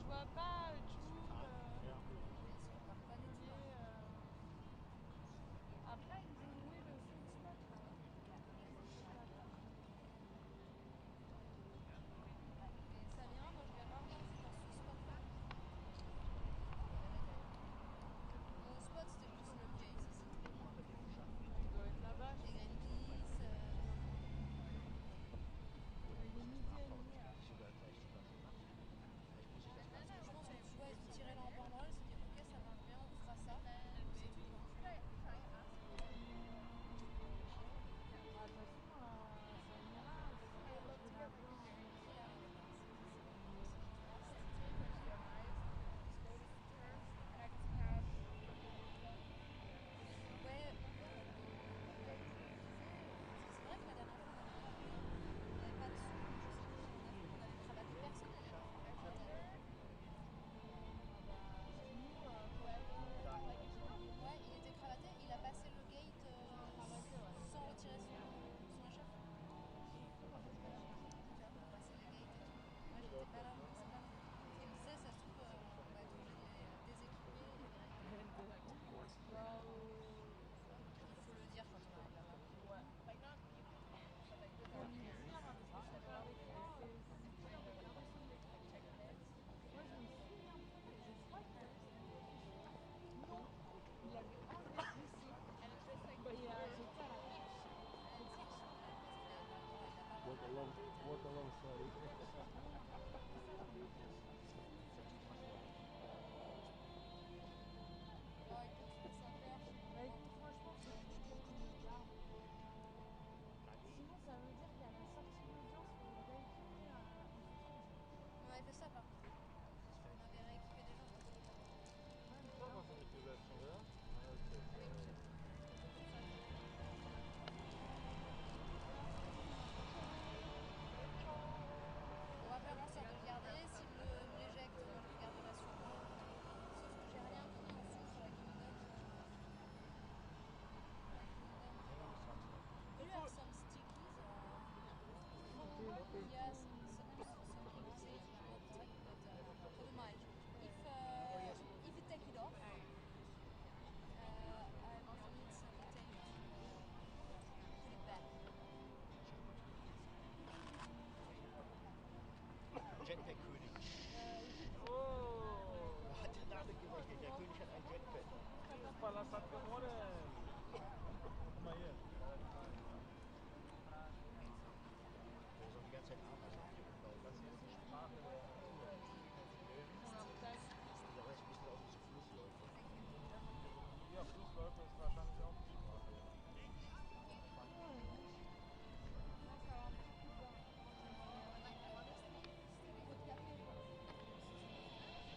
vois pas Jules, après, ils ont loué le sweet spot là. Et ça vient, moi je vais rarement dans ce spot là. Mon spot c'était plus le vieux ici. Il doit être là-bas. Les green peas. Il est midi et demi. Parce que je pense que tu vois, ils ont tiré là en banderole, ils se dit ok ça marche bien, on fera ça. C'est tout. De toute façon, ça ira. Je vais la voir. Ouais, c'est vrai que la dernière fois on n'avait pas de sous, donc je sais plus, on avait cravaté personne à l'époque. Ouais, il était cravaté, il a passé le gate sans retirer son échafaude. Tu vois, pour passer les gates et tout. Moi j'étais pas là, je sais pas non plus. Parce qu'il me disait, ça se trouve, on va être obligé de les déséquiper et les rééquiper. Il faut le dire quand on arrive là-bas. Ouais. Faut lui dire, parce que je sais pas avec toi, c'est qui leur regarder son écran. Moi je me souviens plus, je crois qu'il avait non, il avait enlevé le lycée. Et j'étais à la pêche. Walk alongside. Oh écoute, je laisse faire. Bah écoute, franchement, c'est plutôt que tu me gardes. Sinon, ça veut dire qu'à la sortie de l'audience, il faut rééquiper en fonction du. On avait fait ça par contre. On avait rééquipé des gens. Ouais, mais Pourquoi là, quand c'est l'utilisation de là? Ah, ok. On va faire en sorte de le garder. S'il me l'éjecte, moi je le garderai sur moi. Sauf que j'ai rien pris en dessous, il faudrait qu'il me donne. Do you have some stickies or? Yes, some people say it's not tea, but for the mic. If you take it off, I will need some tape to put it back. Jetpack-König. Oh! Er hat den Namen gerechnet. Der König hat ein Jetpack. Fala Sakamore! Guck mal hier. Der soll die ganze Zeit Ameisen umbauen. Das hier ist die Sprache der Der Rest müssen auch diese Flussläufe. Ja, Flussläufe ist wahrscheinlich auch die Sprache.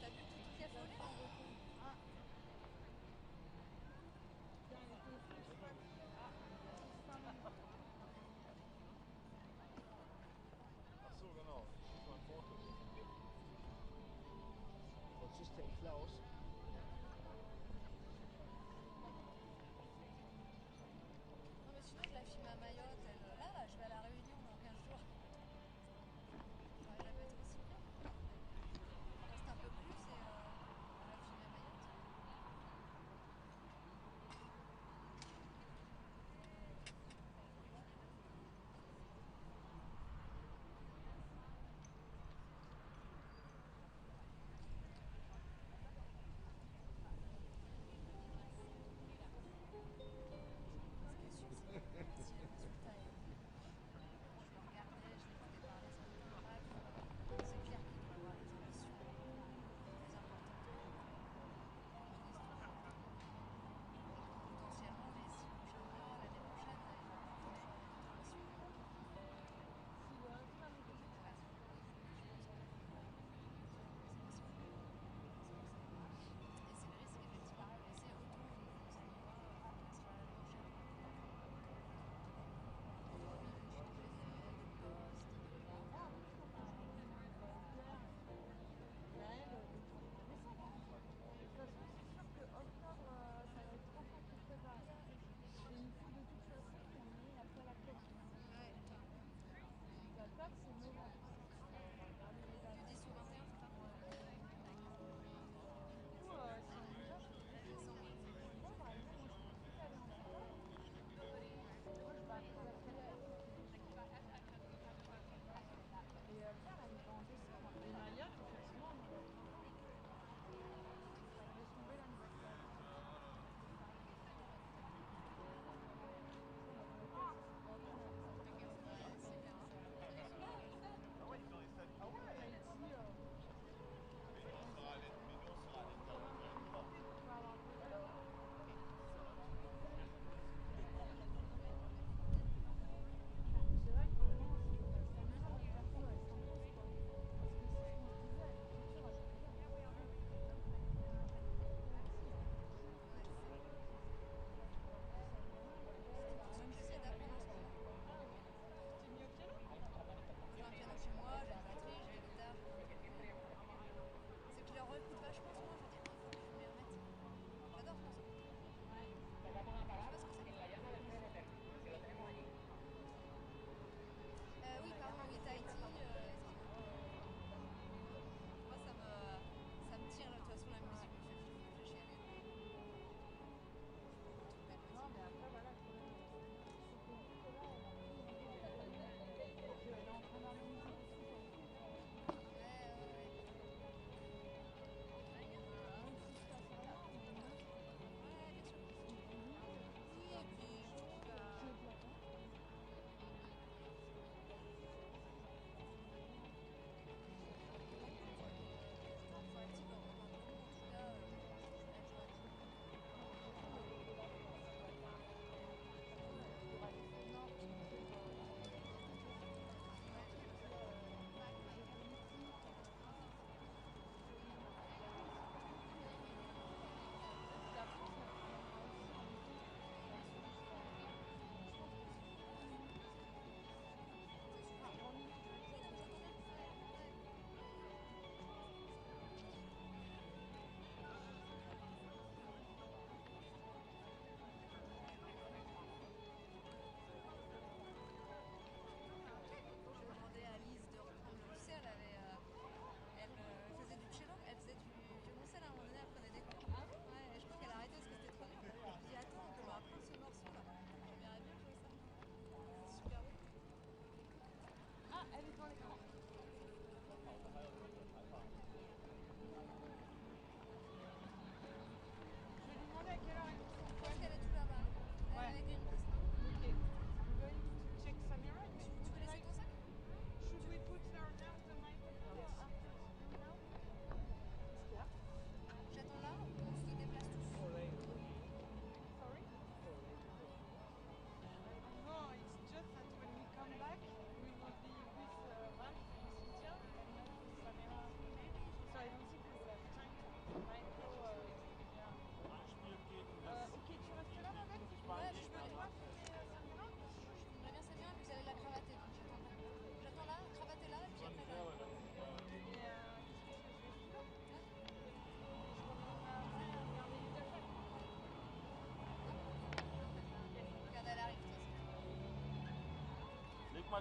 T'as bu tout le café au lait? Ah. Tiens, il était fait. Ach so,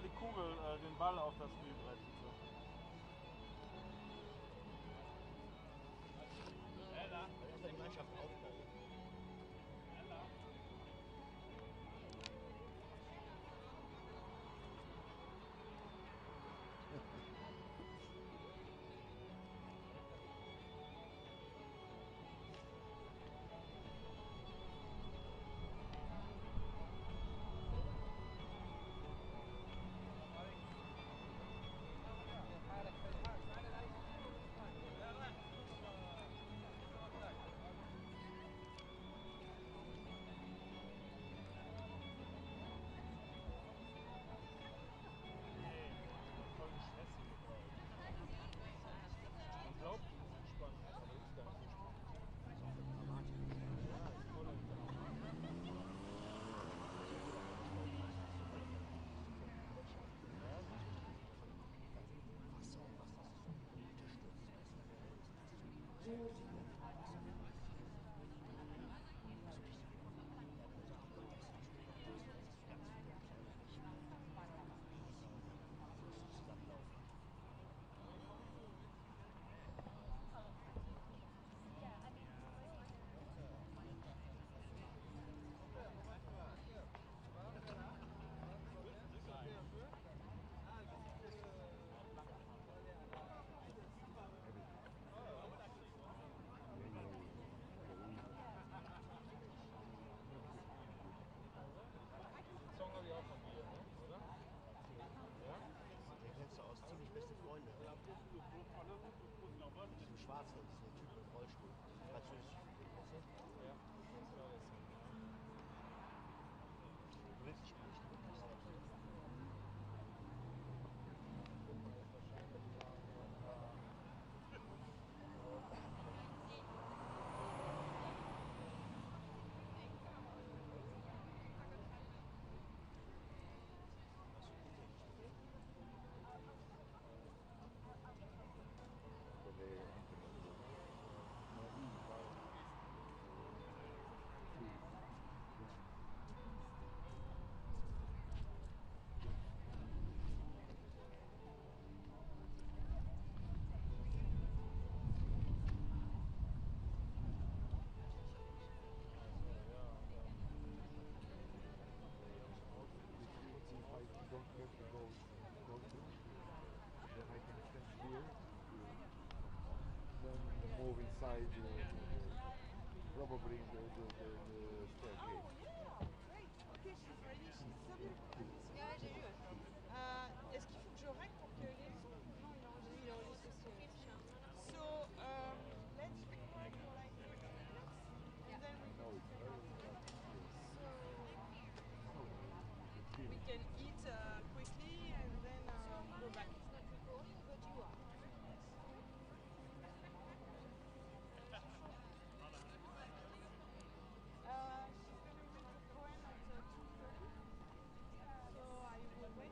mal die Kugel, den Ball auf das Spielbrett. Bitte. Erstmal die Mannschaft aufbauen. Ziemlich beste Freunde. Diesem Schwarzen, diesem Typen im Rollstuhl. Französisch. Ja, das war das. Du willst die Spiele spielen, nicht selbst. Move inside probably the staircase. Ok, she's ready. She's so beautiful. Ouais, j'ai vu. Est-ce qu'il faut que je règle pour que les sons? Non, il enregistre. Il enregistre aussi. So, let's record for like 30 minutes and then we No, can it's very fast. so we can eat quickly and then go back. It's not recording, but you are. She's gonna read the poem at 2:30. So I will wait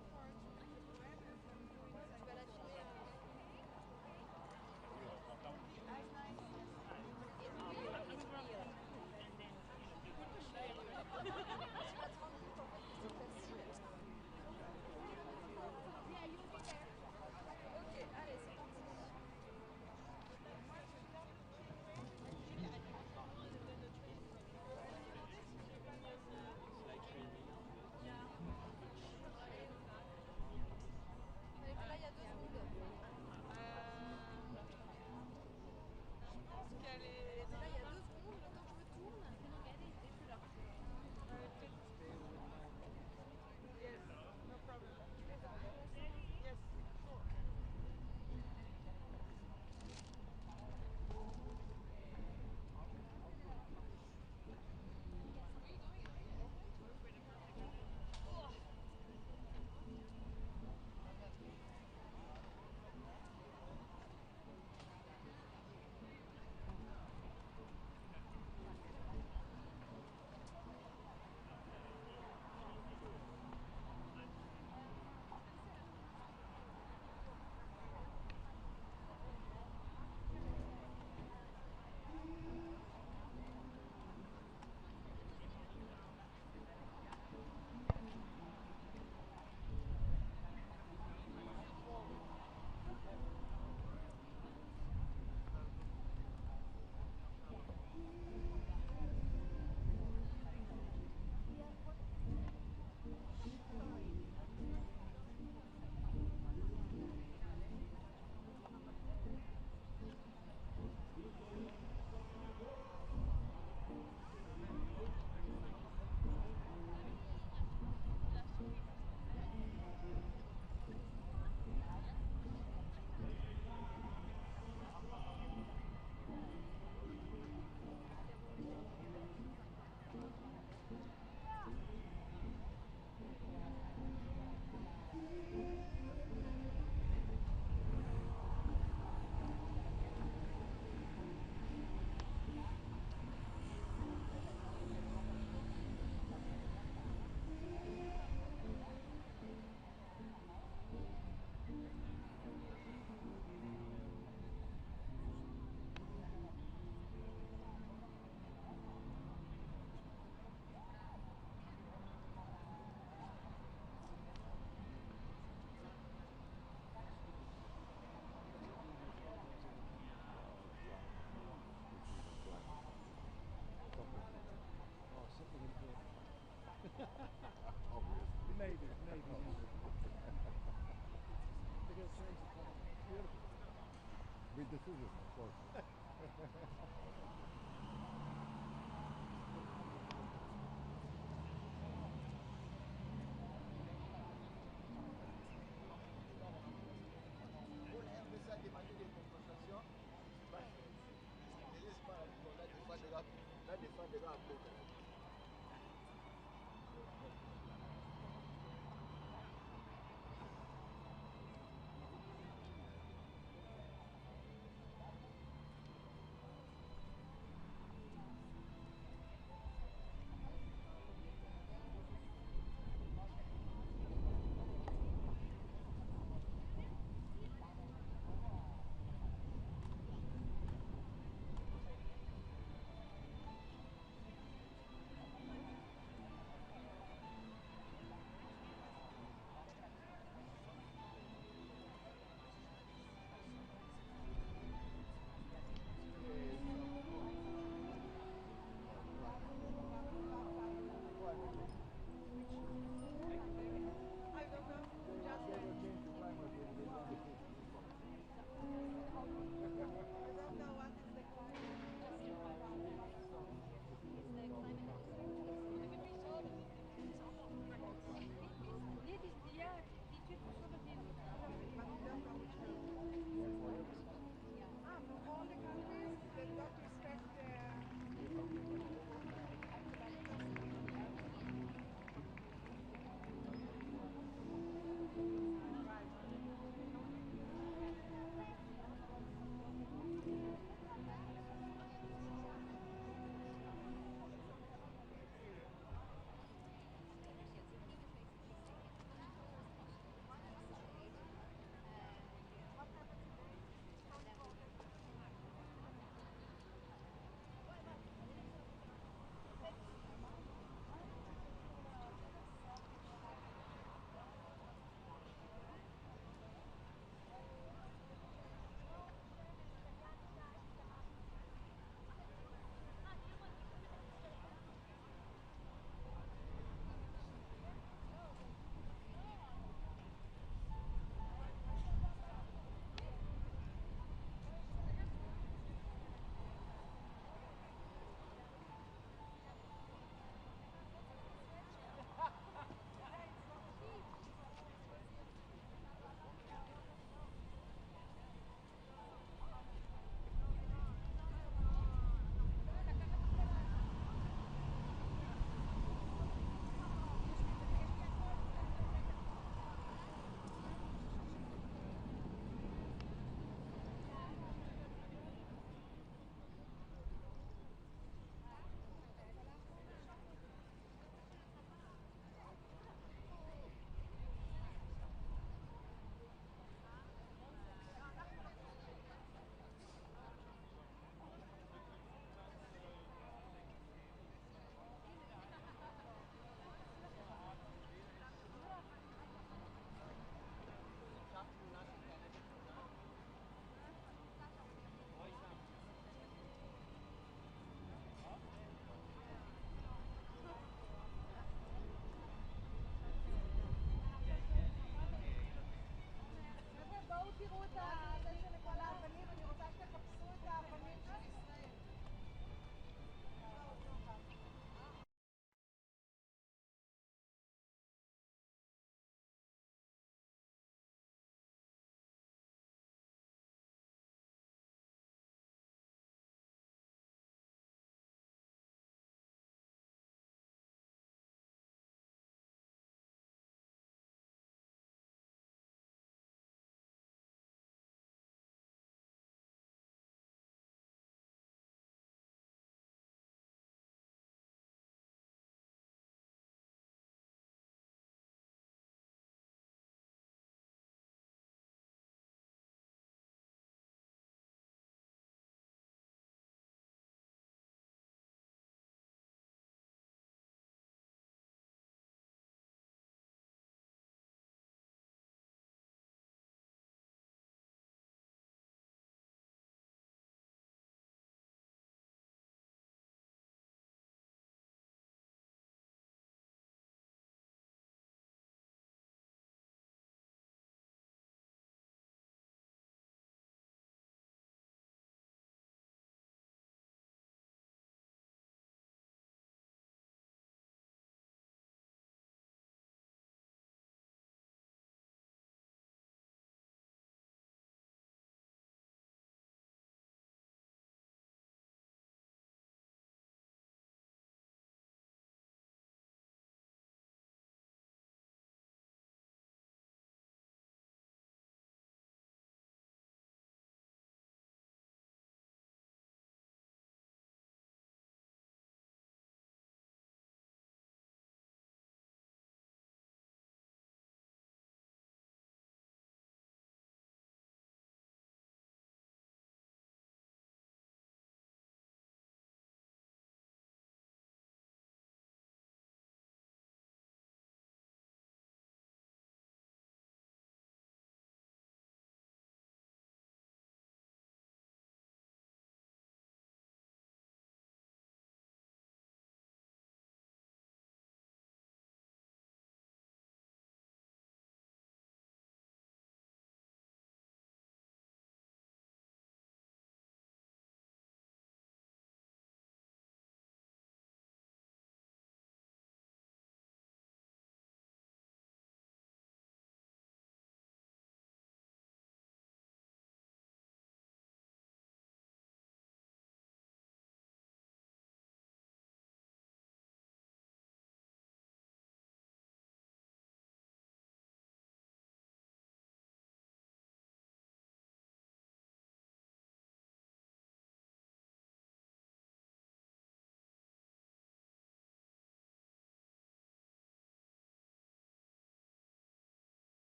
With decision, of course.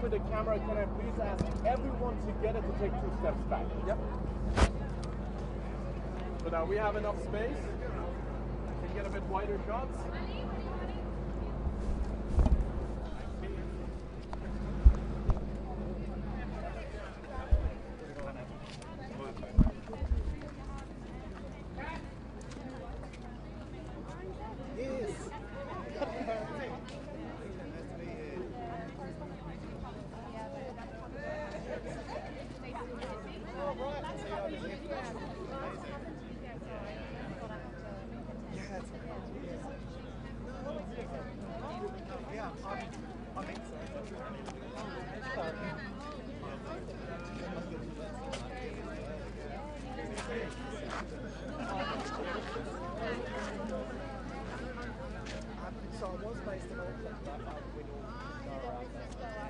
after the camera, can I please ask everyone together to take 2 steps back? Yep. So now we have enough space. Can you get a bit wider shots? So I was based in Auckland, but we'd all go around there.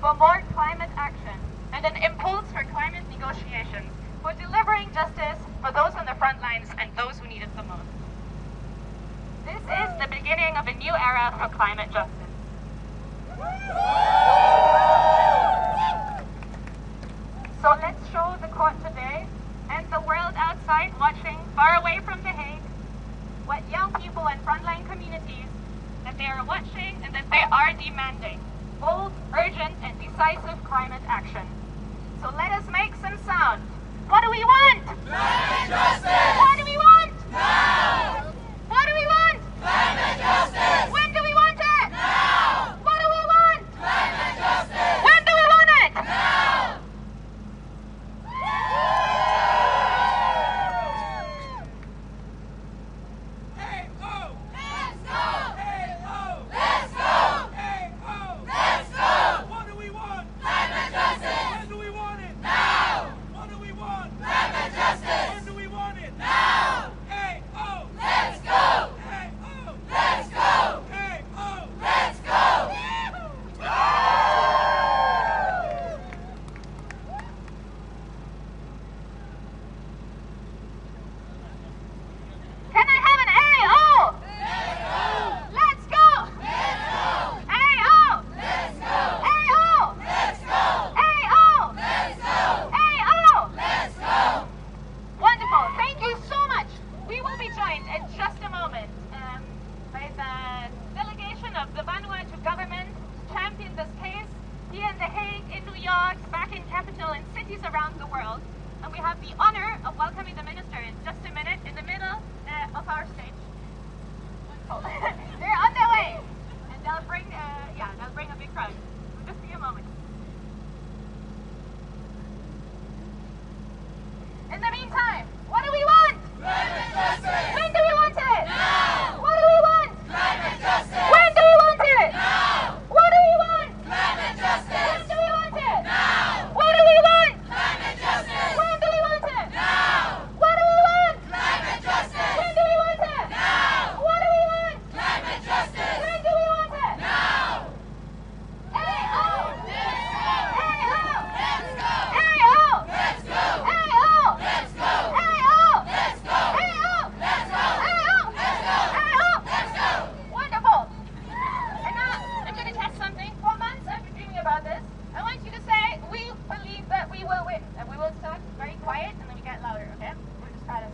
for more climate action and an impulse for climate negotiations, for delivering justice for those on the front lines and those who need it the most. This is the beginning of a new era for climate justice. So let's show the court today and the world outside watching far away from The Hague what young people and frontline communities that they are watching and that they are demanding. Bold, urgent and decisive climate action. So let us make some sound. What do we want? Climate justice! What do we want? Now! What do we want? Climate justice! When do we want it? Now! What do we want? Climate justice! When do we want it? Now! Hey, oh! Let's go! Hey, oh! Let's go! Hey, oh! Let's go! What do we want? Climate justice! When do we want it? Now! What do we want? Climate justice! When do we want it? Now! Hey, oh! Let's go! Hey, oh! Let's go! Hey, oh! Let's go! Can I have an A-O? Let's go! A-O! Let's go! A-O! Let's go! A-O! Let's go! A-O! Let's go! Wonderful. Thank you so much. We will be joined in just a moment by the delegation of the Vanuatu government to champion this case here in The Hague, in New York, back in capital and cities around the world. And we have the honor of welcoming the minister in just a minute in the middle of our stage. Oh, they're on their way. And they'll bring a big crowd. Just be a moment. In the meantime, what do we want? Climate justice! When do we want it? Now! What do we want? Climate justice! When do we want it? Now! What do we want? Climate justice! When do we want it? Now! What do we want? Climate justice! When do we want it? Now! What do we want? Climate justice! When do we want it? Now! What do we want? Climate justice! When do we want it? Now! A-O! Let's go! A-O! Let's go! A-O! Let's go! A-O! Let's go! A-O! Let's go! A-O! Let's go! A-O! Let's go! Wonderful. And now I'm going to test something. For months I've been dreaming about this. I want you to say, we believe that we will win. And we will start very quiet and then we get louder, okay? We'll just try this.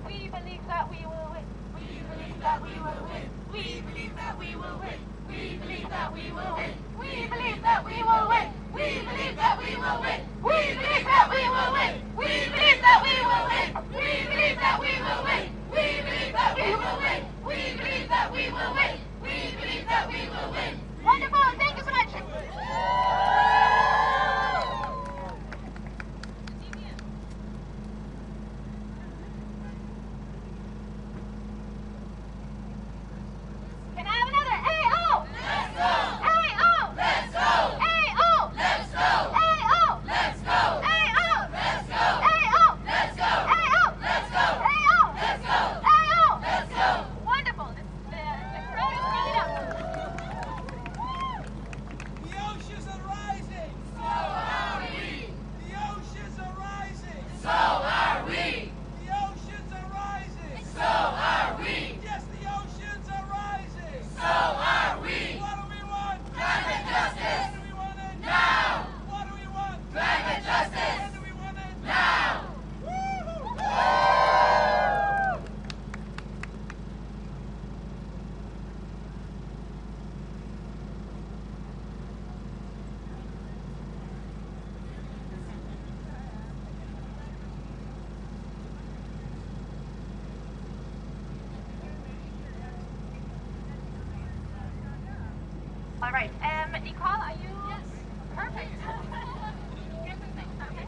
We believe that we will win. We believe that we will win. We believe that we will win. We believe that we will win. We believe that we will win. We believe that we will win. We believe that we will win. We believe that we will win. We believe that we will win. We believe that we will win. We believe that we will win. We believe that we will win. Wonderful. Thank you so much. Can I have another A-O? Let's go! A-O! Let's go! A-O! Let's go! A-O! Let's go! A-O! Let's go! A-O! Let's go! A-O! Let's go! A-O! Let's go! A-O! Let's go! Wonderful. The crowd is big enough. The oceans are rising! So are we! The oceans are rising! So are we! The oceans are rising! So are we! Yes, the oceans are rising! So are we! What do we want? Climate justice! When do we want it? Now! What do we want? Climate justice! When do we want it? Now! All right. Nicole, are you? Yes. Perfect. Here's the thing. Okay.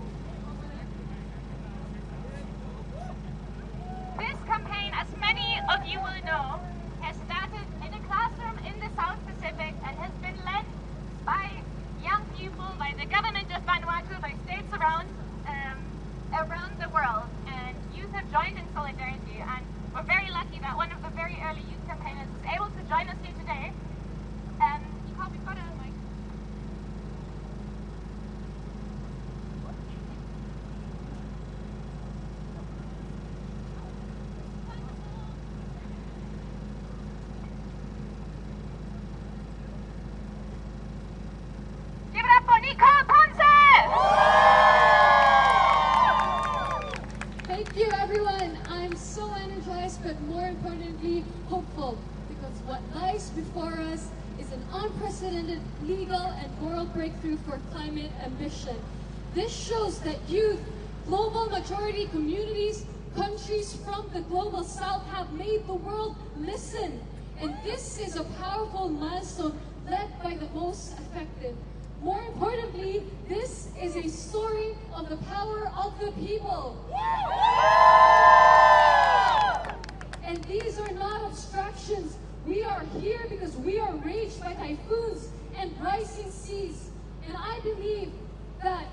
This campaign, as many of you will know, has started in a classroom in the South Pacific and has been led by young people, by the government of Vanuatu, by states around the world. And youth have joined in solidarity. And we're very lucky that one of the very early youth campaigners is able to join us here today. Nicole, we've got a mic. unprecedented legal and moral breakthrough for climate ambition. This shows that youth, global majority communities, countries from the global south have made the world listen. And this is a powerful milestone led by the most affected. More importantly, this is a story of the power of the people. And these are not abstractions. We are here because we are raged by typhoons and rising seas. And I believe that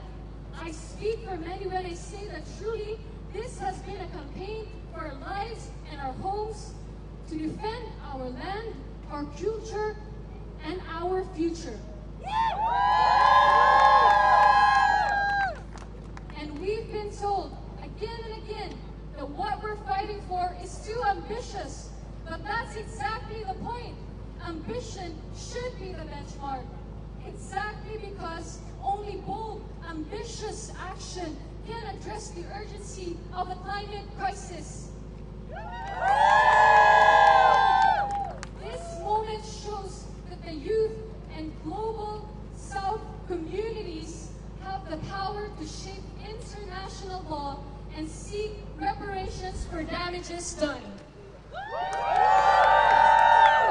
I speak for many when I say that truly this has been a campaign for our lives and our homes, to defend our land, our culture, and our future. And we've been told again and again that what we're fighting for is too ambitious. But that's exactly the point. Ambition should be the benchmark. Exactly because only bold, ambitious action can address the urgency of the climate crisis. This moment shows that the youth and global South communities have the power to shape international law and seek reparations for damages done.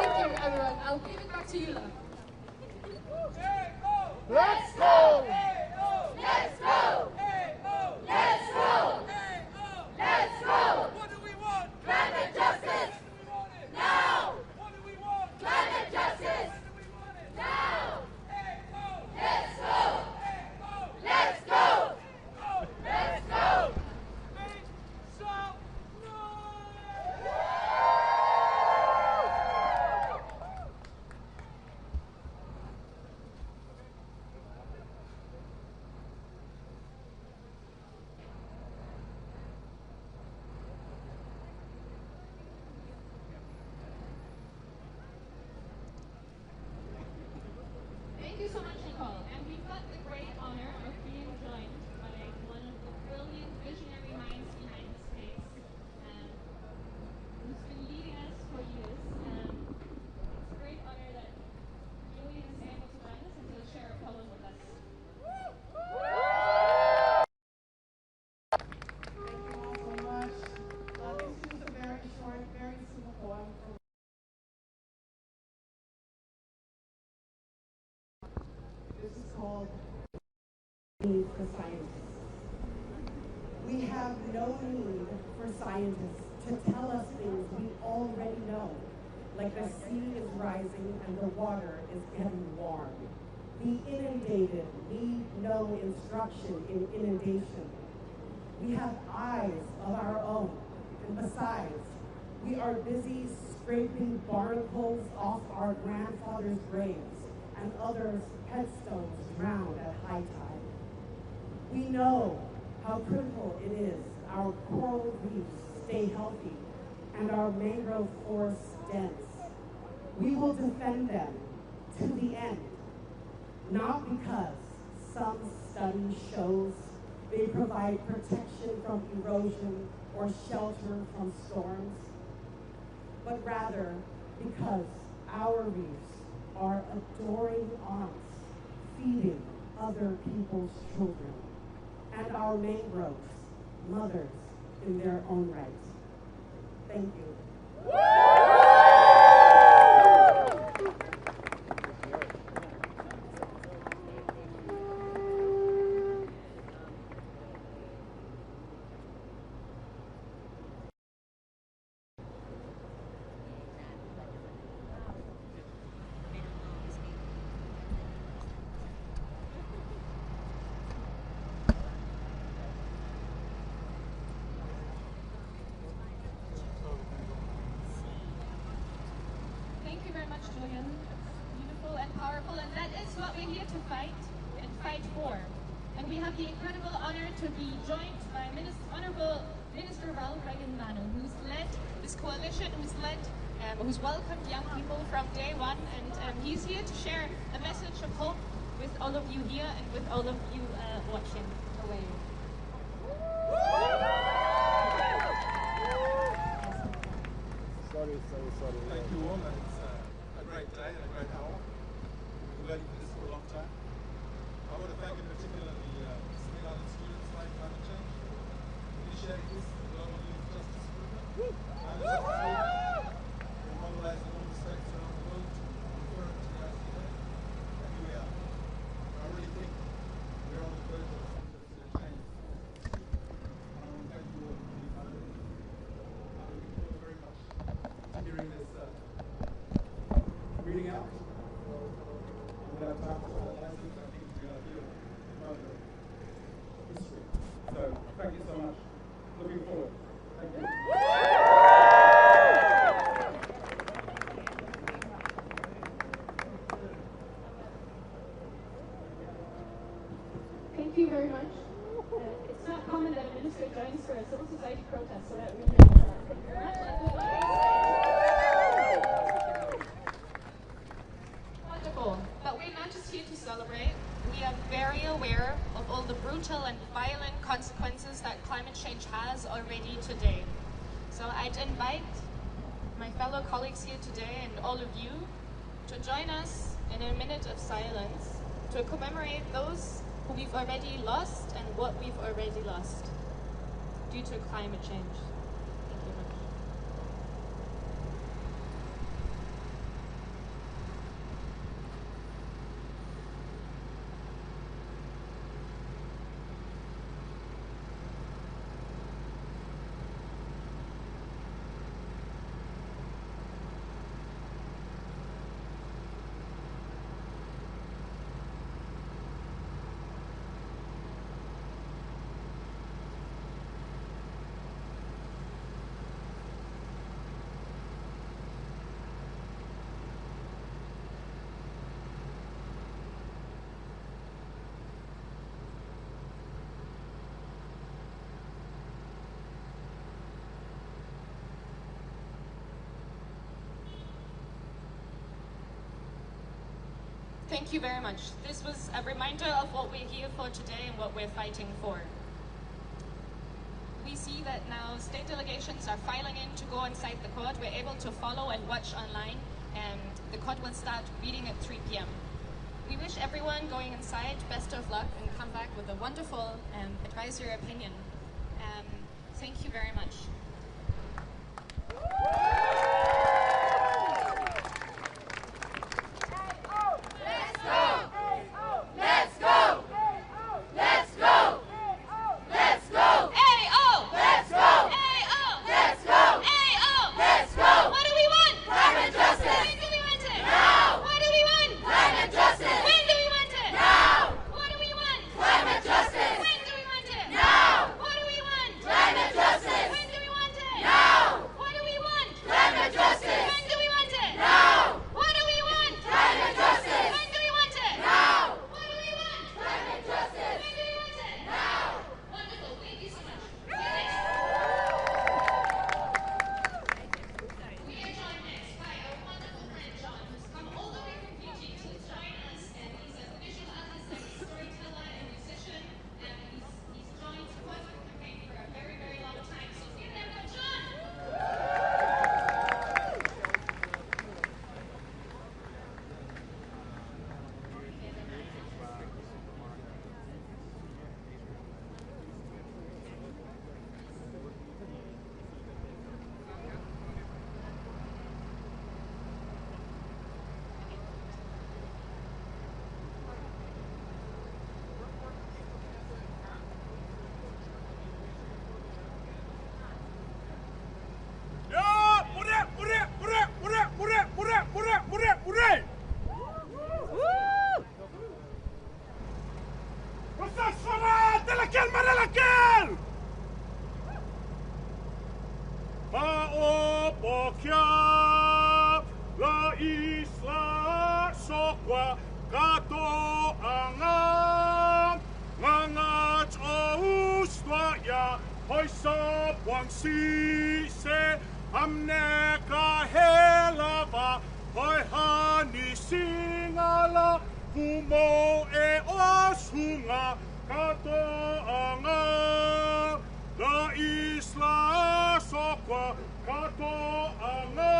Thank you, everyone. I'll give it back to you, love. Let's go! Let's go! Let's go! Let's go! What do we want? Climate justice! Now! What do we want? Climate justice! When do we want it? Now! Hey, Let's go! oh, Let's go! oh, Let's go! make some noise! Thank you so much, Nicole. And we've got the great honor of being joined by one of the brilliant visionary minds behind this space, who's been leading us for years. It's a great honor that Julian is able to join us and to share a poem with us. Thank you all so much. This is a very short, very simple poem. This is called Need for Scientists. We have no need for scientists to tell us things we already know, like the sea is rising and the water is getting warm. The inundated need no instruction in inundation. We have eyes of our own, and besides, we are busy scraping barnacles off our grandfathers' graves and others' headstones drowned at high tide. We know how critical it is our coral reefs stay healthy and our mangrove forests dense. We will defend them to the end, not because some study shows they provide protection from erosion or shelter from storms, but rather because our reefs are adoring aunts feeding other people's children, and our mangroves, mothers in their own right. Thank you. Thank you very much, Julian. Beautiful and powerful, and that is what we're here to fight and fight for. And we have the incredible honor to be joined by Honorable Minister Ralph Reagan-Mano, who's led this coalition, who's welcomed young people from day one, and he's here to share a message of hope with all of you here and with all of you watching away. Sorry. Thank you all. It's a great day and a great hour. waiting for this for a long time. I want to thank in particular the Smith Island students fighting climate change, initiating this global youth justice movement, and for mobilizing all the states around the world to refer to the ICA. And here we are. I really think we're on the verge of something that's going to change. And I want to thank you all for being part of it. I'm looking forward very much to hearing this reading out. I'm going to have time for all that. I think we're going to hear a moment of history. So, thank you so much. Looking forward. Thank you. Thank you very much. It's not common that a minister joins for a civil society protest, so that really thank you very much. Wonderful. But we're not just here to celebrate. We are very aware of all the brutal and violent consequences that climate change has already today. So I'd invite my fellow colleagues here today and all of you to join us in a minute of silence to commemorate those who we've already lost and what we've already lost due to climate change. Thank you very much. Thank you very much. This was a reminder of what we're here for today and what we're fighting for. We see that now state delegations are filing in to go inside the court. We're able to follow and watch online, and the court will start reading at 3 p.m. We wish everyone going inside best of luck and come back with a wonderful advisory opinion. Thank you very much. La isla sokwa katoanga mga chaustwaya hoisa pwangsi se amne kahelava hoi hani singala kumo e osunga katoanga la isla sokwa katoanga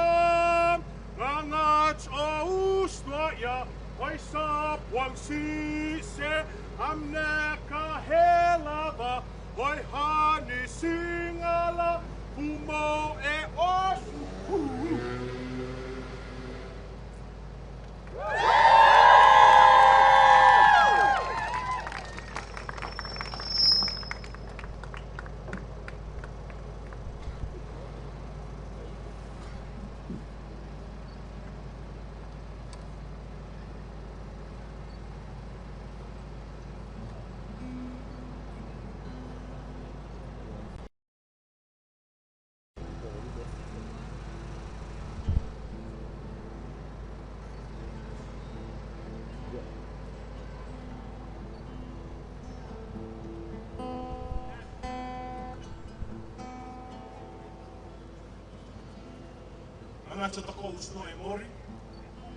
Ngangach auswaya Oi sa puang si se amne ka helava. Oi hani singala pumo e osu. Angata tako usno e mori,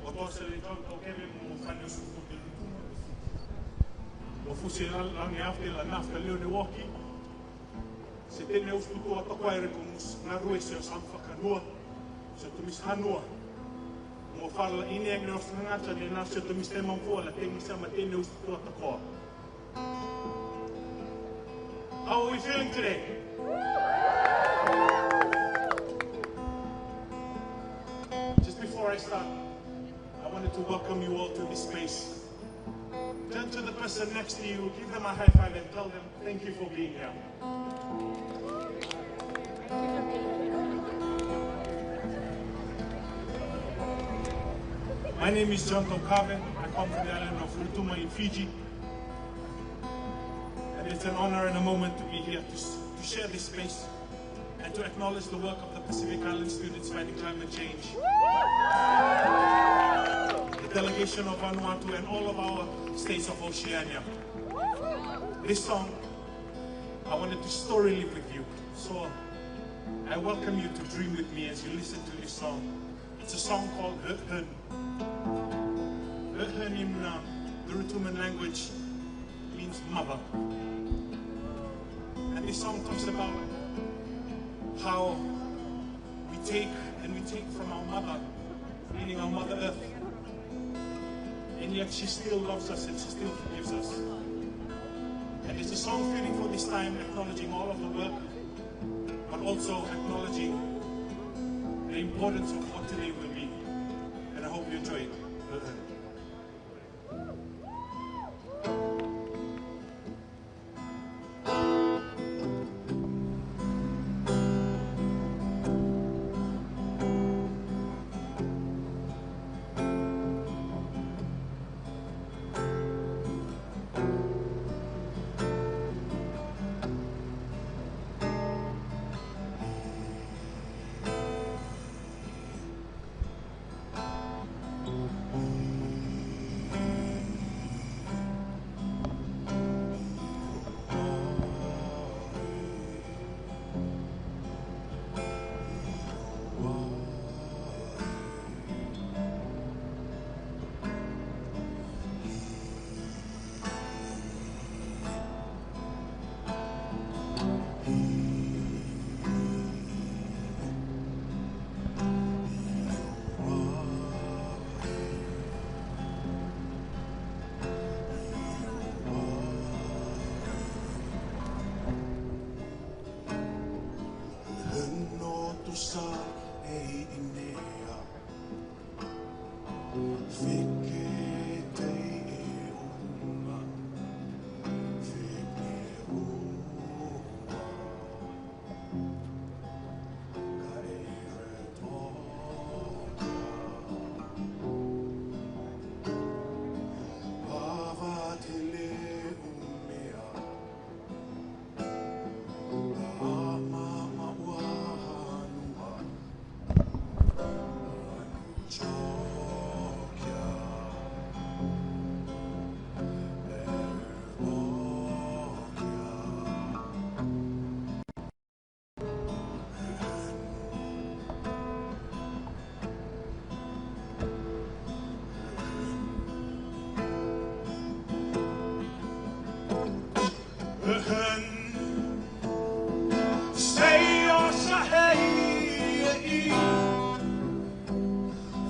o tose le tau tau kere mo whane usu te rutuma. O fusi langi afte la nafta leo ne waki, se tene usu tua tako aere ko mus na rue se o samwhaka nua, se tu mis hanua. Mo whala ine agre o ngata ne na se tu mis te mamfua la te misama tene usu tua tako. How are we feeling today? Just before I start, I wanted to welcome you all to this space. Turn to the person next to you, give them a high five and tell them thank you for being here. My name is John Kave. I come from the island of Rutuma in Fiji. And it's an honor and a moment to be here to share this space and to acknowledge the work of the Pacific Island students fighting climate change. The delegation of Vanuatu and all of our states of Oceania. This song, I wanted to story live with you. So I welcome you to dream with me as you listen to this song. It's a song called Höhön. Höhön in the Rutuman language means mother. And this song talks about how we take from our mother, meaning our Mother Earth, and yet she still loves us and she still forgives us. And it's a song fitting for this time, acknowledging all of the work, but also acknowledging the importance of what today will be. And I hope you enjoy it.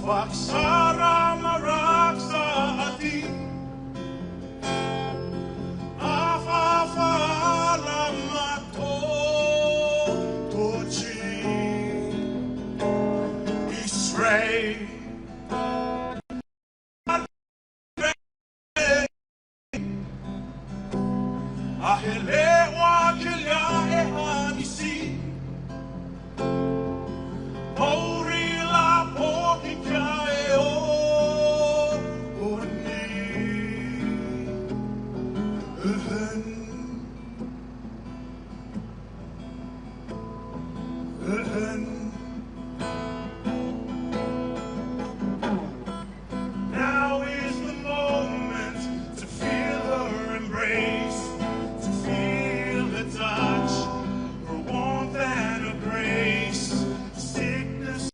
Vaksara maraksa Ahelewa kilia e hanisi Maurila pokika e o oni Now is the moment to feel her embrace, to feel the touch, her warmth and her grace. Sickness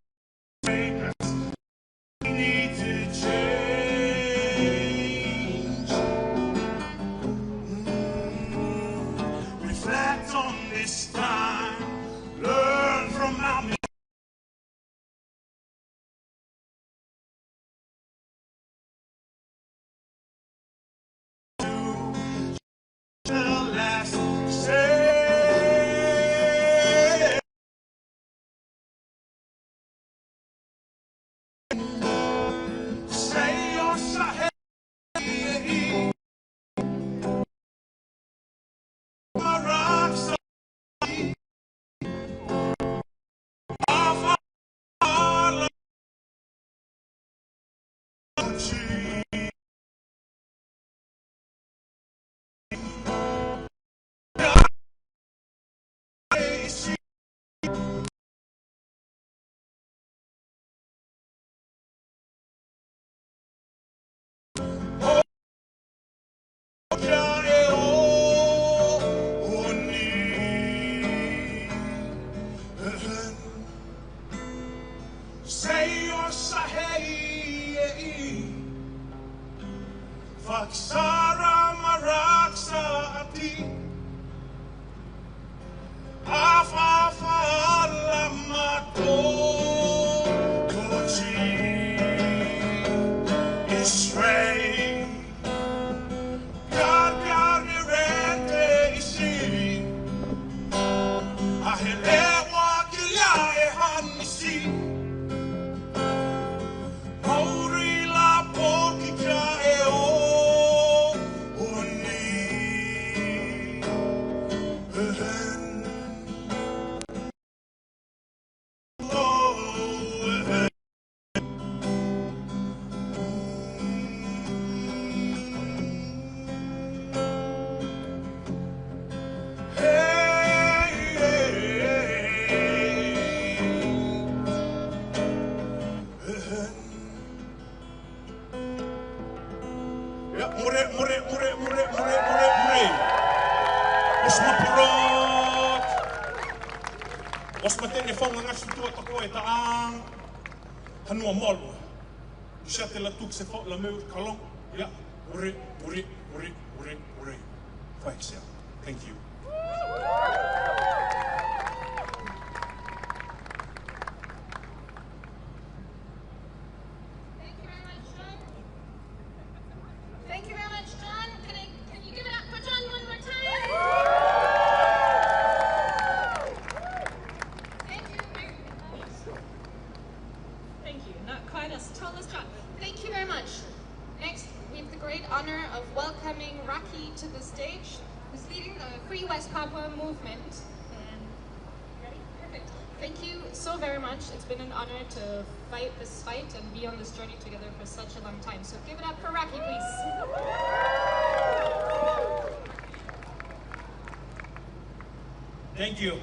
break us, we need to change. Reflect on this time, learn from our mistakes. Say your sahei Faksara maraksa ati Afafa lamato Kochi Israel Gargarmirete isi Ahelewa kilia e hanisi Maurila pokika e o oni Os matene fonga ngasu tua tako e taang hanua molo. Usate la tuk se fo la meu kalong. Ya, ure. Thanks, yeah. Thank you. Thank you very much, John. Can you give it up for John one more time? Thank you. Thank you. Not quite as tall as John. Thank you very much. Next, we have the great honor of welcoming Rocky to the stage, who's leading the Free West Papua movement. And ready? Perfect. Thank you so very much. It's been an honor to fight this fight and be on this journey together for such a long time. So give it up for Rocky, please. Thank you.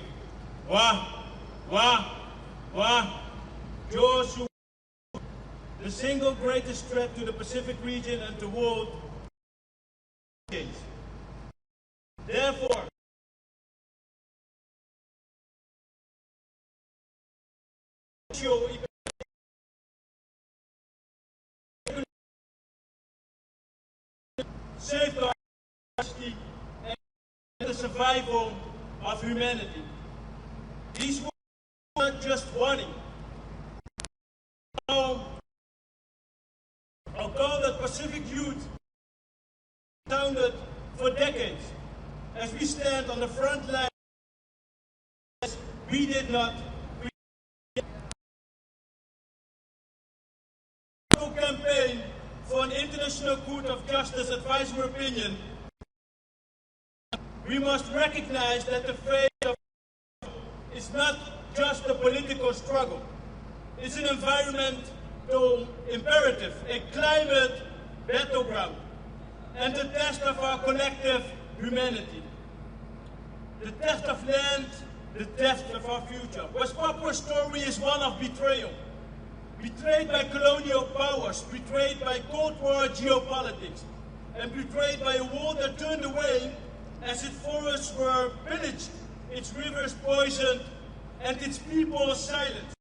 Joshua, the single greatest threat to the Pacific region and the world. Therefore, safeguard and the survival of humanity. These words are not just warning. I'll call that Pacific youth sounded for decades as we stand on the front line. We did not. Campaign for an international court of justice advisory opinion we must recognize that the fate of is not just a political struggle. It's an environmental imperative, a climate battleground, and the test of our collective humanity. The test of land, the test of our future. West Papua's story is one of betrayal. Betrayed by colonial powers, betrayed by Cold War geopolitics, and betrayed by a world that turned away as its forests were pillaged, its rivers poisoned, and its people silenced.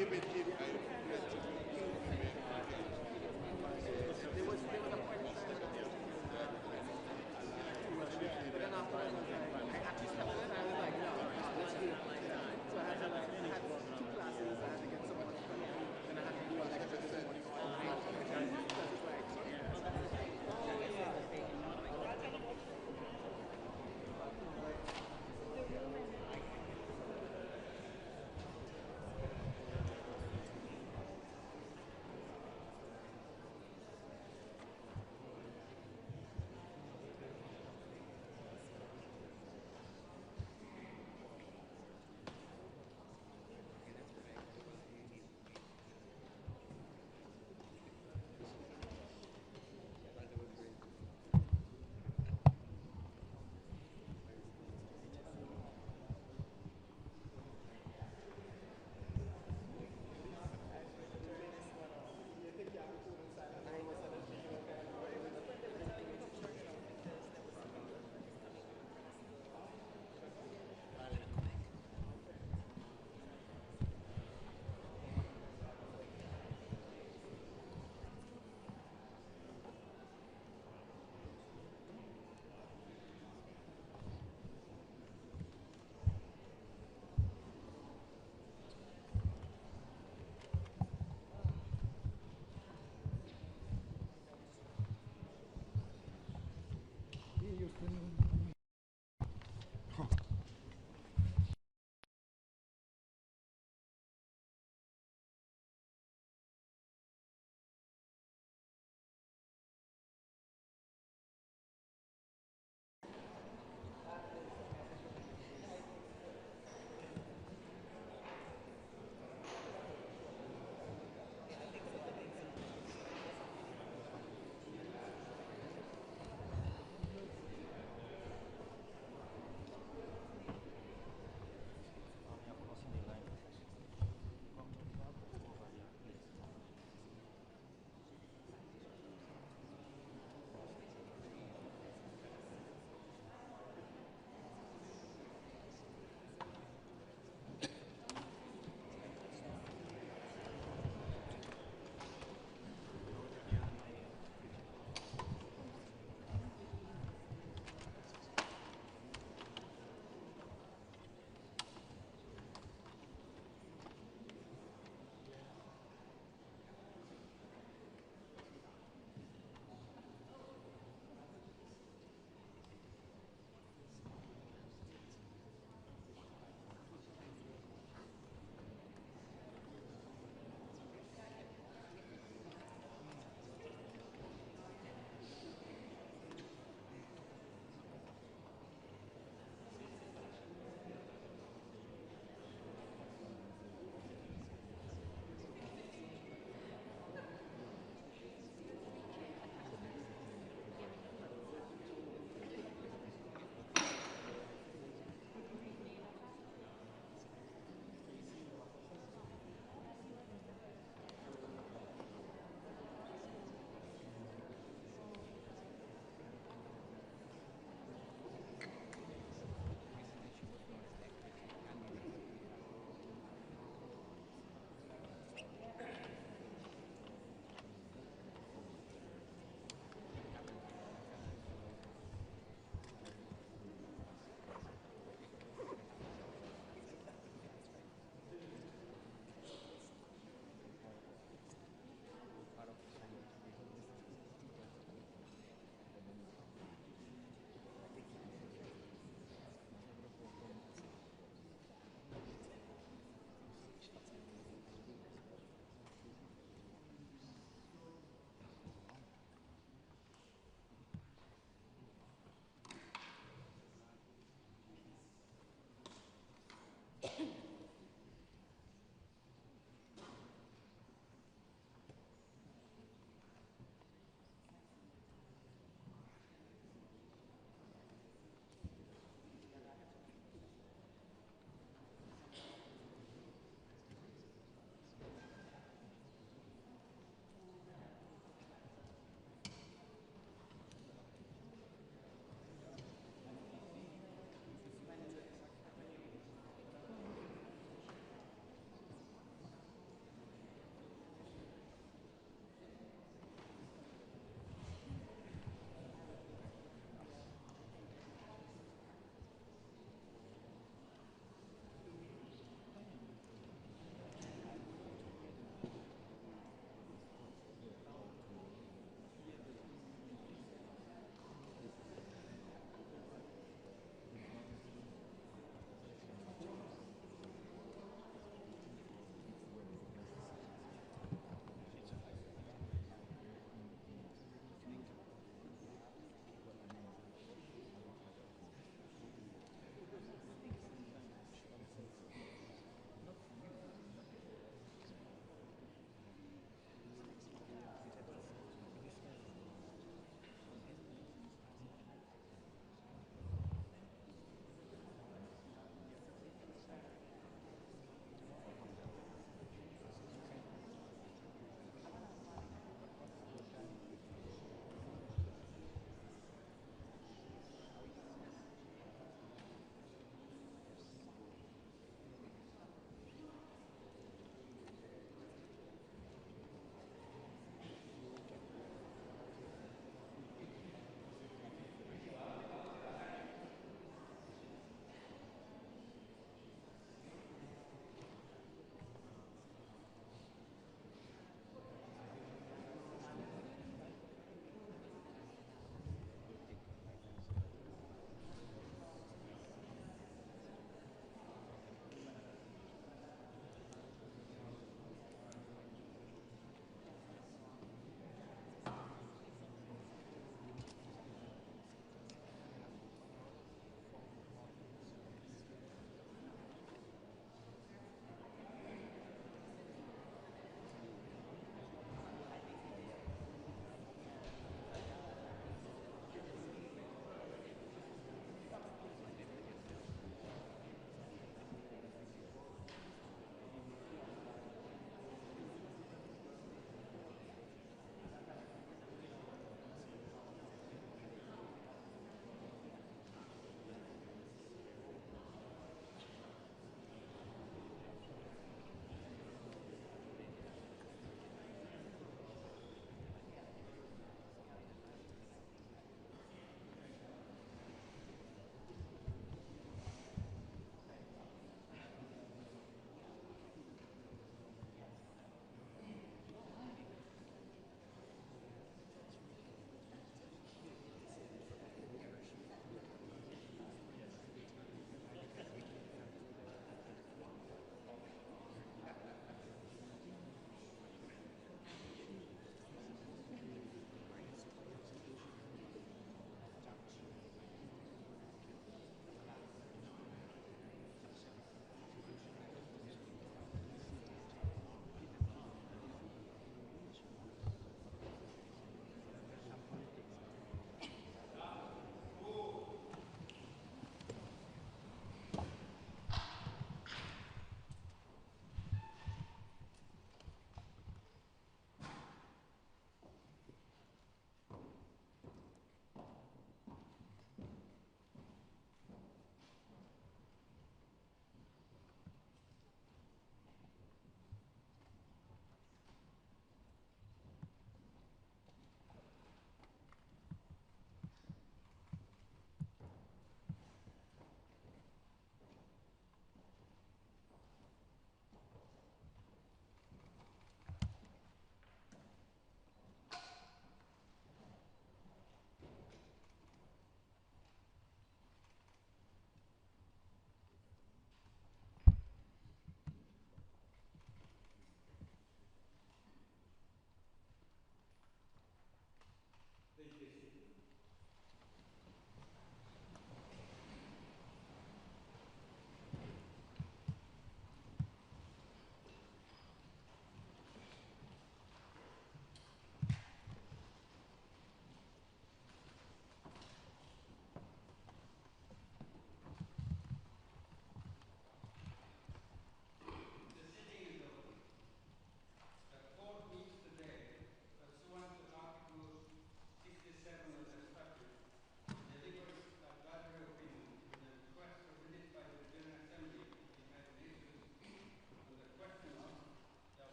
even if I regret to do it, There was a point in time but then afterwards I had to step in and I was like, no, let's do it. So I had to like, I had 2 classes, I had to get someone to come in, and I had to do a lecture this morning on because it's like,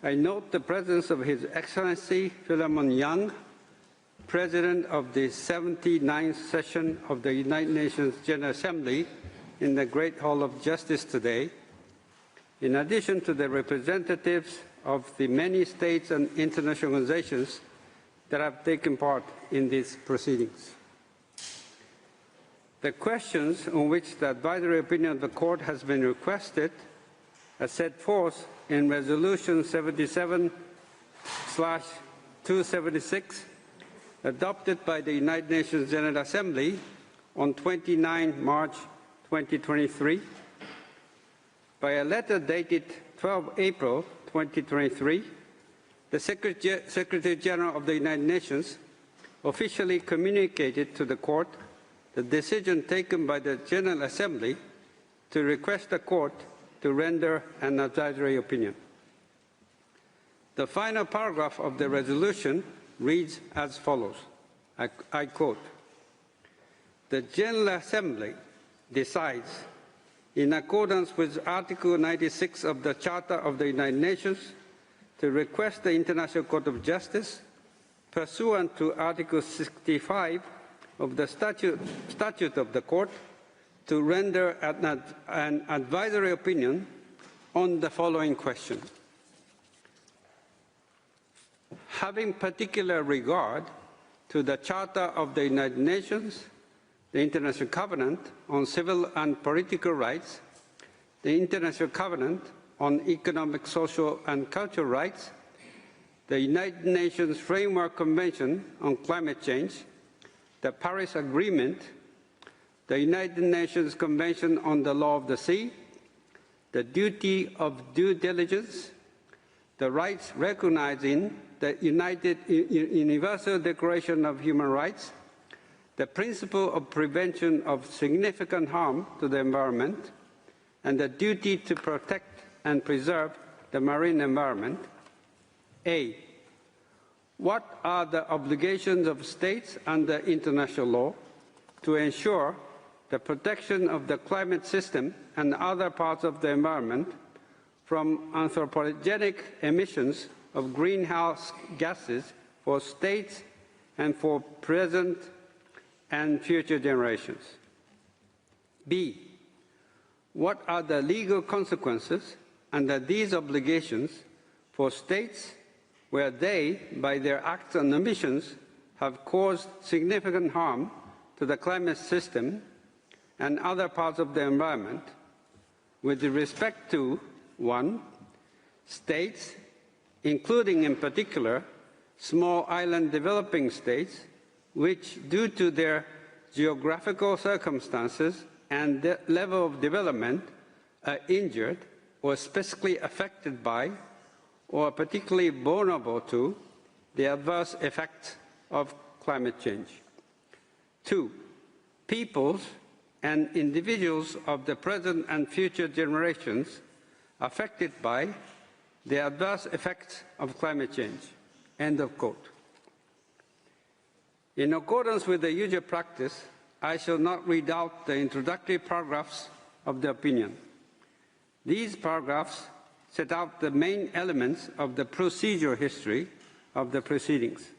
I note the presence of His Excellency Philemon Young, President of the 79th session of the United Nations General Assembly in the Great Hall of Justice today, in addition to the representatives of the many states and international organizations that have taken part in these proceedings. The questions on which the advisory opinion of the Court has been requested are set forth in Resolution 77/276, adopted by the United Nations General Assembly on 29 March 2023, by a letter dated 12 April 2023, the Secretary General of the United Nations officially communicated to the Court the decision taken by the General Assembly to request the Court to render an advisory opinion. The final paragraph of the resolution reads as follows, I quote, "The General Assembly decides, in accordance with Article 96 of the Charter of the United Nations, to request the International Court of Justice, pursuant to Article 65 of the Statute of the Court, to render an advisory opinion on the following question. Having particular regard to the Charter of the United Nations, the International Covenant on Civil and Political Rights, the International Covenant on Economic, Social and Cultural Rights, the United Nations Framework Convention on Climate Change, the Paris Agreement, the United Nations Convention on the Law of the Sea, the duty of due diligence, the rights recognized in the Universal Declaration of Human Rights, the principle of prevention of significant harm to the environment, and the duty to protect and preserve the marine environment. A. What are the obligations of states under international law to ensure the protection of the climate system and other parts of the environment from anthropogenic emissions of greenhouse gases for states and for present and future generations? B. What are the legal consequences under these obligations for states where they, by their acts and omissions, have caused significant harm to the climate system and other parts of the environment with respect to, 1, states, including in particular small island developing states, which due to their geographical circumstances and the level of development are injured or specifically affected by or particularly vulnerable to the adverse effects of climate change. 2, peoples and individuals of the present and future generations affected by the adverse effects of climate change." End of quote. In accordance with the usual practice, I shall not read out the introductory paragraphs of the opinion. These paragraphs set out the main elements of the procedural history of the proceedings.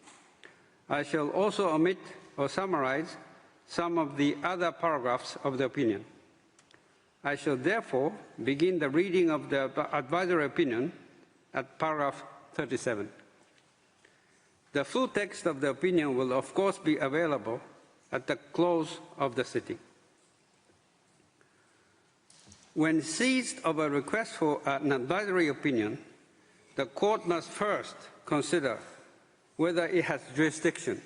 I shall also omit or summarize some of the other paragraphs of the opinion. I shall therefore begin the reading of the advisory opinion at paragraph 37. The full text of the opinion will of course be available at the close of the sitting. When seized of a request for an advisory opinion, the Court must first consider whether it has jurisdiction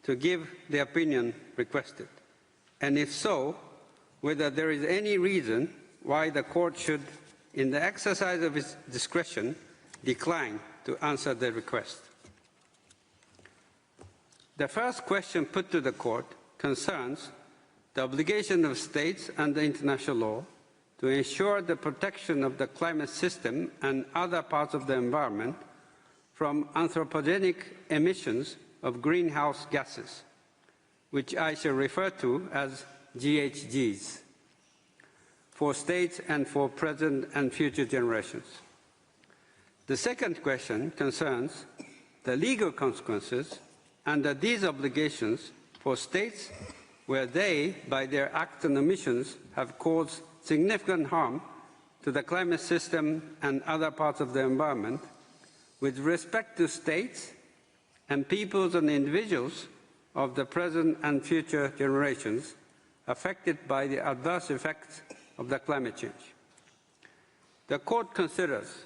to give the opinion requested, and if so, whether there is any reason why the Court should, in the exercise of its discretion, decline to answer the request. The first question put to the Court concerns the obligation of states under international law to ensure the protection of the climate system and other parts of the environment from anthropogenic emissions of greenhouse gases, which I shall refer to as GHGs, for states and for present and future generations. The second question concerns the legal consequences under these obligations for states where they, by their acts and omissions, have caused significant harm to the climate system and other parts of the environment, with respect to states and peoples and individuals of the present and future generations affected by the adverse effects of the climate change. The Court considers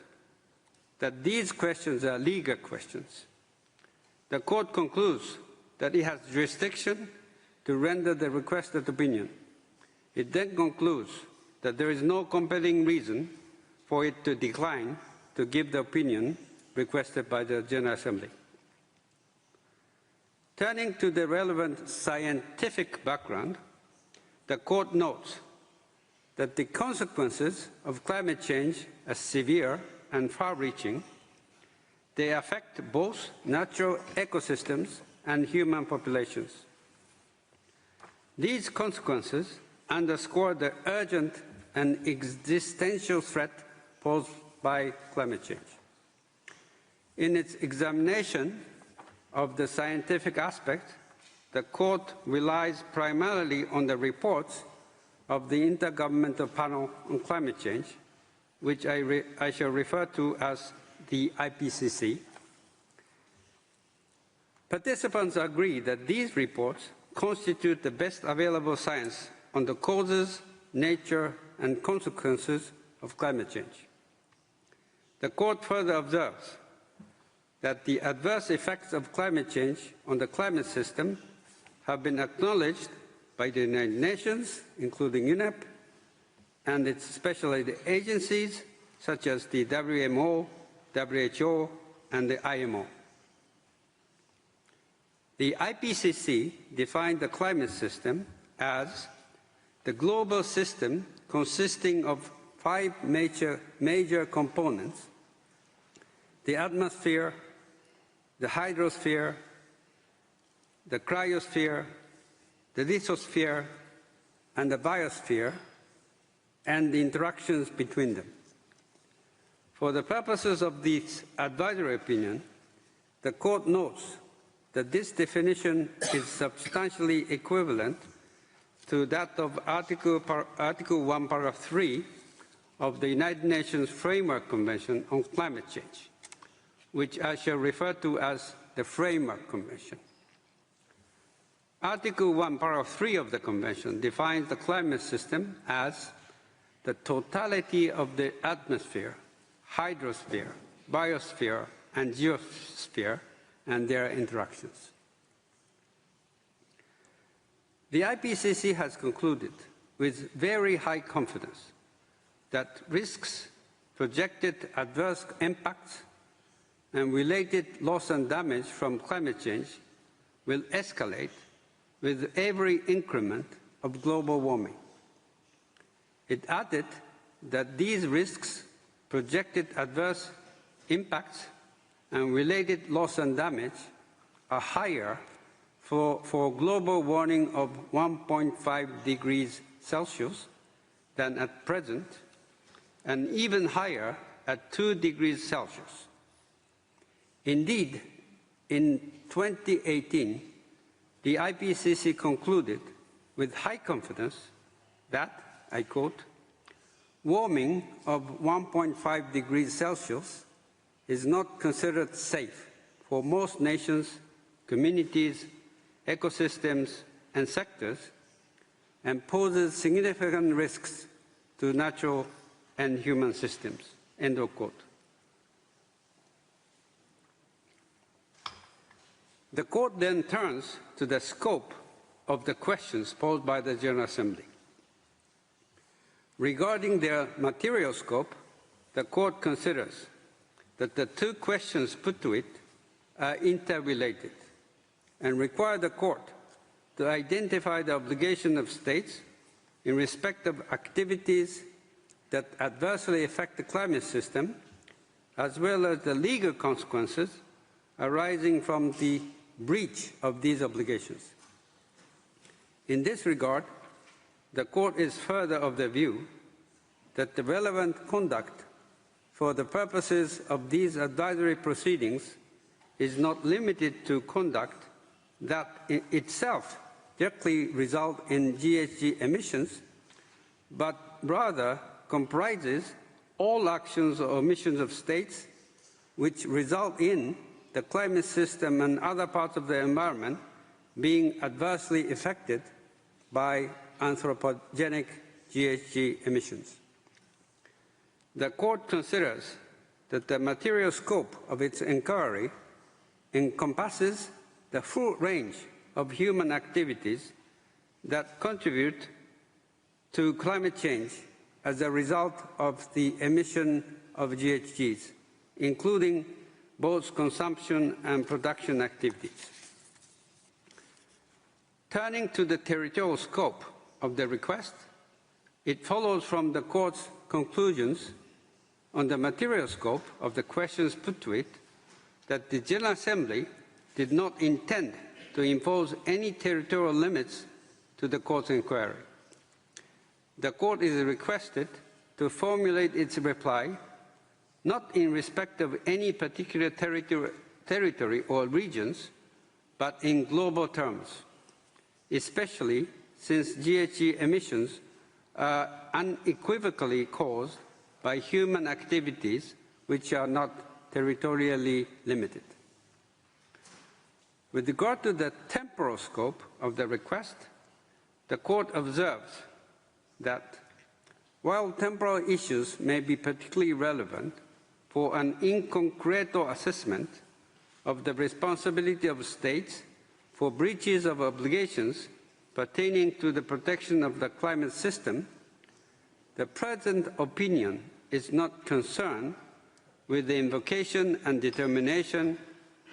that these questions are legal questions. The Court concludes that it has jurisdiction to render the requested opinion. It then concludes that there is no compelling reason for it to decline to give the opinion requested by the General Assembly. Turning to the relevant scientific background, the Court notes that the consequences of climate change are severe and far-reaching. They affect both natural ecosystems and human populations. These consequences underscore the urgent and existential threat posed by climate change. In its examination of the scientific aspect, the Court relies primarily on the reports of the Intergovernmental Panel on Climate Change, which I shall refer to as the IPCC. Participants agree that these reports constitute the best available science on the causes, nature, and consequences of climate change. The Court further observes that the adverse effects of climate change on the climate system have been acknowledged by the United Nations, including UNEP, and its specialized agencies such as the WMO, WHO, and the IMO. The IPCC defined the climate system as the global system consisting of 5 major components: the atmosphere, the hydrosphere, the cryosphere, the lithosphere, and the biosphere, and the interactions between them. For the purposes of this advisory opinion, the Court notes that this definition is substantially equivalent to that of Article 1, Paragraph 3 of the United Nations Framework Convention on Climate Change, which I shall refer to as the Framework Convention. Article 1, Paragraph 3 of the Convention defines the climate system as the totality of the atmosphere, hydrosphere, biosphere, and geosphere, and their interactions. The IPCC has concluded with very high confidence that risks, projected adverse impacts, and related loss and damage from climate change will escalate with every increment of global warming. It added that these risks, projected adverse impacts, and related loss and damage are higher for global warming of 1.5 degrees Celsius than at present, and even higher at 2 degrees Celsius. Indeed, in 2018, the IPCC concluded with high confidence that, I quote, warming of 1.5 degrees Celsius is not considered safe for most nations, communities, ecosystems, and sectors, and poses significant risks to natural and human systems, end of quote. The Court then turns to the scope of the questions posed by the General Assembly. Regarding their material scope, the Court considers that the 2 questions put to it are interrelated and require the Court to identify the obligation of states in respect of activities that adversely affect the climate system, as well as the legal consequences arising from the breach of these obligations. In this regard, the Court is further of the view that the relevant conduct for the purposes of these advisory proceedings is not limited to conduct that in itself directly result in GHG emissions, but rather comprises all actions or omissions of states which result in the climate system and other parts of the environment being adversely affected by anthropogenic GHG emissions. The Court considers that the material scope of its inquiry encompasses the full range of human activities that contribute to climate change as a result of the emission of GHGs, including both consumption and production activities. Turning to the territorial scope of the request, it follows from the Court's conclusions on the material scope of the questions put to it that the General Assembly did not intend to impose any territorial limits to the Court's inquiry. The Court is requested to formulate its reply not in respect of any particular territory or regions, but in global terms, especially since GHG emissions are unequivocally caused by human activities which are not territorially limited. With regard to the temporal scope of the request, the Court observes that while temporal issues may be particularly relevant for an in concreto assessment of the responsibility of states for breaches of obligations pertaining to the protection of the climate system, the present opinion is not concerned with the invocation and determination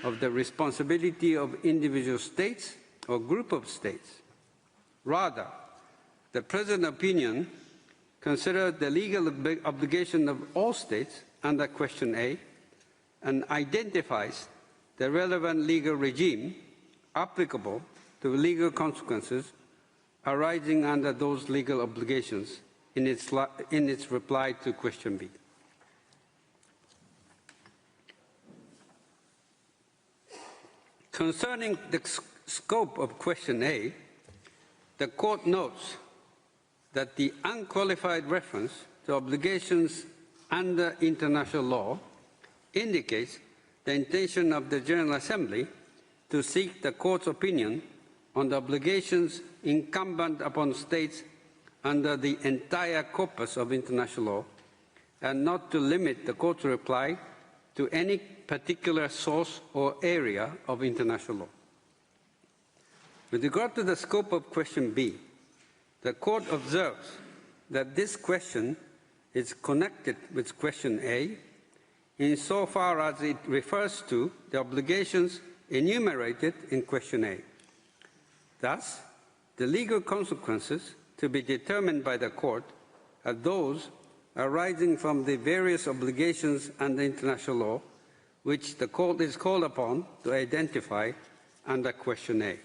of the responsibility of individual states or group of states. Rather, the present opinion considers the legal obligation of all states under Question A and identifies the relevant legal regime applicable to legal consequences arising under those legal obligations in its reply to Question B. Concerning the scope of Question A, the Court notes that the unqualified reference to obligations under international law indicates the intention of the General Assembly to seek the Court's opinion on the obligations incumbent upon states under the entire corpus of international law, and not to limit the Court's reply to any particular source or area of international law. With regard to the scope of Question B, the Court observes that this question is connected with Question A insofar as it refers to the obligations enumerated in Question A. Thus, the legal consequences to be determined by the Court are those arising from the various obligations under international law which the Court is called upon to identify under Question A.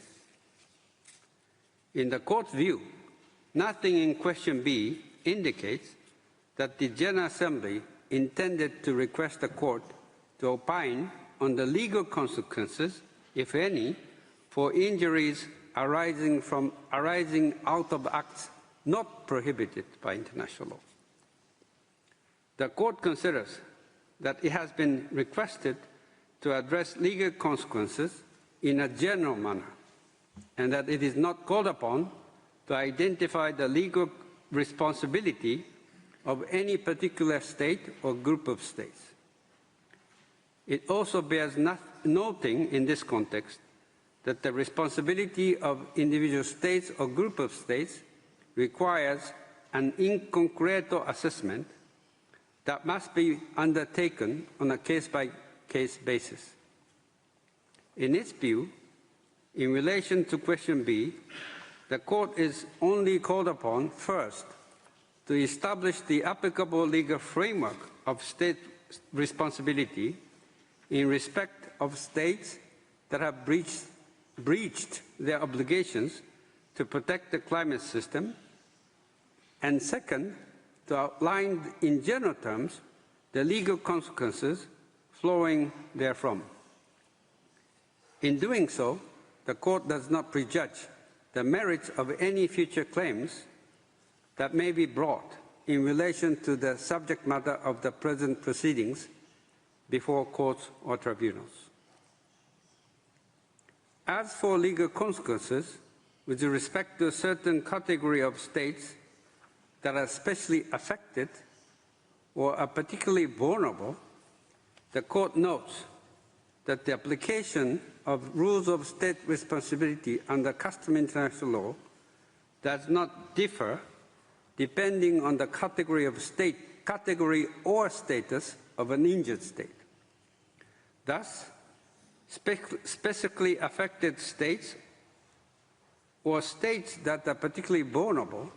In the Court's view, nothing in Question B indicates that the General Assembly intended to request the Court to opine on the legal consequences, if any, for injuries arising out of acts not prohibited by international law. The Court considers that it has been requested to address legal consequences in a general manner, and that it is not called upon to identify the legal responsibility of any particular state or group of states. It also bears noting in this context that the responsibility of individual states or group of states requires an in concreto assessment that must be undertaken on a case-by-case basis. In its view, in relation to Question B, the Court is only called upon first to establish the applicable legal framework of state responsibility in respect of states that have breached their obligations to protect the climate system, and second, to outline in general terms the legal consequences flowing therefrom. In doing so, the Court does not prejudge the merits of any future claims that may be brought in relation to the subject matter of the present proceedings before courts or tribunals. As for legal consequences, with respect to a certain category of states that are especially affected or are particularly vulnerable, the Court notes that the application of rules of state responsibility under customary international law does not differ depending on the category or status of an injured state. Thus, specifically affected states or states that are particularly vulnerable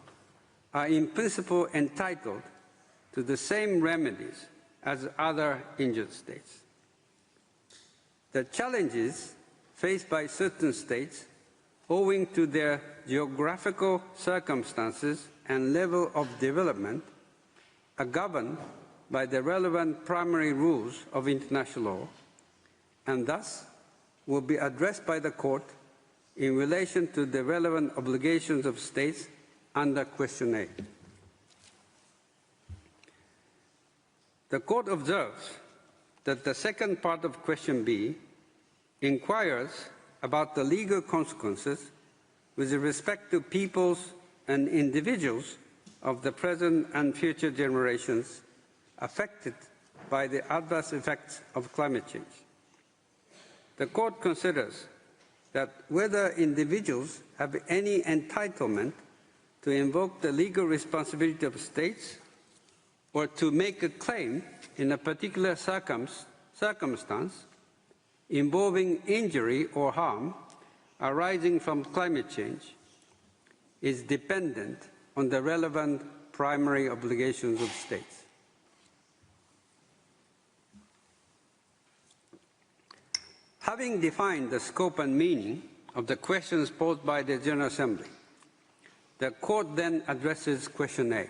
are in principle entitled to the same remedies as other injured states. The challenges faced by certain states, owing to their geographical circumstances and level of development, are governed by the relevant primary rules of international law, and thus will be addressed by the Court in relation to the relevant obligations of states under Question A. The Court observes that the second part of Question B inquires about the legal consequences with respect to peoples and individuals of the present and future generations affected by the adverse effects of climate change. The Court considers that whether individuals have any entitlement to invoke the legal responsibility of states or to make a claim in a particular circumstance involving injury or harm arising from climate change is dependent on the relevant primary obligations of states. Having defined the scope and meaning of the questions posed by the General Assembly, the Court then addresses Question A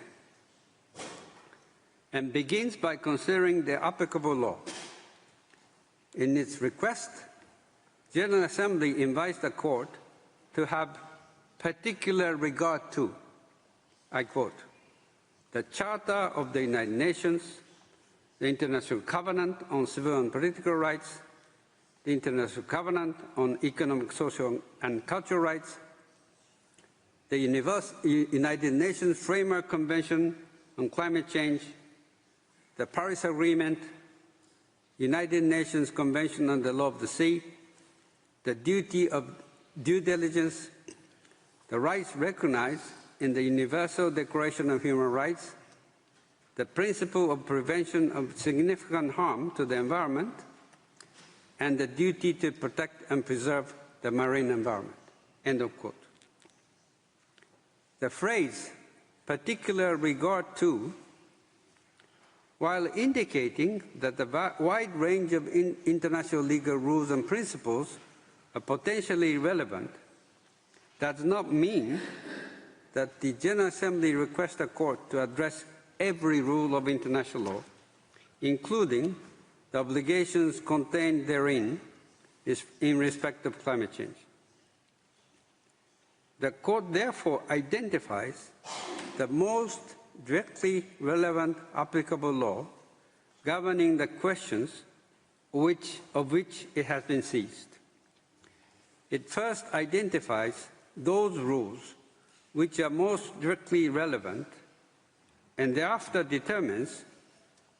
and begins by considering the applicable law. In its request, General Assembly invites the Court to have particular regard to, I quote, the Charter of the United Nations, the International Covenant on Civil and Political Rights, the International Covenant on Economic, Social and Cultural Rights, the United Nations Framework Convention on Climate Change, the Paris Agreement, United Nations Convention on the Law of the Sea, the duty of due diligence, the rights recognized in the Universal Declaration of Human Rights, the principle of prevention of significant harm to the environment, and the duty to protect and preserve the marine environment. End of quote. The phrase, particular regard to, while indicating that the wide range of international legal rules and principles are potentially relevant, does not mean that the General Assembly requests the Court to address every rule of international law, including the obligations contained therein in respect of climate change. The Court therefore identifies the most directly relevant applicable law governing the questions of which it has been seized. It first identifies those rules which are most directly relevant and thereafter determines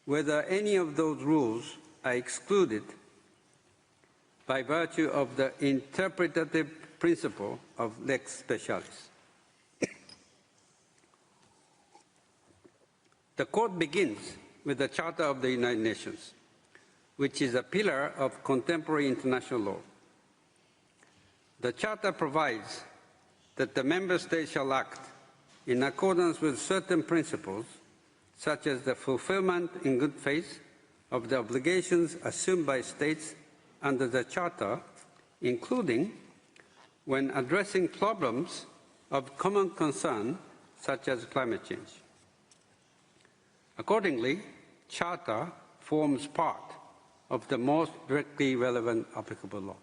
whether any of those rules are excluded by virtue of the interpretative principle of lex specialis. The Court begins with the Charter of the United Nations, which is a pillar of contemporary international law. The Charter provides that the member states shall act in accordance with certain principles, such as the fulfillment in good faith of the obligations assumed by states under the Charter, including when addressing problems of common concern, such as climate change. Accordingly, Charter forms part of the most directly relevant applicable law.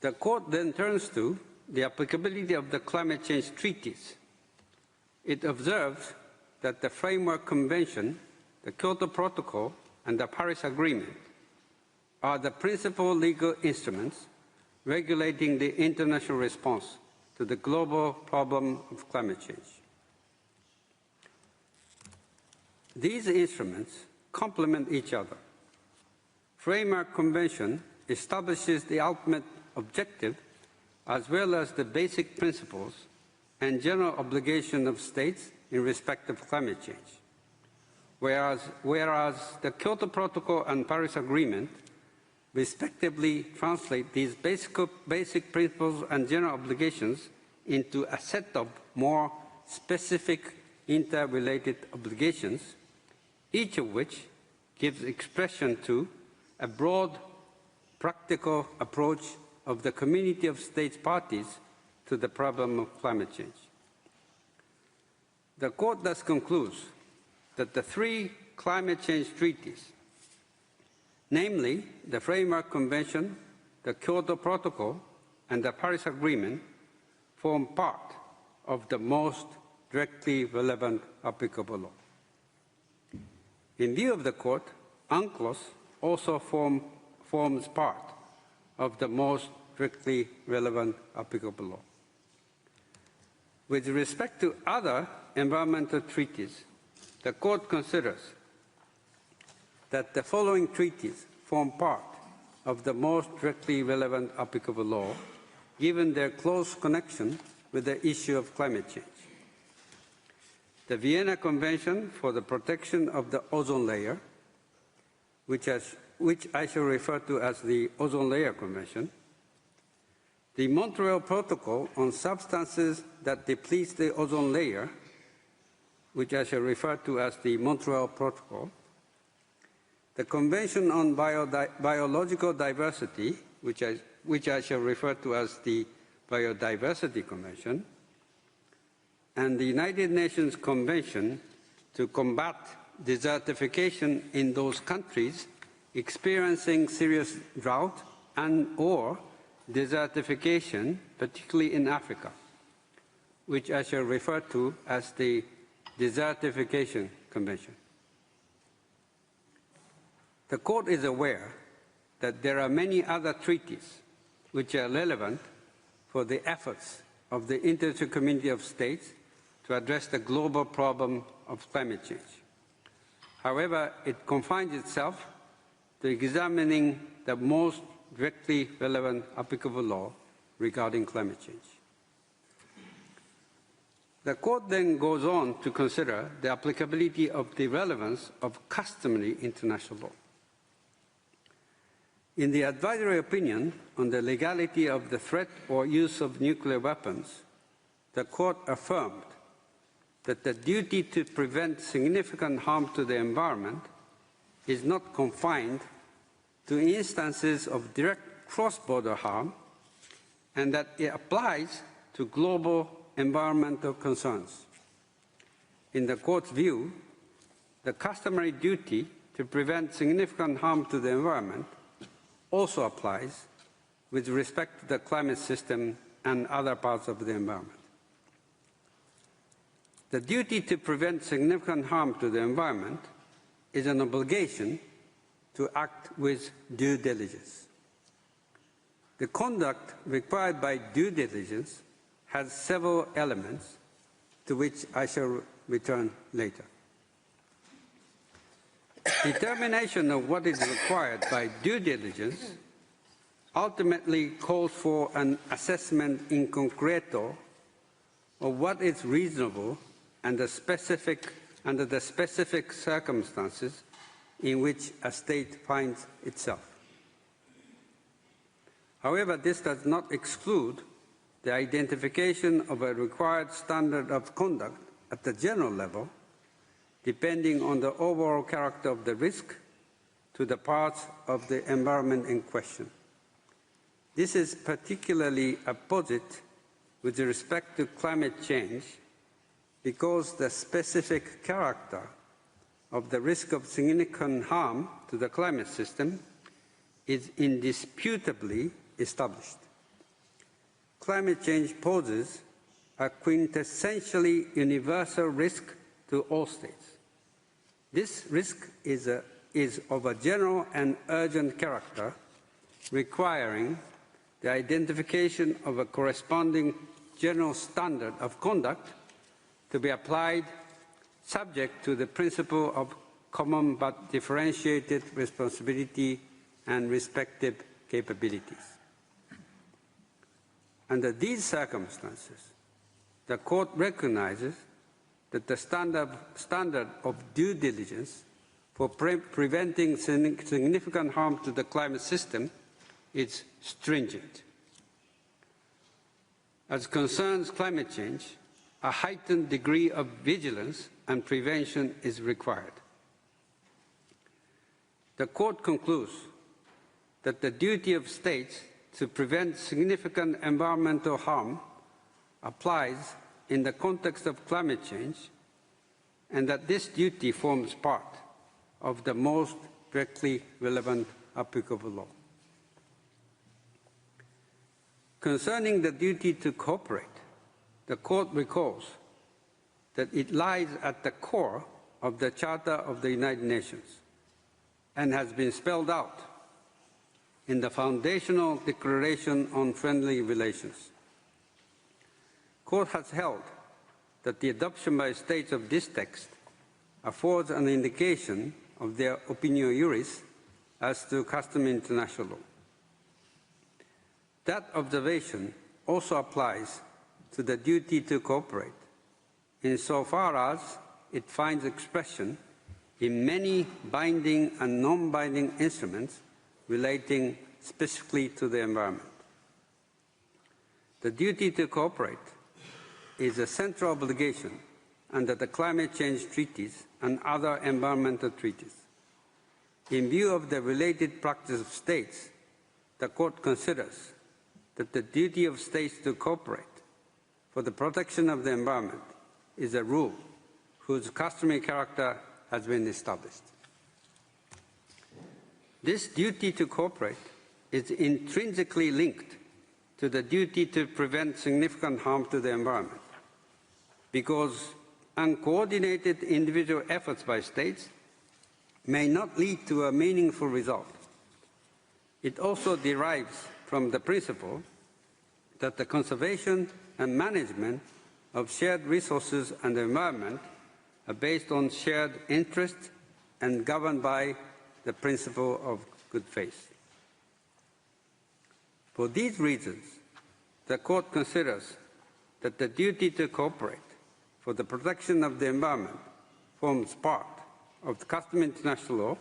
The Court then turns to the applicability of the climate change treaties. It observes that the Framework Convention, the Kyoto Protocol, and the Paris Agreement are the principal legal instruments regulating the international response to the global problem of climate change. These instruments complement each other. Framework Convention establishes the ultimate objective as well as the basic principles and general obligation of states in respect of climate change, whereas the Kyoto Protocol and Paris Agreement respectively translate these basic principles and general obligations into a set of more specific interrelated obligations, each of which gives expression to a broad, practical approach of the community of states parties to the problem of climate change. The Court thus concludes that the three climate change treaties, namely the Framework Convention, the Kyoto Protocol, and the Paris Agreement, form part of the most directly relevant applicable law. In view of the Court, UNCLOS also forms part of the most directly relevant applicable law. With respect to other environmental treaties, the Court considers that the following treaties form part of the most directly relevant applicable law, given their close connection with the issue of climate change. The Vienna Convention for the Protection of the Ozone Layer, which I shall refer to as the Ozone Layer Convention, the Montreal Protocol on Substances that Deplete the Ozone Layer, which I shall refer to as the Montreal Protocol, the Convention on Biological Diversity, which I shall refer to as the Biodiversity Convention, and the United Nations Convention to combat desertification in those countries experiencing serious drought and/or desertification, particularly in Africa, which I shall refer to as the Desertification Convention. The Court is aware that there are many other treaties which are relevant for the efforts of the international community of states to address the global problem of climate change. However, it confines itself to examining the most directly relevant applicable law regarding climate change. The Court then goes on to consider the applicability of the relevance of customary international law. In the advisory opinion on the legality of the threat or use of nuclear weapons, the Court affirmed that the duty to prevent significant harm to the environment is not confined to instances of direct cross-border harm, and that it applies to global environmental concerns. In the Court's view, the customary duty to prevent significant harm to the environment also applies with respect to the climate system and other parts of the environment. The duty to prevent significant harm to the environment is an obligation to act with due diligence. The conduct required by due diligence has several elements to which I shall return later. Determination of what is required by due diligence ultimately calls for an assessment in concreto of what is reasonable and under the specific circumstances in which a state finds itself. However, this does not exclude the identification of a required standard of conduct at the general level, depending on the overall character of the risk to the parts of the environment in question. This is particularly apposite with respect to climate change, because the specific character of the risk of significant harm to the climate system is indisputably established. Climate change poses a quintessentially universal risk to all states. This risk is of a general and urgent character, requiring the identification of a corresponding general standard of conduct to be applied subject to the principle of common but differentiated responsibility and respective capabilities. Under these circumstances, the Court recognizes that the standard of due diligence for preventing significant harm to the climate system is stringent. As concerns climate change, a heightened degree of vigilance and prevention is required. The Court concludes that the duty of states to prevent significant environmental harm applies in the context of climate change, and that this duty forms part of the most directly relevant applicable law. Concerning the duty to cooperate, the Court recalls that it lies at the core of the Charter of the United Nations and has been spelled out in the Foundational Declaration on Friendly Relations. Court has held that the adoption by states of this text affords an indication of their opinio juris as to customary international law. That observation also applies to the duty to cooperate, insofar as it finds expression in many binding and non-binding instruments relating specifically to the environment. The duty to cooperate is a central obligation under the climate change treaties and other environmental treaties. In view of the related practice of states, the Court considers that the duty of states to cooperate for the protection of the environment is a rule whose customary character has been established. This duty to cooperate is intrinsically linked to the duty to prevent significant harm to the environment, because uncoordinated individual efforts by states may not lead to a meaningful result. It also derives from the principle that the conservation and management of shared resources and the environment are based on shared interests and governed by the principle of good faith. For these reasons, the Court considers that the duty to cooperate for the protection of the environment forms part of the customary international law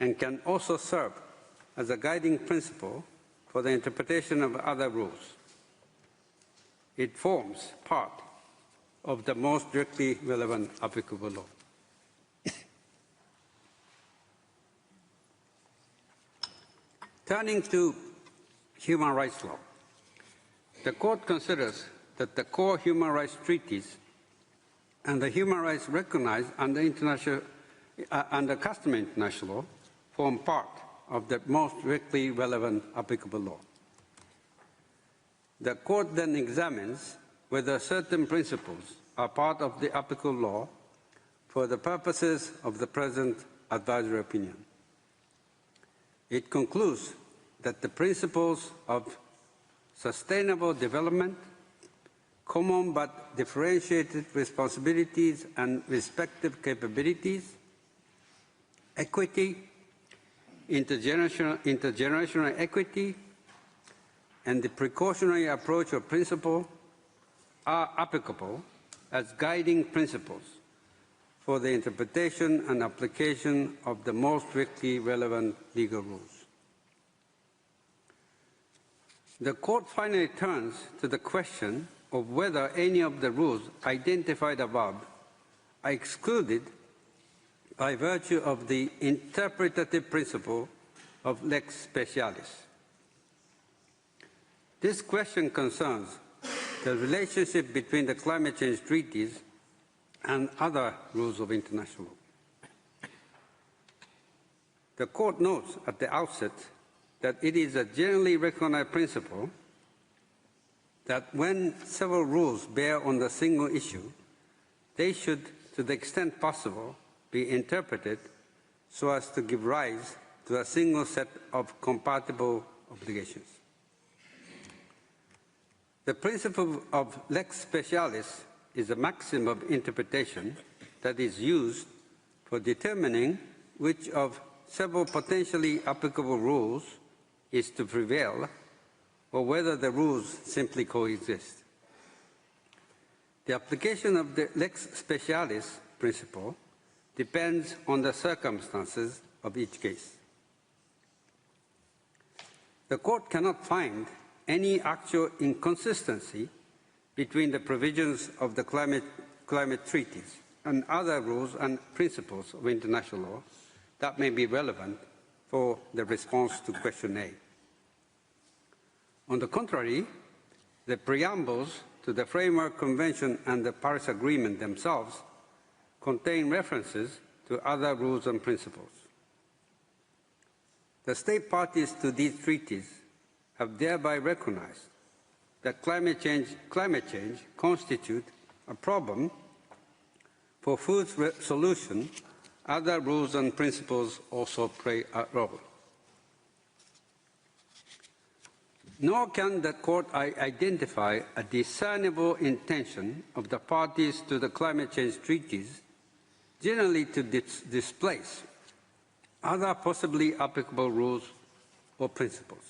and can also serve as a guiding principle for the interpretation of other rules. It forms part of the most directly relevant applicable law. Turning to human rights law, the Court considers that the core human rights treaties and the human rights recognized under customary international law form part of the most directly relevant applicable law. The Court then examines whether certain principles are part of the applicable law for the purposes of the present advisory opinion. It concludes that the principles of sustainable development, common but differentiated responsibilities and respective capabilities, equity, intergenerational equity, and the precautionary approach or principle are applicable as guiding principles for the interpretation and application of the most strictly relevant legal rules. The Court finally turns to the question of whether any of the rules identified above are excluded by virtue of the interpretative principle of lex specialis. This question concerns the relationship between the climate change treaties and other rules of international law. The Court notes at the outset that it is a generally recognized principle that when several rules bear on the single issue, they should, to the extent possible, be interpreted so as to give rise to a single set of compatible obligations. The principle of lex specialis is a maxim of interpretation that is used for determining which of several potentially applicable rules is to prevail, or whether the rules simply coexist. The application of the lex specialis principle depends on the circumstances of each case. The Court cannot find any actual inconsistency between the provisions of the climate treaties and other rules and principles of international law that may be relevant for the response to question A. On the contrary, the preambles to the Framework Convention and the Paris Agreement themselves contain references to other rules and principles. The state parties to these treaties have thereby recognized that climate change constitutes a problem for whose solution other rules and principles also play a role. Nor can the Court identify a discernible intention of the parties to the climate change treaties generally to displace other possibly applicable rules or principles.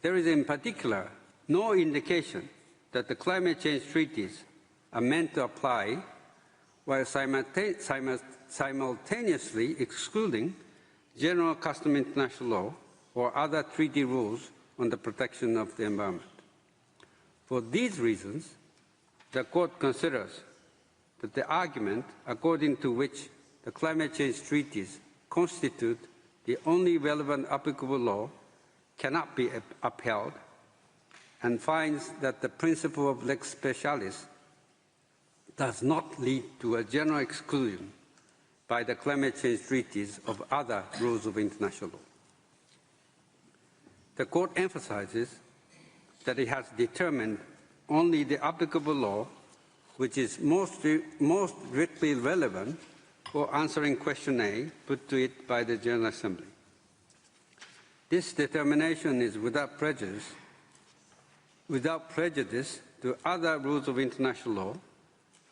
There is in particular no indication that the climate change treaties are meant to apply while simultaneously excluding general custom international law or other treaty rules on the protection of the environment. For these reasons, the Court considers that the argument according to which the climate change treaties constitute the only relevant applicable law cannot be upheld, and finds that the principle of lex specialis does not lead to a general exclusion by the climate change treaties of other rules of international law. The Court emphasizes that it has determined only the applicable law which is most directly relevant for answering question A put to it by the General Assembly. This determination is without prejudice to other rules of international law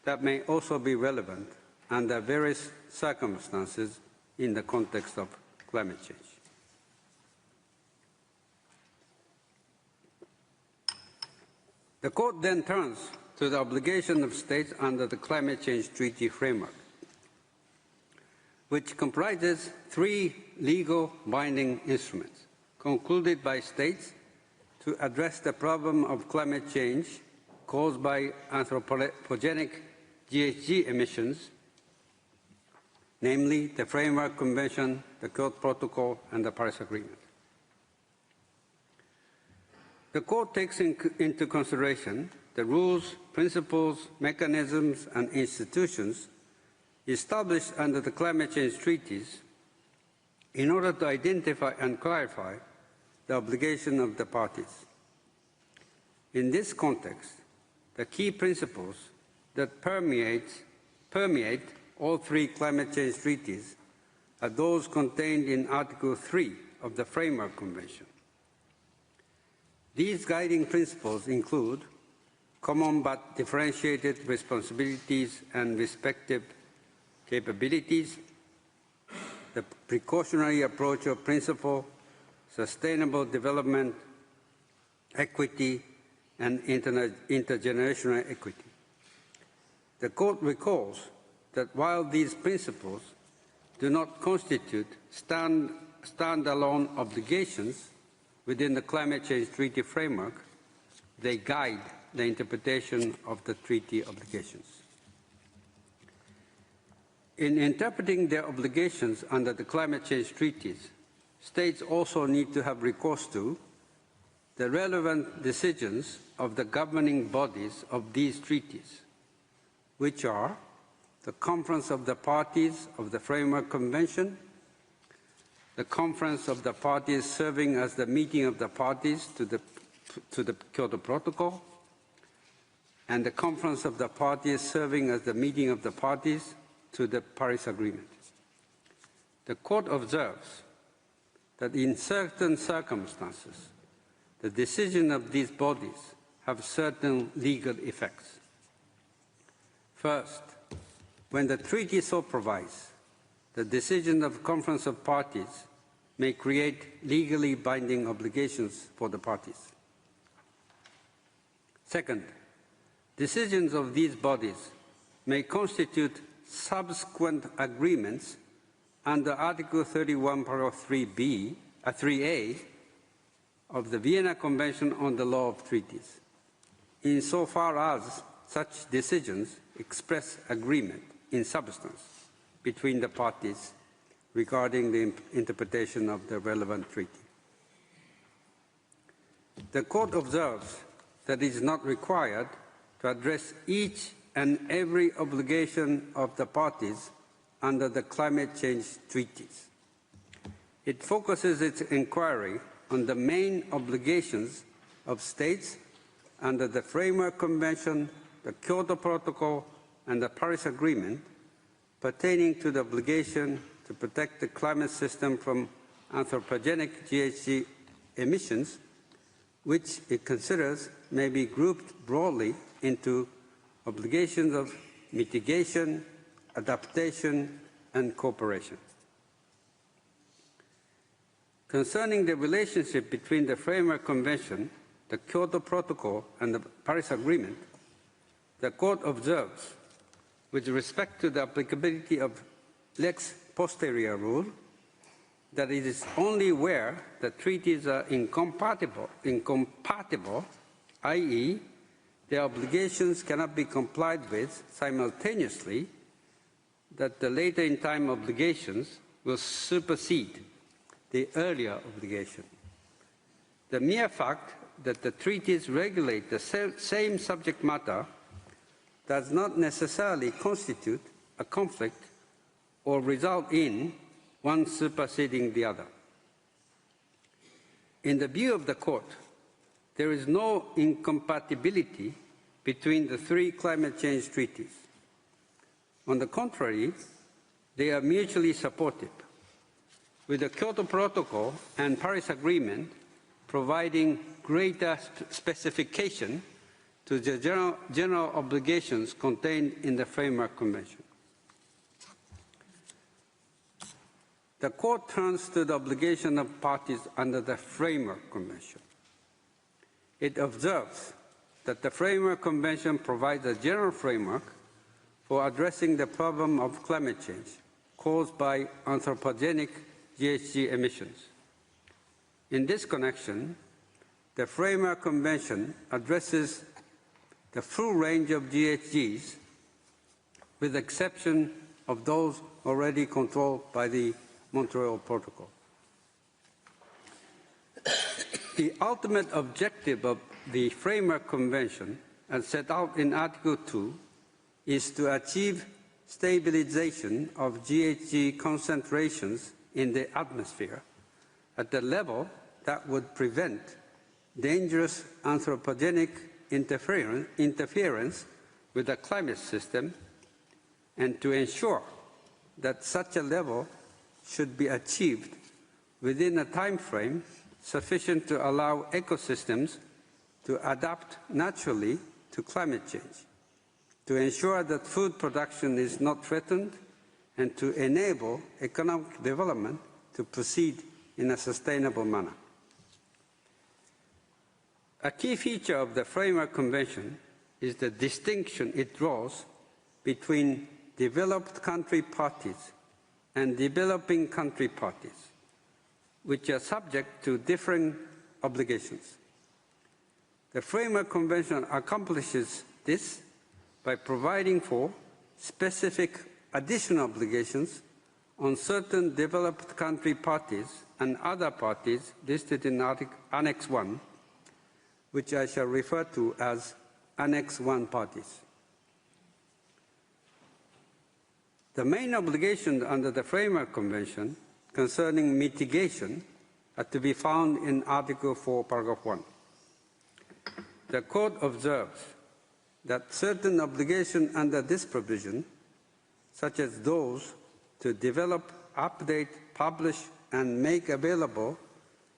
that may also be relevant under various circumstances in the context of climate change. The Court then turns to the obligation of states under the Climate Change Treaty framework, which comprises 3 legal binding instruments concluded by states to address the problem of climate change caused by anthropogenic GHG emissions, namely the Framework Convention, the Kyoto Protocol, and the Paris Agreement. The Court takes into consideration the rules, principles, mechanisms, and institutions established under the climate change treaties in order to identify and clarify the obligation of the parties. In this context, the key principles that permeate all 3 climate change treaties are those contained in Article 3 of the Framework Convention. These guiding principles include common but differentiated responsibilities and respective capabilities, the precautionary approach of principle, sustainable development, equity, and intergenerational equity. The Court recalls that while these principles do not constitute standalone obligations within the Climate Change Treaty framework, they guide the interpretation of the treaty obligations. In interpreting their obligations under the climate change treaties, states also need to have recourse to the relevant decisions of the governing bodies of these treaties, which are the Conference of the Parties of the Framework Convention, the Conference of the Parties serving as the meeting of the parties to the Kyoto Protocol, and the Conference of the Parties serving as the meeting of the parties to the Paris Agreement. The Court observes that in certain circumstances, the decision of these bodies have certain legal effects. First, when the treaty so provides, the decision of Conference of Parties may create legally binding obligations for the parties. Second, decisions of these bodies may constitute subsequent agreements under Article 31, paragraph 3A of the Vienna Convention on the Law of Treaties, insofar as such decisions express agreement in substance between the parties regarding the interpretation of the relevant treaty. The Court observes that it is not required to address each and every obligation of the parties under the climate change treaties. It focuses its inquiry on the main obligations of states under the Framework Convention, the Kyoto Protocol, and the Paris Agreement pertaining to the obligation to protect the climate system from anthropogenic GHG emissions, which it considers may be grouped broadly into obligations of mitigation, adaptation, and cooperation. Concerning the relationship between the Framework Convention, the Kyoto Protocol, and the Paris Agreement, the Court observes, with respect to the applicability of lex posterior rule, that it is only where the treaties are incompatible, i.e., their obligations cannot be complied with simultaneously, that the later in time obligations will supersede the earlier obligation. The mere fact that the treaties regulate the same subject matter does not necessarily constitute a conflict or result in one superseding the other. In the view of the Court, there is no incompatibility between the three climate change treaties. On the contrary, they are mutually supportive, with the Kyoto Protocol and Paris Agreement providing greater specification to the general obligations contained in the Framework Convention. The Court turns to the obligation of parties under the Framework Convention. It observes that the Framework Convention provides a general framework for addressing the problem of climate change caused by anthropogenic GHG emissions. In this connection, the Framework Convention addresses the full range of GHGs, with the exception of those already controlled by the Montreal Protocol. The ultimate objective of the Framework Convention, as set out in Article 2, is to achieve stabilization of GHG concentrations in the atmosphere at the level that would prevent dangerous anthropogenic interference with the climate system, and to ensure that such a level should be achieved within a time frame sufficient to allow ecosystems to adapt naturally to climate change, to ensure that food production is not threatened, and to enable economic development to proceed in a sustainable manner. A key feature of the Framework Convention is the distinction it draws between developed country parties and developing country parties, which are subject to different obligations. The Framework Convention accomplishes this by providing for specific additional obligations on certain developed country parties and other parties listed in Annex 1, which I shall refer to as Annex 1 parties. The main obligations under the Framework Convention concerning mitigation are to be found in Article 4, Paragraph 1. The Court observes that certain obligations under this provision, such as those to develop, update, publish, and make available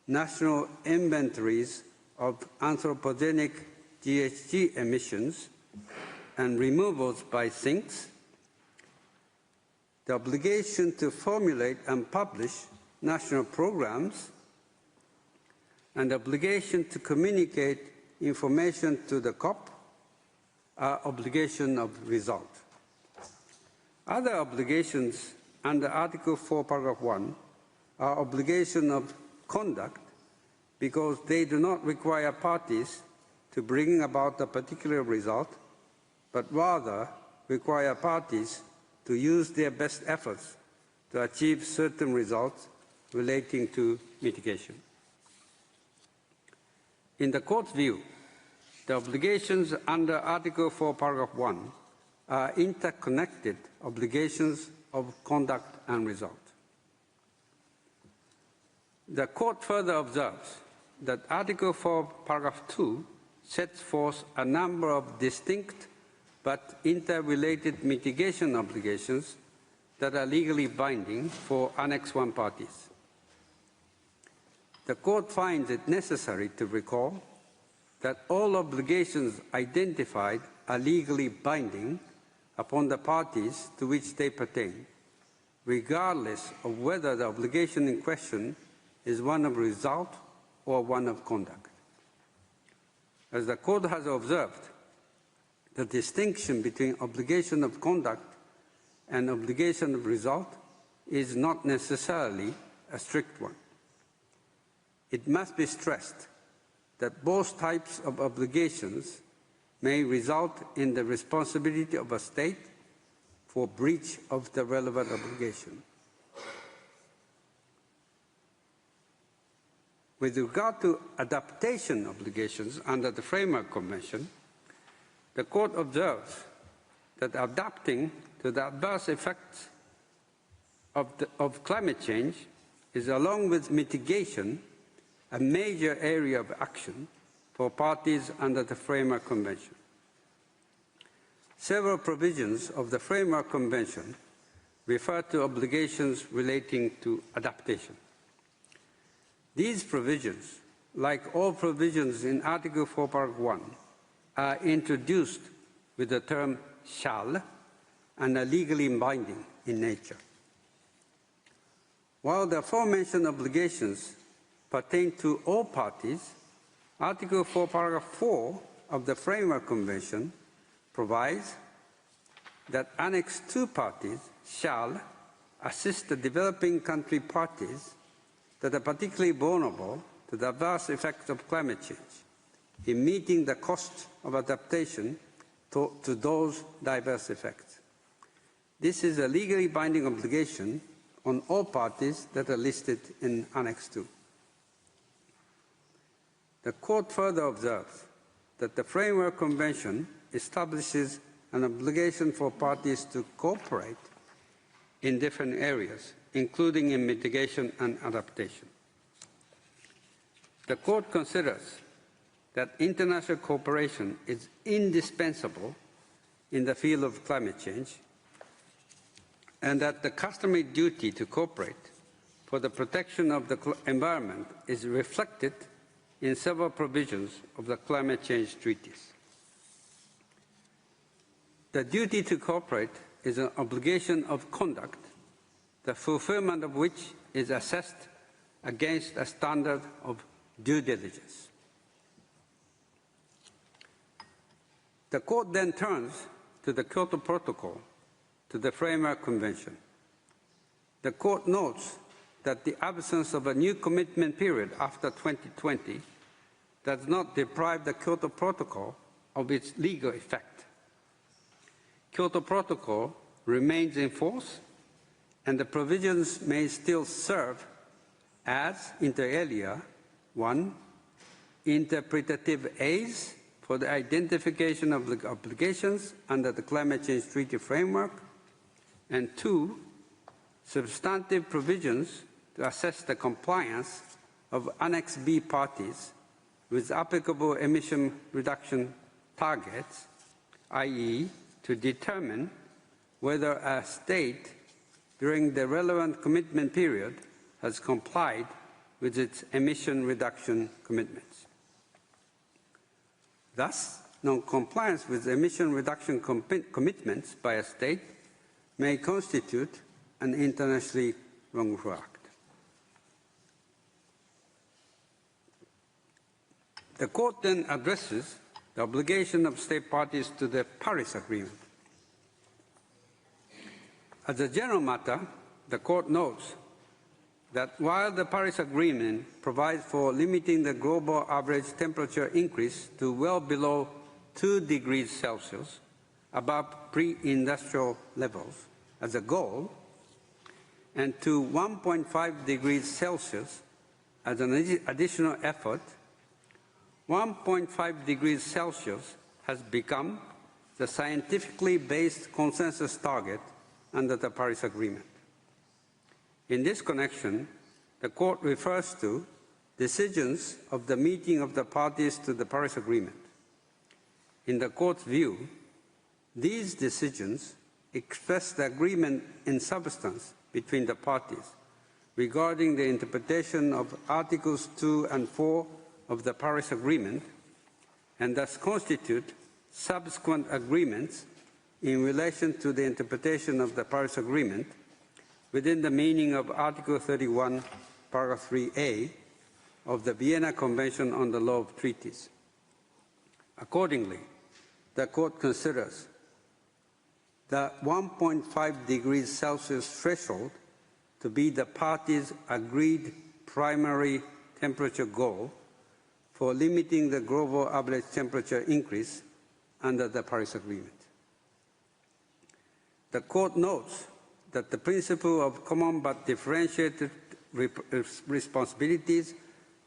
national inventories of anthropogenic GHG emissions and removals by sinks, the obligation to formulate and publish national programs, and the obligation to communicate information to the COP are obligations of result. Other obligations under Article 4, Paragraph 1 are obligations of conduct because they do not require parties to bring about a particular result, but rather require parties to use their best efforts to achieve certain results relating to mitigation. In the Court's view, the obligations under Article 4, Paragraph 1 are interconnected obligations of conduct and result. The Court further observes that Article 4, Paragraph 2 sets forth a number of distinct but interrelated mitigation obligations that are legally binding for Annex I parties. The Court finds it necessary to recall that all obligations identified are legally binding upon the parties to which they pertain, regardless of whether the obligation in question is one of result or one of conduct. As the Court has observed, the distinction between obligation of conduct and obligation of result is not necessarily a strict one. It must be stressed that both types of obligations may result in the responsibility of a state for breach of the relevant obligation. With regard to adaptation obligations under the Framework Convention, the Court observes that adapting to the adverse effects of climate change is, along with mitigation, a major area of action for parties under the Framework Convention. Several provisions of the Framework Convention refer to obligations relating to adaptation. These provisions, like all provisions in Article 4, Paragraph 1, are introduced with the term shall and are legally binding in nature. While the aforementioned obligations pertain to all parties, Article 4, Paragraph 4 of the Framework Convention provides that Annex II parties shall assist the developing country parties that are particularly vulnerable to the adverse effects of climate change in meeting the cost of adaptation to those diverse effects. This is a legally binding obligation on all parties that are listed in Annex II. The Court further observes that the Framework Convention establishes an obligation for parties to cooperate in different areas, including in mitigation and adaptation. The Court considers that international cooperation is indispensable in the field of climate change, and that the customary duty to cooperate for the protection of the environment is reflected in several provisions of the climate change treaties. The duty to cooperate is an obligation of conduct, the fulfillment of which is assessed against a standard of due diligence. The Court then turns to the Kyoto Protocol, to the Framework Convention. The Court notes that the absence of a new commitment period after 2020 does not deprive the Kyoto Protocol of its legal effect. Kyoto Protocol remains in force, and the provisions may still serve as, inter alia, 1. Interpretative aids for the identification of the obligations under the Climate Change Treaty framework, and 2, substantive provisions to assess the compliance of Annex B parties with applicable emission reduction targets, i.e., to determine whether a state during the relevant commitment period has complied with its emission reduction commitments. Thus, non-compliance with emission reduction commitments by a state may constitute an internationally wrongful act. The Court then addresses the obligation of state parties to the Paris Agreement. As a general matter, the Court notes that while the Paris Agreement provides for limiting the global average temperature increase to well below 2 degrees Celsius above pre-industrial levels as a goal, and to 1.5 degrees Celsius as an additional effort, 1.5 degrees Celsius has become the scientifically based consensus target under the Paris Agreement. In this connection, the Court refers to decisions of the meeting of the parties to the Paris Agreement. In the Court's view, these decisions express the agreement in substance between the parties regarding the interpretation of Articles 2 and 4 of the Paris Agreement, and thus constitute subsequent agreements in relation to the interpretation of the Paris Agreement within the meaning of Article 31, Paragraph 3a of the Vienna Convention on the Law of Treaties. Accordingly, the Court considers the 1.5 degrees Celsius threshold to be the parties' agreed primary temperature goal for limiting the global average temperature increase under the Paris Agreement. The Court notes that the principle of common but differentiated responsibilities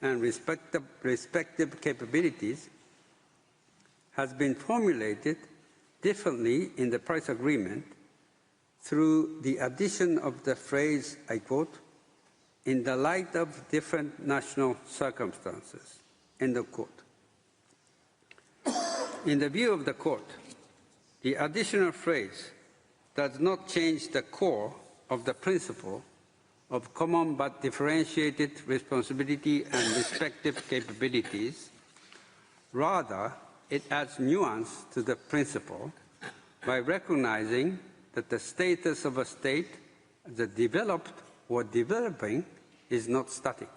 and respective capabilities has been formulated differently in the Paris Agreement through the addition of the phrase, I quote, "in the light of different national circumstances," end of quote. In the view of the Court, the additional phrase does not change the core of the principle of common but differentiated responsibility and respective capabilities. Rather, it adds nuance to the principle by recognizing that the status of a state as a developed or developing is not static.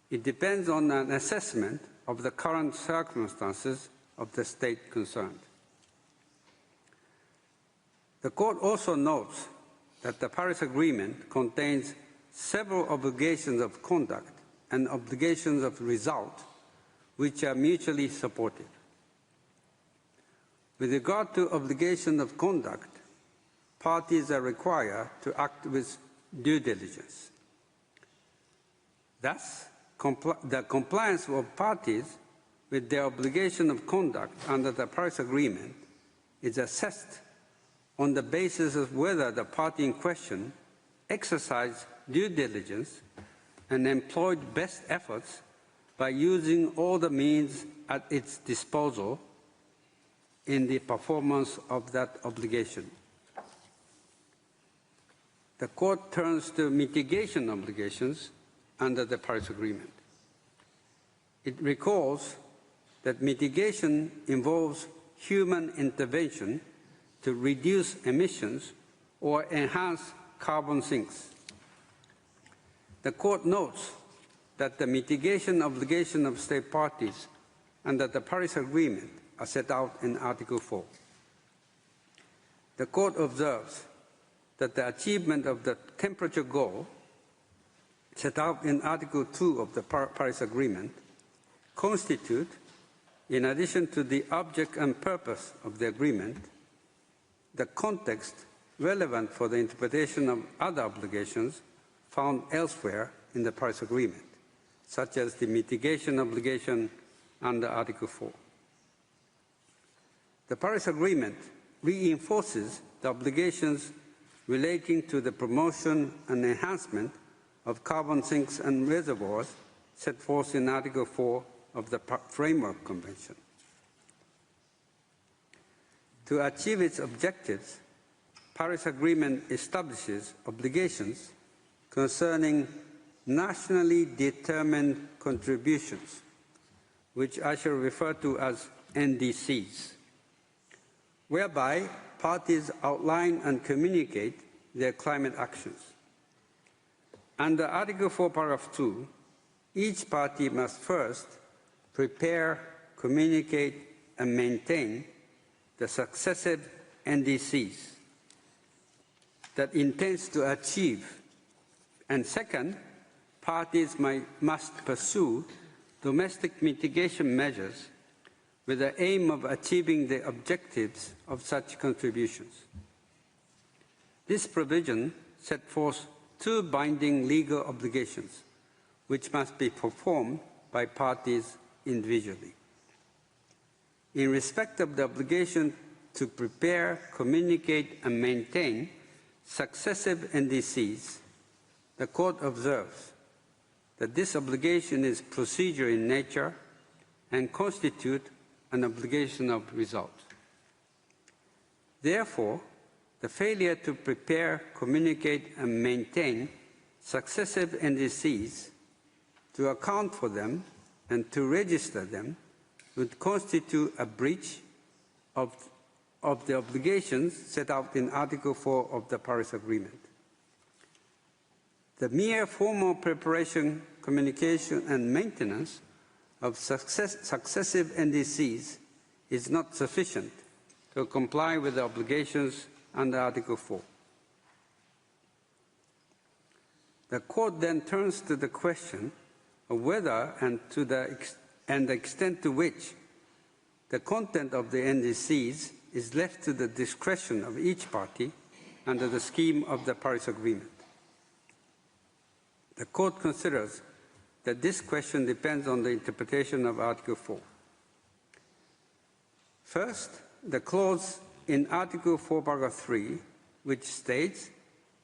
It depends on an assessment of the current circumstances of the state concerned. The Court also notes that the Paris Agreement contains several obligations of conduct and obligations of result which are mutually supportive. With regard to obligation of conduct, parties are required to act with due diligence. Thus, the compliance of parties with their obligation of conduct under the Paris Agreement is assessed on the basis of whether the party in question exercised due diligence and employed best efforts by using all the means at its disposal in the performance of that obligation. The Court turns to mitigation obligations under the Paris Agreement. It recalls that mitigation involves human intervention to reduce emissions or enhance carbon sinks. The Court notes that the mitigation obligation of state parties under the Paris Agreement are set out in Article 4. The Court observes that the achievement of the temperature goal set out in Article 2 of the Paris Agreement constitute, in addition to the object and purpose of the agreement, the context relevant for the interpretation of other obligations found elsewhere in the Paris Agreement, such as the mitigation obligation under Article 4. The Paris Agreement reinforces the obligations relating to the promotion and enhancement of carbon sinks and reservoirs set forth in Article 4 of the Framework Convention. To achieve its objectives, Paris Agreement establishes obligations concerning nationally determined contributions, which I shall refer to as NDCs, whereby parties outline and communicate their climate actions. Under Article 4, Paragraph 2, each party must first prepare, communicate, and maintain the successive NDCs that intends to achieve. And second, parties must pursue domestic mitigation measures with the aim of achieving the objectives of such contributions. This provision set forth two binding legal obligations, which must be performed by parties individually. In respect of the obligation to prepare, communicate, and maintain successive NDCs, the Court observes that this obligation is procedural in nature and constitutes an obligation of result. Therefore, the failure to prepare, communicate, and maintain successive NDCs, to account for them and to register them, would constitute a breach of the obligations set out in Article 4 of the Paris Agreement. The mere formal preparation, communication, and maintenance of successive NDCs is not sufficient to comply with the obligations under Article 4. The Court then turns to the question of whether and the extent to which the content of the NDCs is left to the discretion of each party under the scheme of the Paris Agreement. The Court considers that this question depends on the interpretation of Article 4. First, the clause in Article 4, Paragraph 3, which states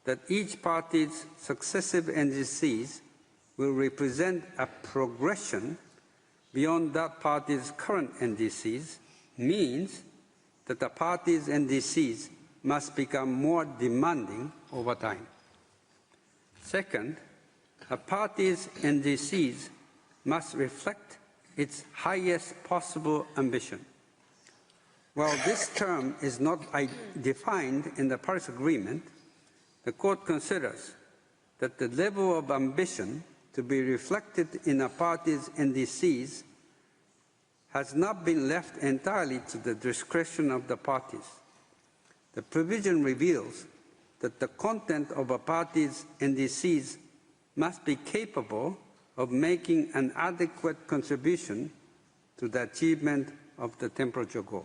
that each party's successive NDCs will represent a progression beyond that party's current NDCs, means that the party's NDCs must become more demanding over time. Second, a party's NDCs must reflect its highest possible ambition. While this term is not defined in the Paris Agreement, the Court considers that the level of ambition to be reflected in a party's NDCs has not been left entirely to the discretion of the parties. The provision reveals that the content of a party's NDCs must be capable of making an adequate contribution to the achievement of the temperature goal.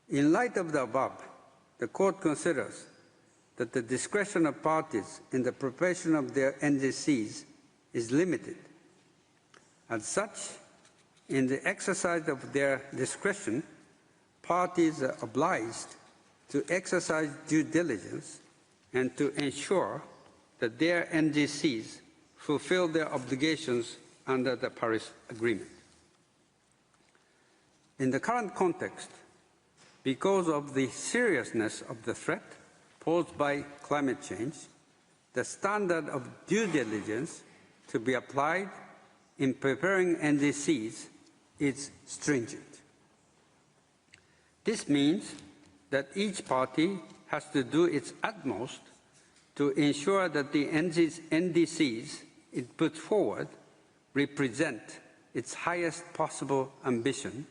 In light of the above, the Court considers that the discretion of parties in the preparation of their NDCs is limited. As such, in the exercise of their discretion, parties are obliged to exercise due diligence and to ensure that their NDCs fulfill their obligations under the Paris Agreement. In the current context, because of the seriousness of the threat posed by climate change, the standard of due diligence to be applied in preparing NDCs is stringent. This means that each party has to do its utmost to ensure that the NDCs it puts forward represent its highest possible ambition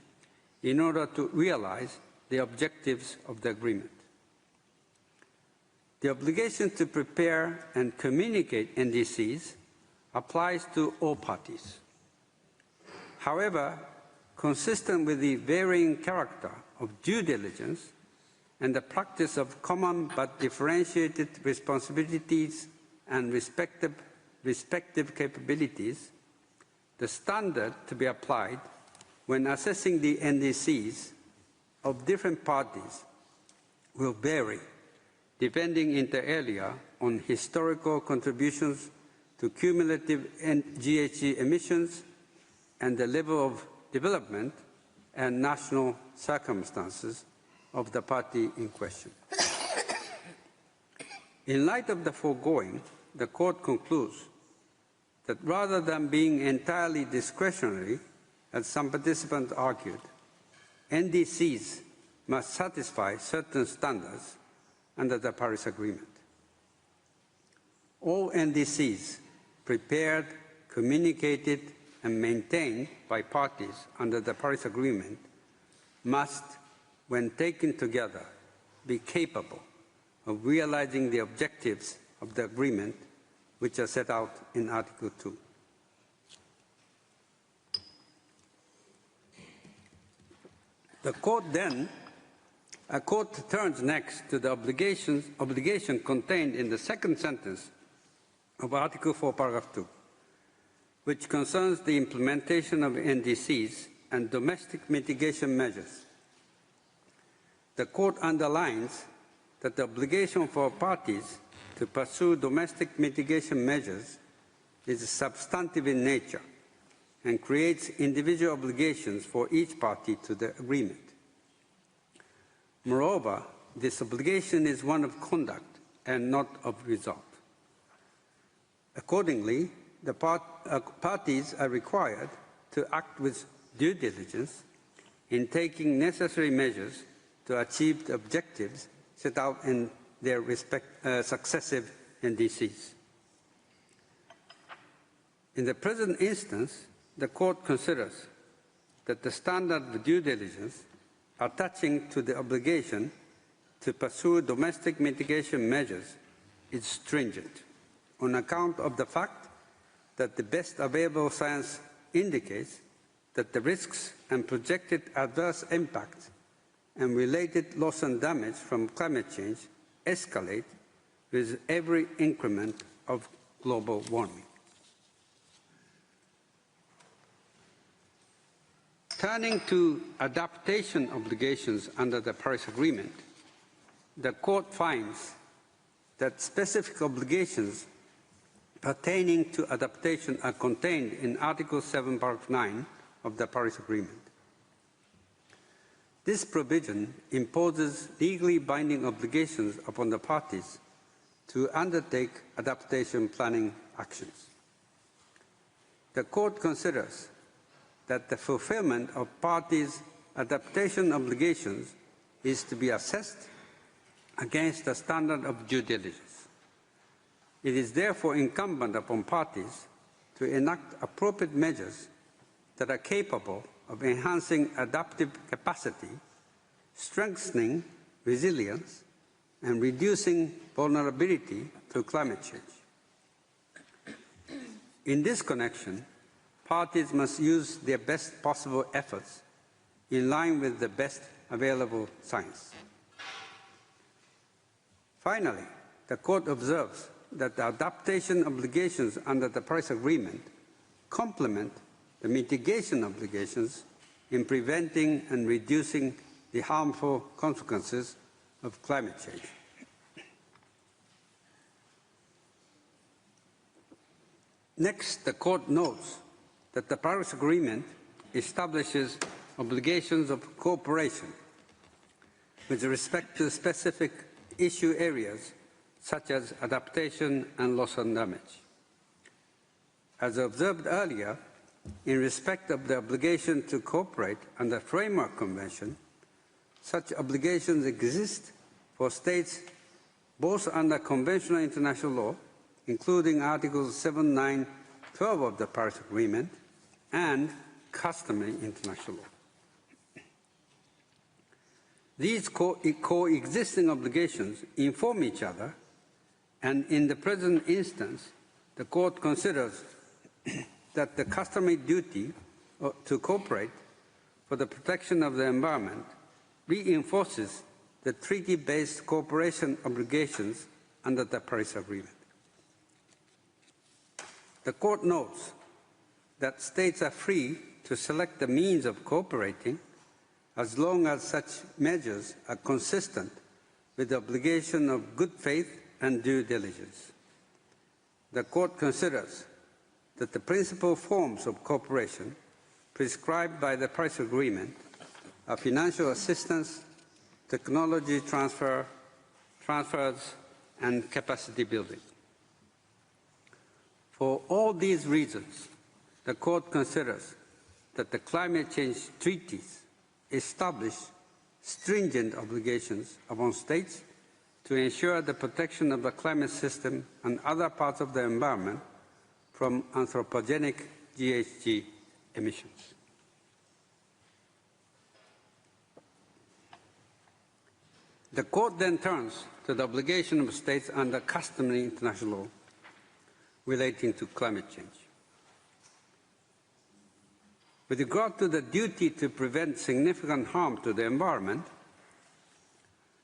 in order to realize the objectives of the agreement. The obligation to prepare and communicate NDCs applies to all parties. However, consistent with the varying character of due diligence and the practice of common but differentiated responsibilities and respective capabilities, the standard to be applied when assessing the NDCs of different parties will vary depending inter alia on historical contributions to cumulative GHG emissions and the level of development and national circumstances of the party in question. In light of the foregoing, the Court concludes that rather than being entirely discretionary, as some participants argued, NDCs must satisfy certain standards under the Paris Agreement. All NDCs prepared, communicated, and maintained by parties under the Paris Agreement must, when taken together, be capable of realizing the objectives of the agreement which are set out in Article 2. The Court turns next to the obligation contained in the second sentence of Article 4, Paragraph 2, which concerns the implementation of NDCs and domestic mitigation measures. The Court underlines that the obligation for parties to pursue domestic mitigation measures is substantive in nature and creates individual obligations for each party to the agreement. Moreover, this obligation is one of conduct and not of result. Accordingly, the parties are required to act with due diligence in taking necessary measures to achieve the objectives set out in their successive NDCs. In the present instance, the Court considers that the standard of due diligence attaching to the obligation to pursue domestic mitigation measures is stringent on account of the fact that the best available science indicates that the risks and projected adverse impacts and related loss and damage from climate change escalate with every increment of global warming. Turning to adaptation obligations under the Paris Agreement, the Court finds that specific obligations pertaining to adaptation are contained in Article 7, Paragraph 9 of the Paris Agreement. This provision imposes legally binding obligations upon the parties to undertake adaptation planning actions. The Court considers that the fulfillment of parties' adaptation obligations is to be assessed against the standard of due diligence. It is therefore incumbent upon parties to enact appropriate measures that are capable of enhancing adaptive capacity, strengthening resilience, and reducing vulnerability to climate change. In this connection, parties must use their best possible efforts in line with the best available science. Finally, the Court observes that the adaptation obligations under the Paris Agreement complement the mitigation obligations in preventing and reducing the harmful consequences of climate change. Next, the Court notes that the Paris Agreement establishes obligations of cooperation with respect to specific issue areas such as adaptation and loss and damage. As observed earlier, in respect of the obligation to cooperate under the Framework Convention, such obligations exist for states both under conventional international law, including Articles 7, 9, 12 of the Paris Agreement, and customary international law. These coexisting obligations inform each other, and in the present instance, the Court considers that the customary duty to cooperate for the protection of the environment reinforces the treaty-based cooperation obligations under the Paris Agreement. The Court notes that states are free to select the means of cooperating as long as such measures are consistent with the obligation of good faith and due diligence. The Court considers that the principal forms of cooperation prescribed by the Paris Agreement are financial assistance, technology transfers, and capacity building. For all these reasons, the Court considers that the climate change treaties establish stringent obligations upon states to ensure the protection of the climate system and other parts of the environment from anthropogenic GHG emissions. The Court then turns to the obligation of states under customary international law relating to climate change. With regard to the duty to prevent significant harm to the environment,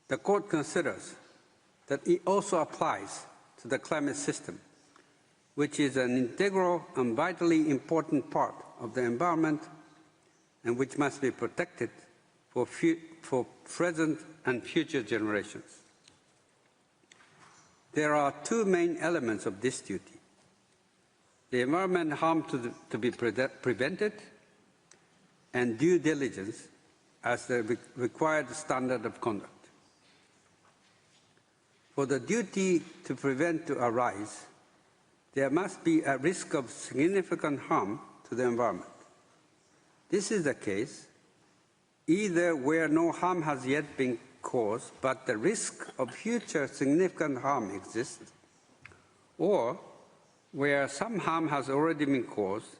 the Court considers that it also applies to the climate system, which is an integral and vitally important part of the environment and which must be protected for present and future generations. There are two main elements of this duty: the environmental harm to be prevented and due diligence as the required standard of conduct. For the duty to prevent to arise, there must be a risk of significant harm to the environment. This is the case either where no harm has yet been caused, but the risk of future significant harm exists, or where some harm has already been caused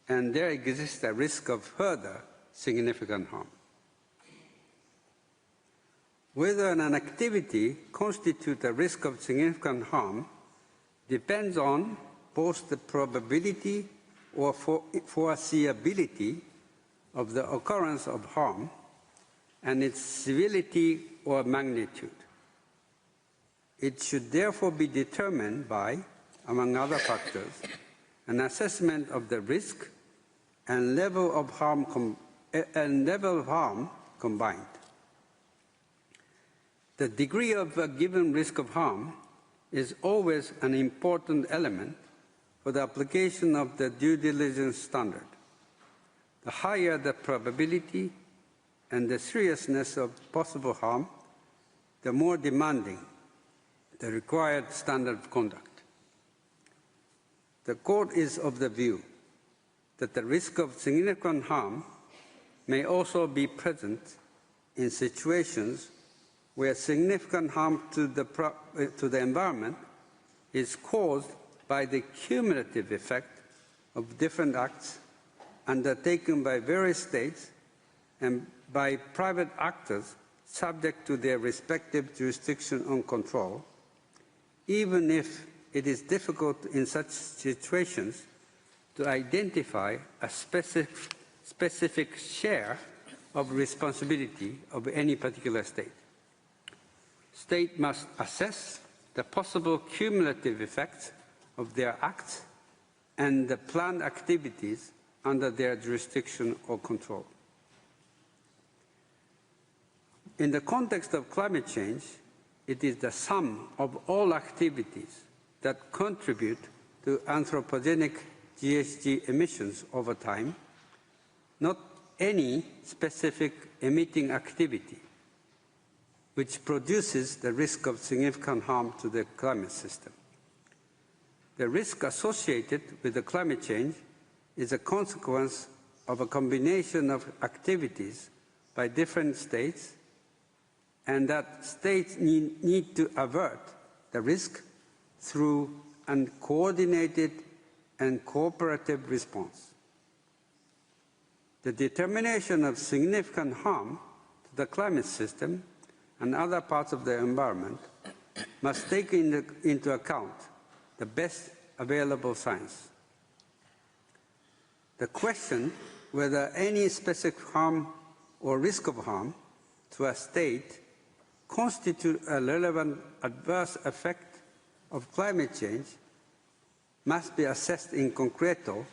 and there exists a risk of further significant harm. Whether an activity constitutes a risk of significant harm depends on both the probability or foreseeability of the occurrence of harm and its severity or magnitude. It should therefore be determined by, among other factors, an assessment of the risk and level of harm combined. The degree of a given risk of harm is always an important element for the application of the due diligence standard. The higher the probability and the seriousness of possible harm, the more demanding the required standard of conduct. The Court is of the view that the risk of significant harm may also be present in situations where significant harm to the environment is caused by the cumulative effect of different acts undertaken by various states and by private actors subject to their respective jurisdiction on control, even if it is difficult in such situations to identify a specific share of responsibility of any particular state. States must assess the possible cumulative effects of their acts and the planned activities under their jurisdiction or control. In the context of climate change, it is the sum of all activities that contribute to anthropogenic GHG emissions over time, not any specific emitting activity, which produces the risk of significant harm to the climate system. The risk associated with the climate change is a consequence of a combination of activities by different states, and that states need to avert the risk through a coordinated and cooperative response. The determination of significant harm to the climate system and other parts of the environment must take into account the best available science. The question whether any specific harm or risk of harm to a state constitute a relevant adverse effect of climate change must be assessed in concreto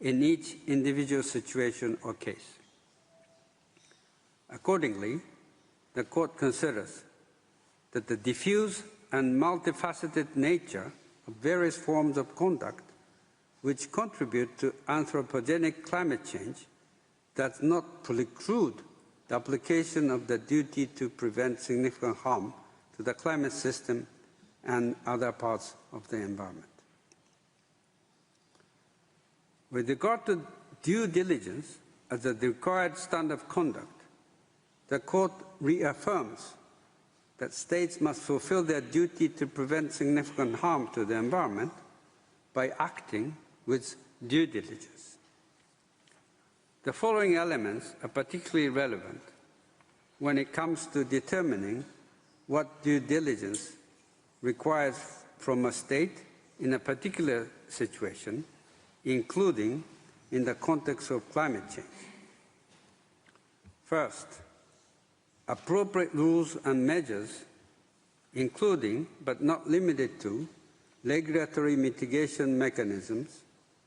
in each individual situation or case. Accordingly, the Court considers that the diffuse and multifaceted nature of various forms of conduct which contribute to anthropogenic climate change does not preclude the application of the duty to prevent significant harm to the climate system and other parts of the environment. With regard to due diligence as a required standard of conduct, the Court reaffirms that states must fulfill their duty to prevent significant harm to the environment by acting with due diligence. The following elements are particularly relevant when it comes to determining what due diligence requires from a state in a particular situation, including in the context of climate change. First, appropriate rules and measures, including but not limited to regulatory mitigation mechanisms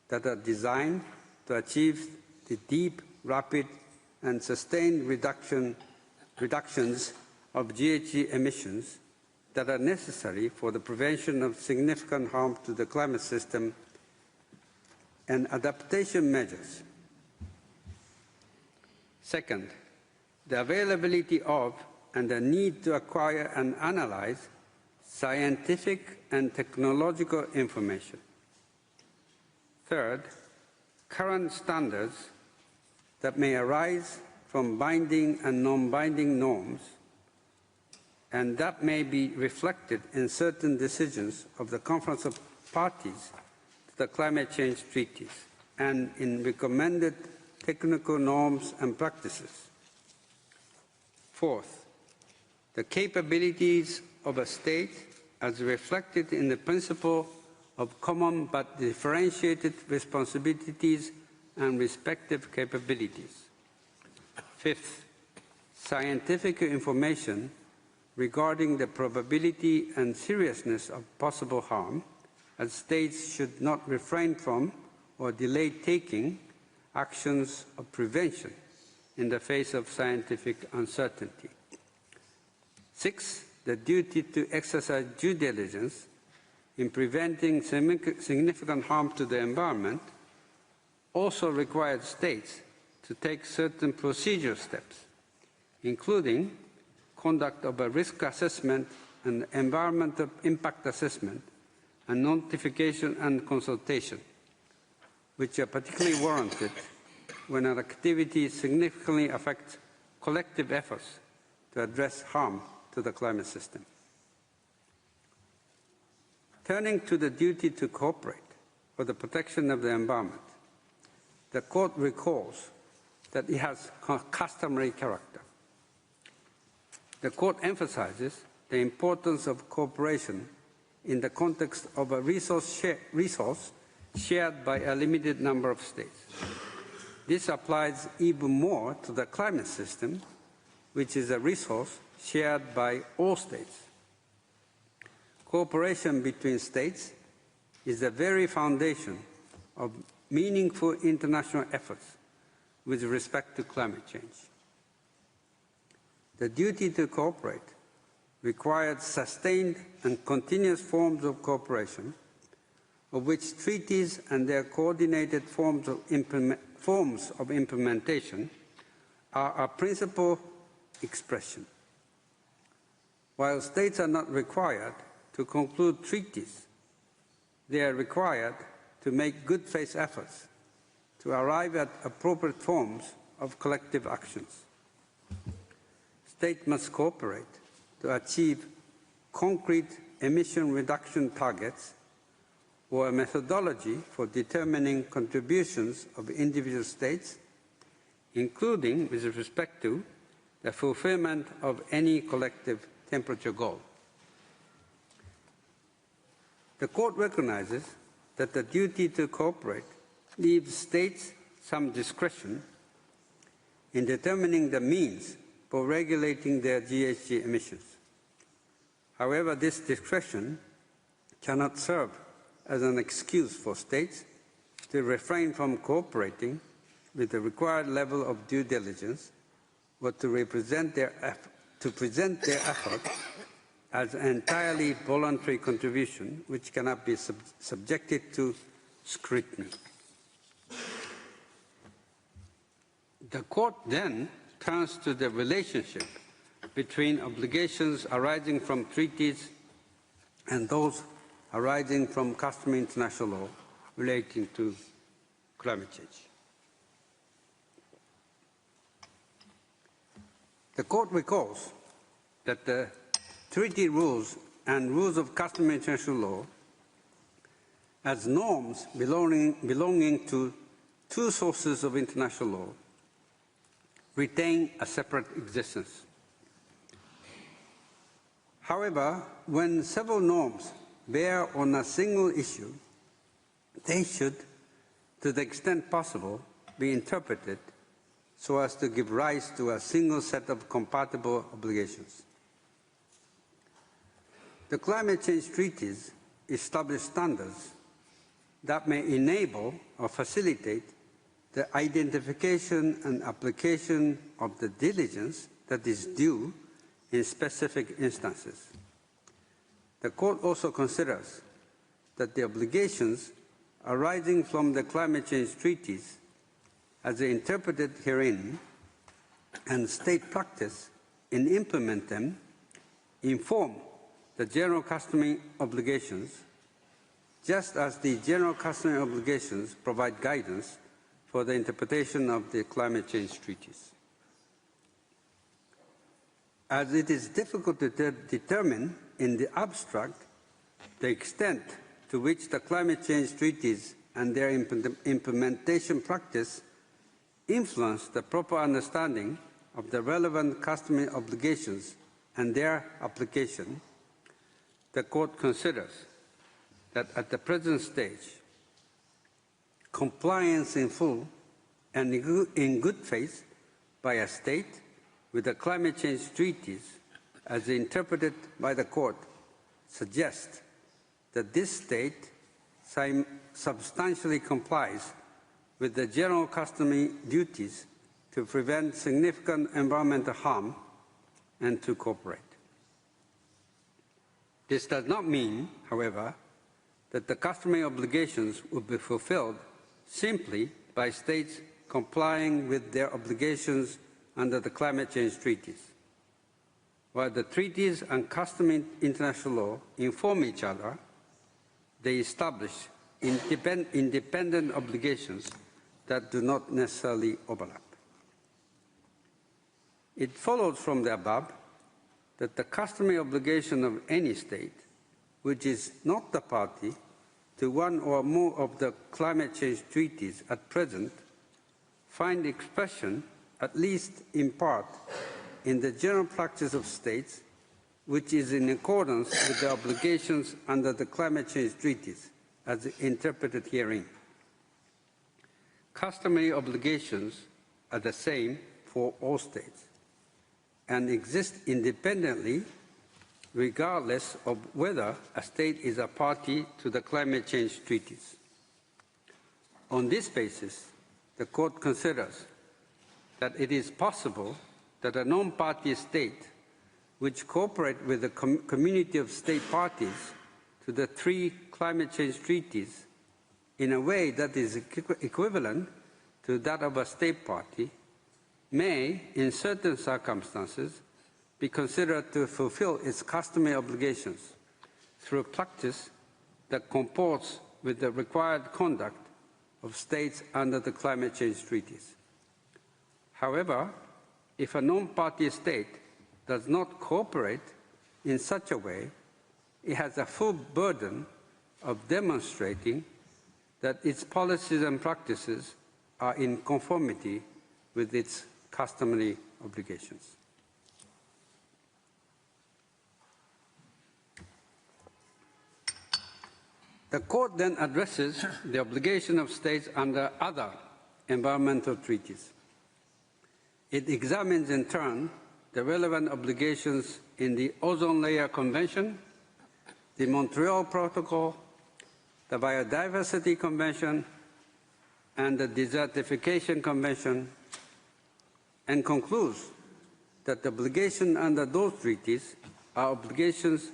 that are designed to achieve the deep, rapid, and sustained reductions of GHG emissions that are necessary for the prevention of significant harm to the climate system, and adaptation measures. Second, the availability of and the need to acquire and analyze scientific and technological information. Third, current standards that may arise from binding and non-binding norms and that may be reflected in certain decisions of the Conference of Parties to the climate change treaties and in recommended technical norms and practices. Fourth, the capabilities of a state as reflected in the principle of common but differentiated responsibilities and respective capabilities. Fifth, scientific information regarding the probability and seriousness of possible harm, as states should not refrain from or delay taking actions of prevention in the face of scientific uncertainty. Six, the duty to exercise due diligence in preventing significant harm to the environment also required states to take certain procedural steps, including conduct of a risk assessment and environmental impact assessment and notification and consultation, which are particularly warranted when an activity significantly affects collective efforts to address harm to the climate system. Turning to the duty to cooperate for the protection of the environment, the Court recalls that it has customary character. The Court emphasizes the importance of cooperation in the context of a resource shared by a limited number of states. This applies even more to the climate system, which is a resource shared by all states. Cooperation between states is the very foundation of meaningful international efforts with respect to climate change. The duty to cooperate requires sustained and continuous forms of cooperation, of which treaties and their coordinated forms of implementation are a principal expression. While states are not required to conclude treaties, they are required to make good faith efforts to arrive at appropriate forms of collective actions. States must cooperate to achieve concrete emission reduction targets or a methodology for determining contributions of individual states, including with respect to the fulfillment of any collective temperature goal. The Court recognizes that the duty to cooperate leaves states some discretion in determining the means for regulating their GHG emissions. However, this discretion cannot serve as an excuse for states to refrain from cooperating with the required level of due diligence or to present their effort as an entirely voluntary contribution which cannot be subjected to scrutiny. The court then turns to the relationship between obligations arising from treaties and those arising from customary international law relating to climate change. The court recalls that the treaty rules and rules of customary international law as norms belonging to two sources of international law retain a separate existence. However, when several norms bear on a single issue, they should, to the extent possible, be interpreted so as to give rise to a single set of compatible obligations. The climate change treaties establish standards that may enable or facilitate the identification and application of the diligence that is due in specific instances. The court also considers that the obligations arising from the climate change treaties as interpreted herein and state practice in implement them inform the general customary obligations, just as the general customary obligations provide guidance for the interpretation of the climate change treaties. As it is difficult to determine in the abstract the extent to which the climate change treaties and their implementation practice influence the proper understanding of the relevant customary obligations and their application, the court considers that at the present stage, compliance in full and in good faith by a state with the climate change treaties as interpreted by the court suggests that this state substantially complies with the general customary duties to prevent significant environmental harm and to cooperate. This does not mean, however, that the customary obligations will be fulfilled simply by states complying with their obligations under the climate change treaties. While the treaties and customary international law inform each other, they establish independent obligations that do not necessarily overlap. It follows from the above that the customary obligation of any state, which is not the party to one or more of the climate change treaties at present, find expression, at least in part, in the general practice of states, which is in accordance with the obligations under the climate change treaties, as interpreted herein. Customary obligations are the same for all states and exist independently regardless of whether a state is a party to the climate change treaties. On this basis, the court considers that it is possible that a non-party state which cooperate with the community of state parties to the three climate change treaties in a way that is equivalent to that of a state party may, in certain circumstances, be considered to fulfill its customary obligations through practice that comports with the required conduct of states under the climate change treaties. However, if a non-party state does not cooperate in such a way, it has a full burden of demonstrating that its policies and practices are in conformity with its customary obligations. The court then addresses the obligation of states under other environmental treaties. It examines in turn the relevant obligations in the Ozone Layer Convention, the Montreal Protocol, the Biodiversity Convention, and the Desertification Convention, and concludes that the obligation under those treaties are obligations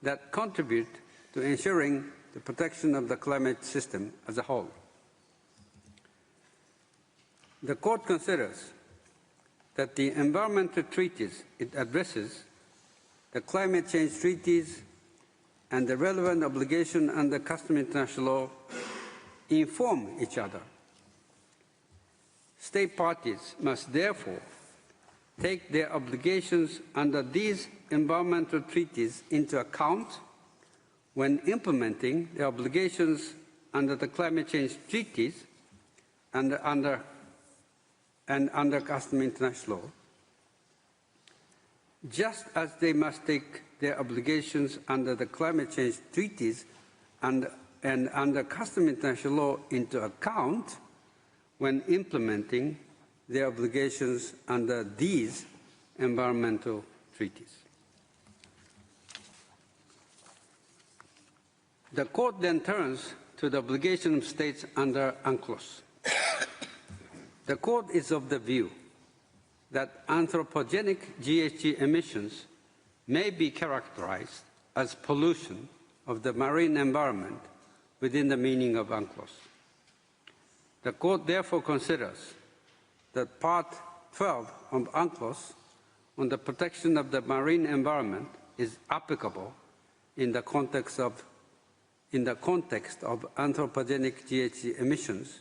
that contribute to ensuring the protection of the climate system as a whole. The Court considers that the environmental treaties it addresses, the climate change treaties, and the relevant obligation under customary international law inform each other. State parties must therefore take their obligations under these environmental treaties into account when implementing the obligations under the climate change treaties and under customary international law, just as they must take their obligations under the climate change treaties and under customary international law into account when implementing their obligations under these environmental treaties. The Court then turns to the obligation of states under UNCLOS. The Court is of the view that anthropogenic GHG emissions may be characterized as pollution of the marine environment within the meaning of UNCLOS. The Court therefore considers that Part 12 of UNCLOS on the protection of the marine environment is applicable in the context of anthropogenic GHG emissions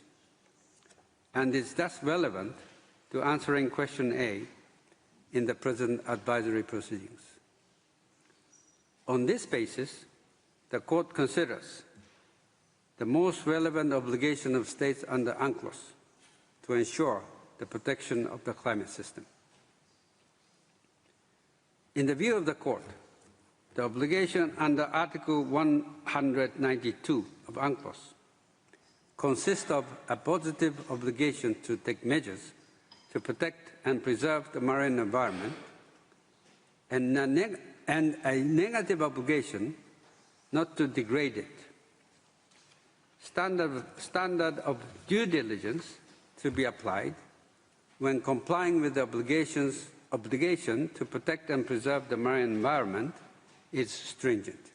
and is thus relevant to answering question A in the present advisory proceedings. On this basis, the Court considers the most relevant obligation of states under UNCLOS to ensure the protection of the climate system. In the view of the Court, the obligation under Article 192 of UNCLOS consists of a positive obligation to take measures to protect and preserve the marine environment and a negative obligation not to degrade it. Standard of due diligence to be applied when complying with the obligation to protect and preserve the marine environment is stringent.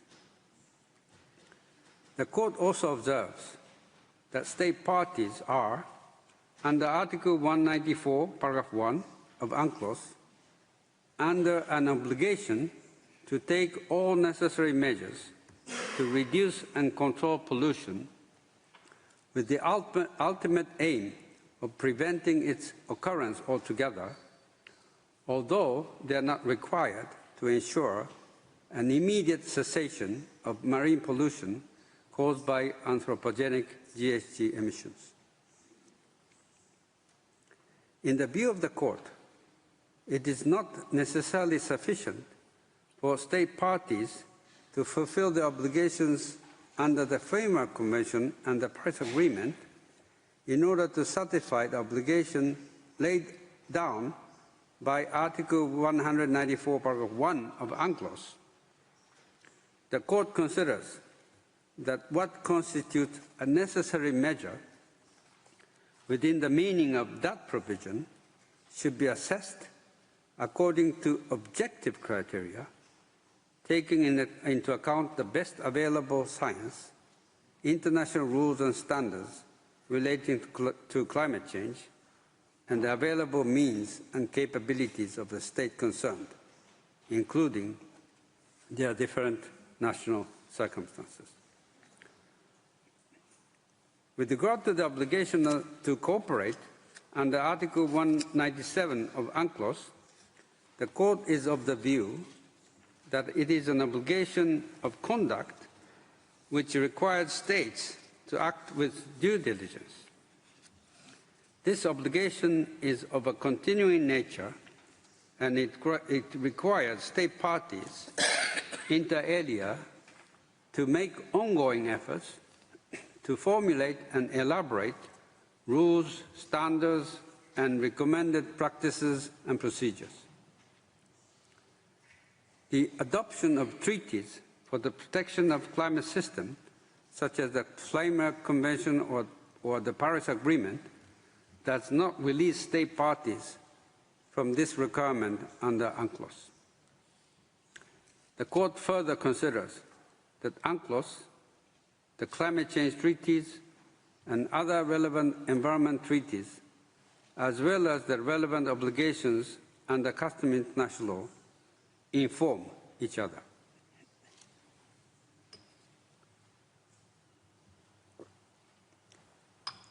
The Court also observes that state parties are, under Article 194, Paragraph 1 of UNCLOS, under an obligation to take all necessary measures to reduce and control pollution with the ultimate aim of preventing its occurrence altogether, although they are not required to ensure an immediate cessation of marine pollution caused by anthropogenic GHG emissions. In the view of the Court, it is not necessarily sufficient for state parties to fulfill their obligations under the Framework Convention and the Paris Agreement in order to satisfy the obligation laid down by Article 194, Paragraph 1 of UNCLOS. The Court considers that what constitutes a necessary measure within the meaning of that provision should be assessed according to objective criteria, taking into account the best available science, international rules and standards relating to climate change, and the available means and capabilities of the state concerned, including their different national circumstances. With regard to the obligation to cooperate under Article 197 of UNCLOS, the Court is of the view that it is an obligation of conduct which requires states to act with due diligence. This obligation is of a continuing nature, and it requires state parties inter alia to make ongoing efforts to formulate and elaborate rules, standards, and recommended practices and procedures. The adoption of treaties for the protection of climate system, such as the Framework Convention or the Paris Agreement, does not release state parties from this requirement under UNCLOS. The Court further considers that UNCLOS, the climate change treaties, and other relevant environment treaties, as well as the relevant obligations under customary international law, inform each other.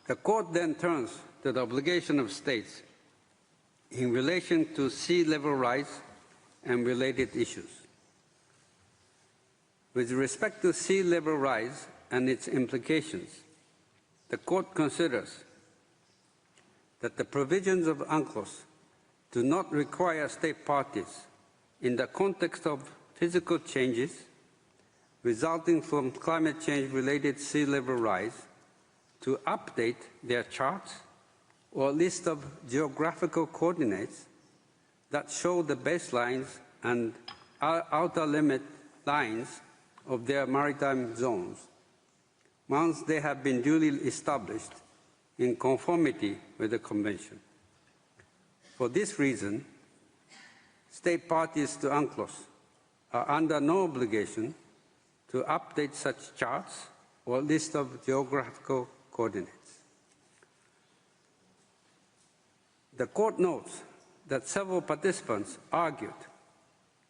The Court then turns to the obligation of states in relation to sea level rise and related issues. With respect to sea level rise and its implications, the Court considers that the provisions of UNCLOS do not require state parties in the context of physical changes resulting from climate change-related sea level rise to update their charts or list of geographical coordinates that show the baselines and outer limit lines of their maritime zones, once they have been duly established in conformity with the Convention. For this reason, state parties to UNCLOS are under no obligation to update such charts or list of geographical coordinates. The Court notes that several participants argued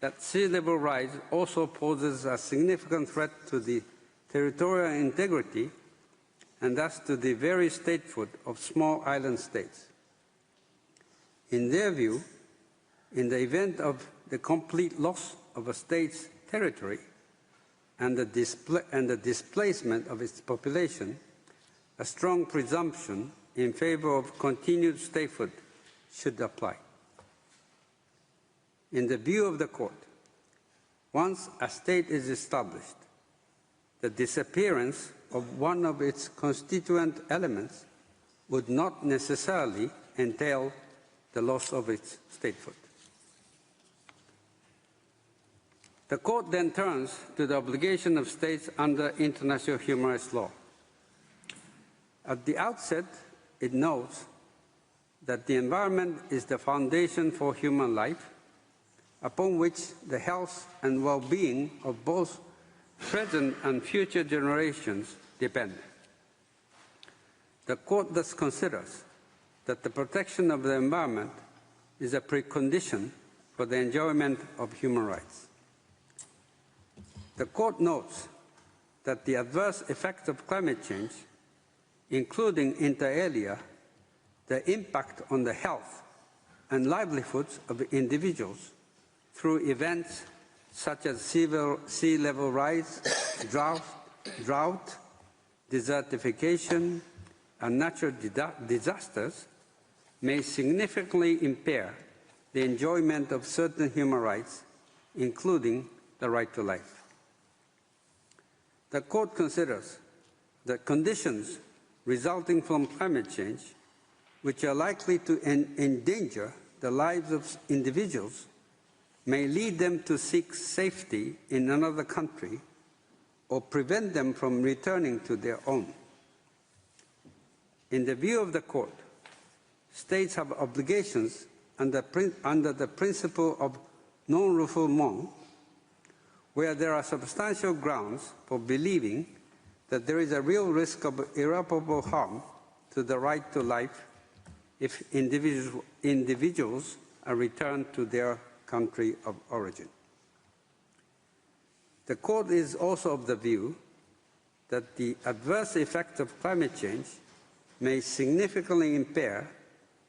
that sea level rise also poses a significant threat to the territorial integrity and thus to the very statehood of small island states. In their view, in the event of the complete loss of a state's territory and the displacement of its population, a strong presumption in favor of continued statehood should apply. In the view of the Court, once a state is established, the disappearance of one of its constituent elements would not necessarily entail the loss of its statehood. The Court then turns to the obligation of states under international human rights law. At the outset, it notes that the environment is the foundation for human life, upon which the health and well-being of both present and future generations depend. The Court thus considers that the protection of the environment is a precondition for the enjoyment of human rights. The Court notes that the adverse effects of climate change, including inter alia, the impact on the health and livelihoods of individuals through events such as sea level rise, drought, desertification, and natural disasters, may significantly impair the enjoyment of certain human rights, including the right to life. The Court considers that conditions resulting from climate change, which are likely to endanger the lives of individuals, may lead them to seek safety in another country or prevent them from returning to their own. In the view of the Court, states have obligations under the principle of non-refoulement, where there are substantial grounds for believing that there is a real risk of irreparable harm to the right to life if individuals are returned to their country of origin. The Court is also of the view that the adverse effects of climate change may significantly impair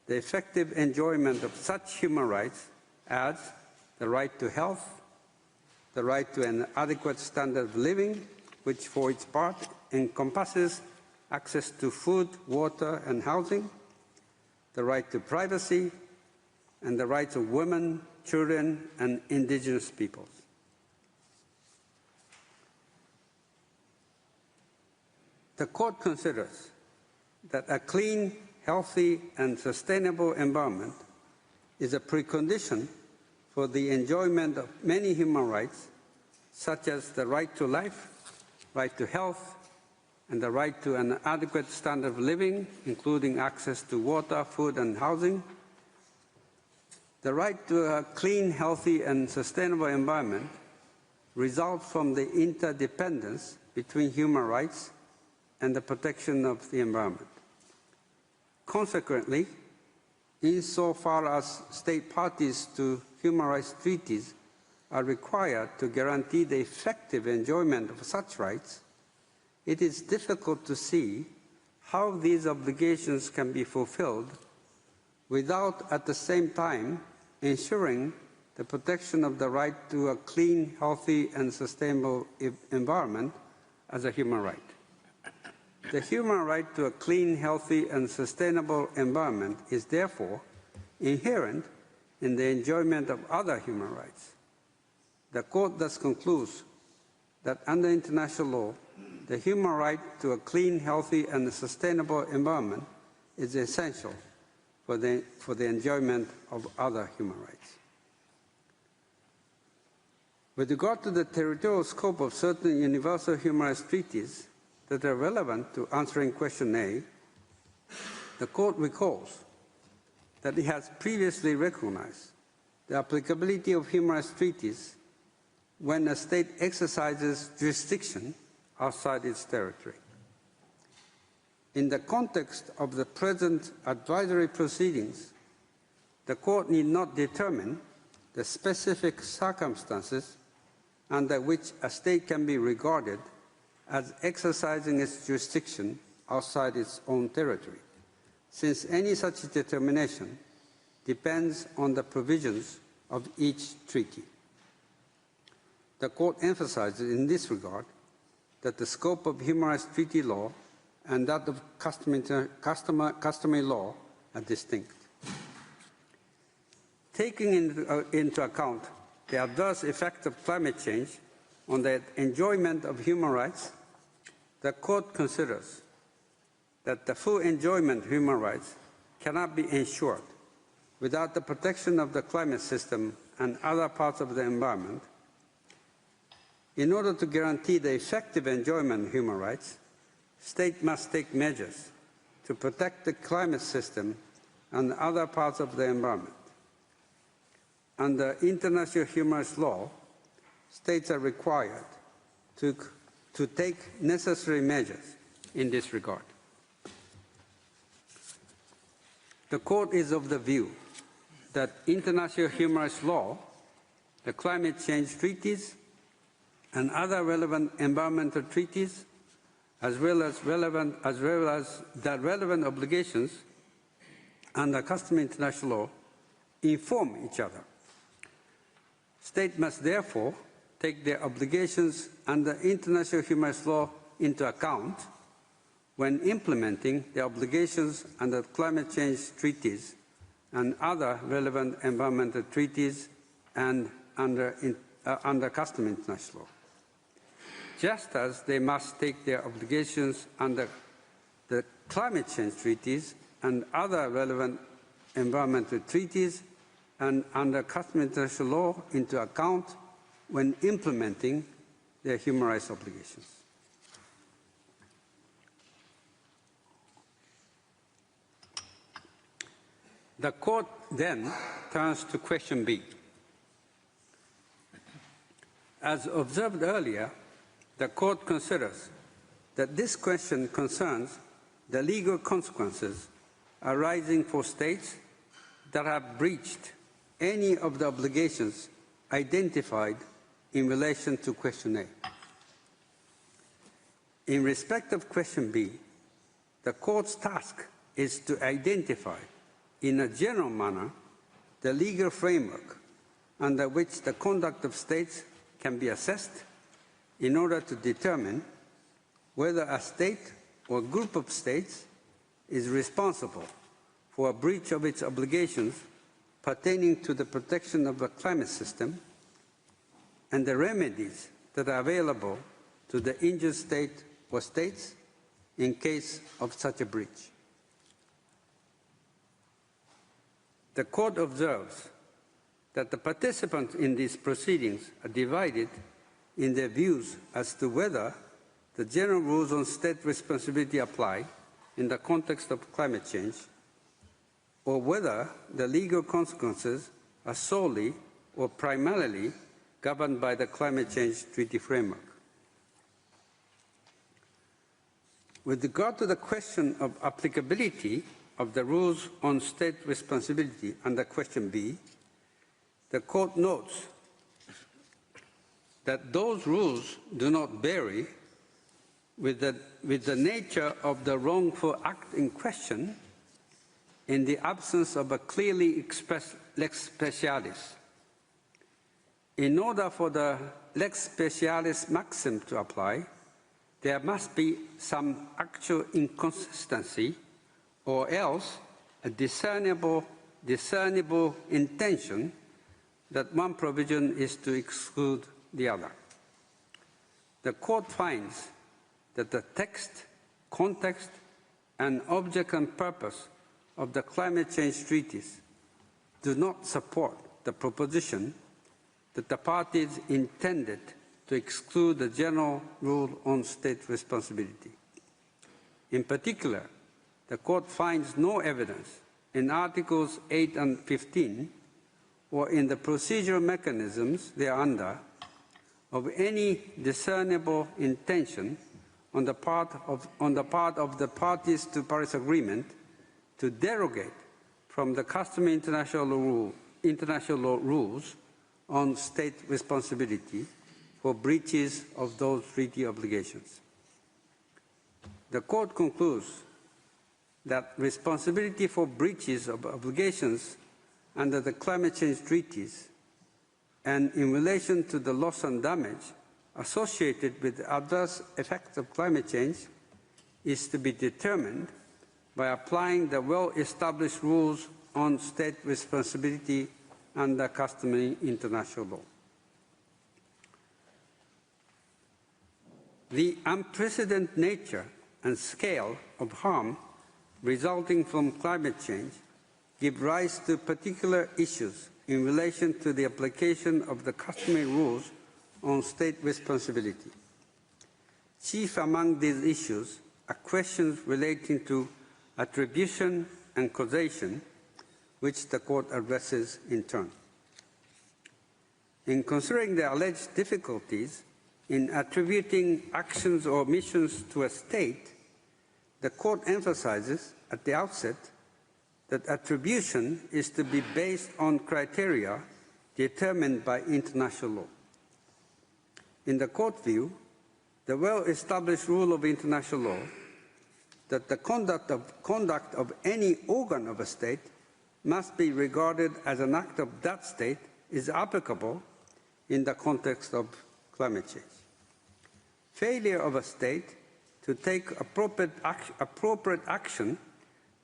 the effective enjoyment of such human rights as the right to health, the right to an adequate standard of living, which for its part encompasses access to food, water, and housing, the right to privacy, and the rights of women, children, and indigenous peoples. The Court considers that a clean, healthy, and sustainable environment is a precondition for the enjoyment of many human rights, such as the right to life, right to health, and the right to an adequate standard of living, including access to water, food, and housing. The right to a clean, healthy, and sustainable environment result from the interdependence between human rights and the protection of the environment. Consequently, insofar as state parties to human rights treaties are required to guarantee the effective enjoyment of such rights, it is difficult to see how these obligations can be fulfilled without at the same time ensuring the protection of the right to a clean, healthy, and sustainable environment as a human right. The human right to a clean, healthy, and sustainable environment is therefore inherent in the enjoyment of other human rights. The Court thus concludes that under international law, the human right to a clean, healthy, and sustainable environment is essential for the enjoyment of other human rights. With regard to the territorial scope of certain universal human rights treaties that are relevant to answering question A, the Court recalls that it has previously recognized the applicability of human rights treaties when a state exercises jurisdiction outside its territory. In the context of the present advisory proceedings, the Court need not determine the specific circumstances under which a state can be regarded as exercising its jurisdiction outside its own territory, since any such determination depends on the provisions of each treaty. The Court emphasizes in this regard that the scope of human rights treaty law and that of customary law are distinct. Taking into account the adverse effect of climate change on the enjoyment of human rights, the Court considers that the full enjoyment of human rights cannot be ensured without the protection of the climate system and other parts of the environment. In order to guarantee the effective enjoyment of human rights, states must take measures to protect the climate system and other parts of the environment. Under international human rights law, states are required to take necessary measures in this regard. The Court is of the view that international human rights law, the climate change treaties, and other relevant environmental treaties, as well as the relevant obligations under customary international law, inform each other. States must therefore take their obligations under international human rights law into account when implementing the obligations under climate change treaties and other relevant environmental treaties and under customary international law. Just as they must take their obligations under the climate change treaties and other relevant environmental treaties and under customary international law into account when implementing their human rights obligations. The Court then turns to question B. As observed earlier, the Court considers that this question concerns the legal consequences arising for states that have breached any of the obligations identified in relation to question A. In respect of question B, the Court's task is to identify in a general manner the legal framework under which the conduct of states can be assessed in order to determine whether a state or group of states is responsible for a breach of its obligations pertaining to the protection of the climate system and the remedies that are available to the injured state or states in case of such a breach. The Court observes that the participants in these proceedings are divided in their views as to whether the general rules on state responsibility apply in the context of climate change, or whether the legal consequences are solely or primarily governed by the Climate Change Treaty Framework. With regard to the question of applicability of the rules on state responsibility under question B, the Court notes that those rules do not vary with the nature of the wrongful act in question in the absence of a clearly expressed lex specialis. In order for the lex specialis maxim to apply, there must be some actual inconsistency or else a discernible intention that one provision is to exclude the other. The Court finds that the text, context, and object and purpose of the climate change treaties do not support the proposition that the parties intended to exclude the general rule on state responsibility. In particular, the Court finds no evidence in Articles 8 and 15 or in the procedural mechanisms thereunder of any discernible intention on the part of the parties to Paris Agreement to derogate from the customary international law rules on state responsibility for breaches of those treaty obligations. The Court concludes that responsibility for breaches of obligations under the climate change treaties and in relation to the loss and damage associated with the adverse effects of climate change is to be determined by applying the well-established rules on state responsibility under customary international law. The unprecedented nature and scale of harm resulting from climate change give rise to particular issues in relation to the application of the customary rules on state responsibility. Chief among these issues are questions relating to attribution and causation, which the Court addresses in turn. In considering the alleged difficulties in attributing actions or omissions to a state, the Court emphasizes at the outset that attribution is to be based on criteria determined by international law. In the Court view, the well-established rule of international law that the conduct of any organ of a state must be regarded as an act of that state is applicable in the context of climate change. Failure of a state to take appropriate action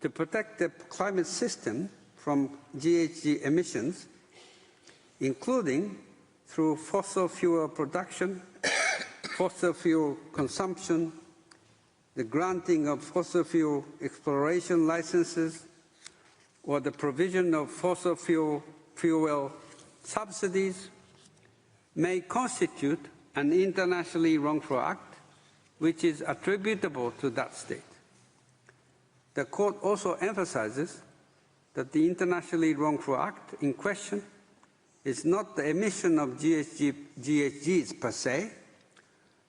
to protect the climate system from GHG emissions, including through fossil fuel production, fossil fuel consumption, the granting of fossil fuel exploration licenses, or the provision of fossil fuel subsidies, may constitute an internationally wrongful act which is attributable to that state. The Court also emphasizes that the internationally wrongful act in question is not the emission of GHGs per se,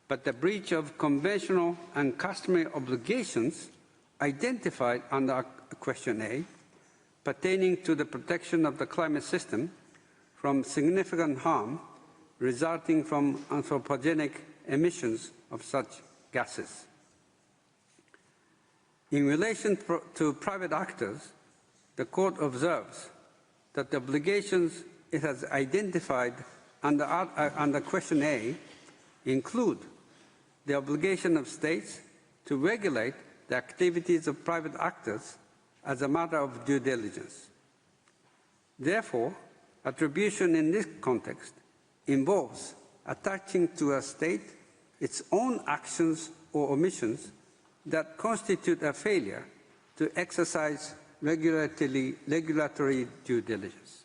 but the breach of conventional and customary obligations identified under question A, pertaining to the protection of the climate system from significant harm resulting from anthropogenic emissions of such gases. In relation to private actors, the Court observes that the obligations it has identified under question A include the obligation of states to regulate the activities of private actors as a matter of due diligence. Therefore, attribution in this context involves attaching to a state its own actions or omissions that constitute a failure to exercise regulatory due diligence.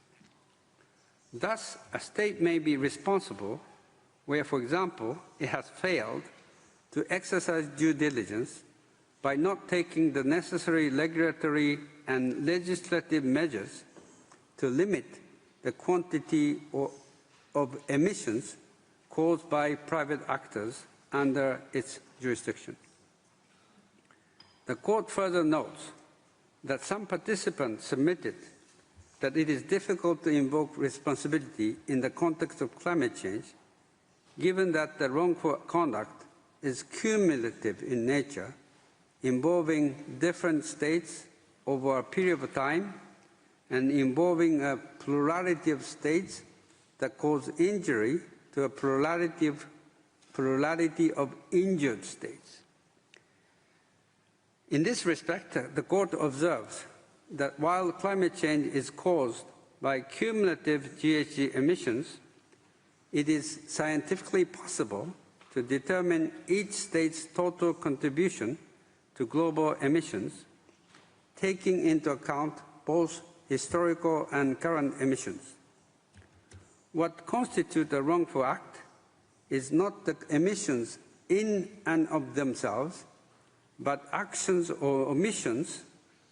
Thus, a state may be responsible where, for example, it has failed to exercise due diligence by not taking the necessary regulatory and legislative measures to limit the quantity of emissions caused by private actors under its jurisdiction. The Court further notes that some participants submitted that it is difficult to invoke responsibility in the context of climate change, given that the wrongful conduct is cumulative in nature, involving different states over a period of time and involving a plurality of states that cause injury to a plurality of injured states. In this respect, the Court observes that while climate change is caused by cumulative GHG emissions, it is scientifically possible to determine each state's total contribution to global emissions, taking into account both historical and current emissions. What constitutes a wrongful act is not the emissions in and of themselves, but actions or omissions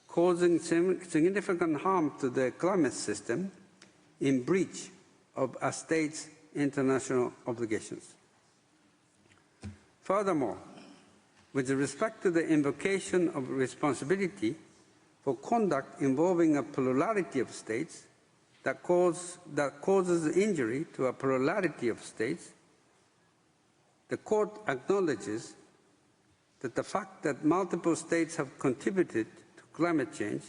causing significant harm to the climate system in breach of a state's international obligations. Furthermore, with respect to the invocation of responsibility for conduct involving a plurality of states that causes injury to a plurality of states, the Court acknowledges that the fact that multiple states have contributed to climate change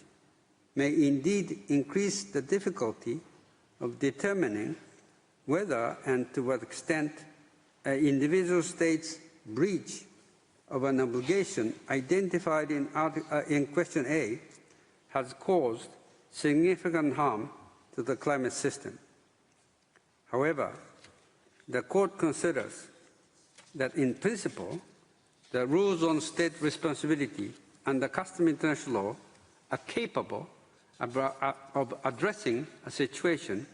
may indeed increase the difficulty of determining whether and to what extent an individual state's breach of an obligation identified in question A has caused significant harm to the climate system. However, the Court considers that in principle, the rules on state responsibility under customary international law are capable of addressing a situation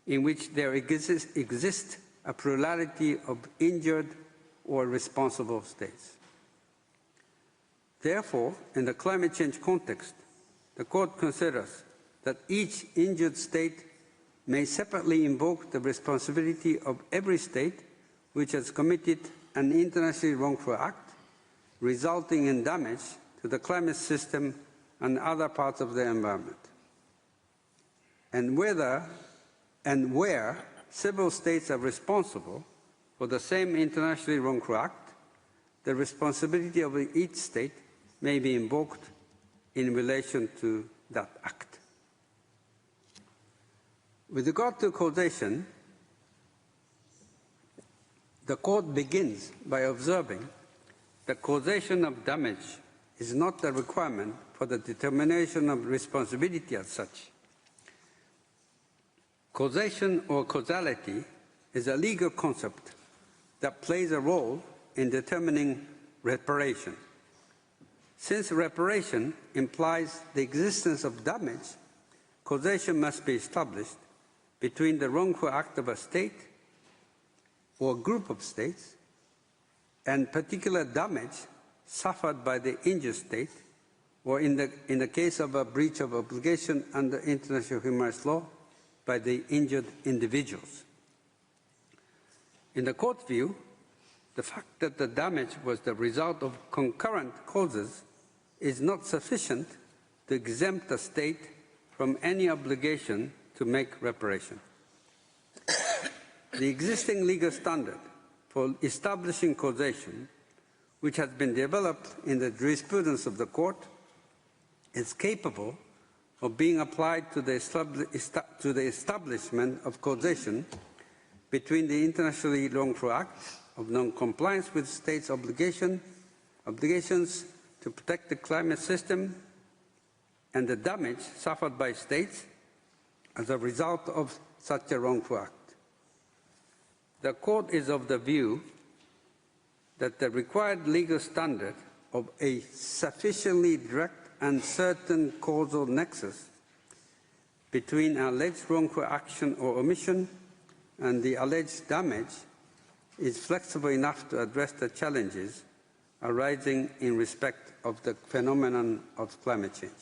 in which there exists a plurality of injured or responsible states. Therefore, in the climate change context, the Court considers that each injured state may separately invoke the responsibility of every state which has committed an internationally wrongful act, resulting in damage to the climate system and other parts of the environment. And where several states are responsible for the same internationally wrongful act, the responsibility of each state may be invoked in relation to that act. With regard to causation, the Court begins by observing that causation of damage is not a requirement for the determination of responsibility as such. Causation or causality is a legal concept that plays a role in determining reparation. Since reparation implies the existence of damage, causation must be established between the wrongful act of a state or group of states and particular damage suffered by the injured state, or in the case of a breach of obligation under international human rights law, by the injured individuals. In the Court's view, the fact that the damage was the result of concurrent causes is not sufficient to exempt a state from any obligation to make reparation. The existing legal standard for establishing causation, which has been developed in the jurisprudence of the Court, is capable of being applied to the establishment of causation between the internationally wrongful act of non-compliance with states' obligations to protect the climate system and the damage suffered by states as a result of such a wrongful act. The Court is of the view that the required legal standard of a sufficiently direct and certain causal nexus between alleged wrongful action or omission and the alleged damage is flexible enough to address the challenges arising in respect of the phenomenon of climate change.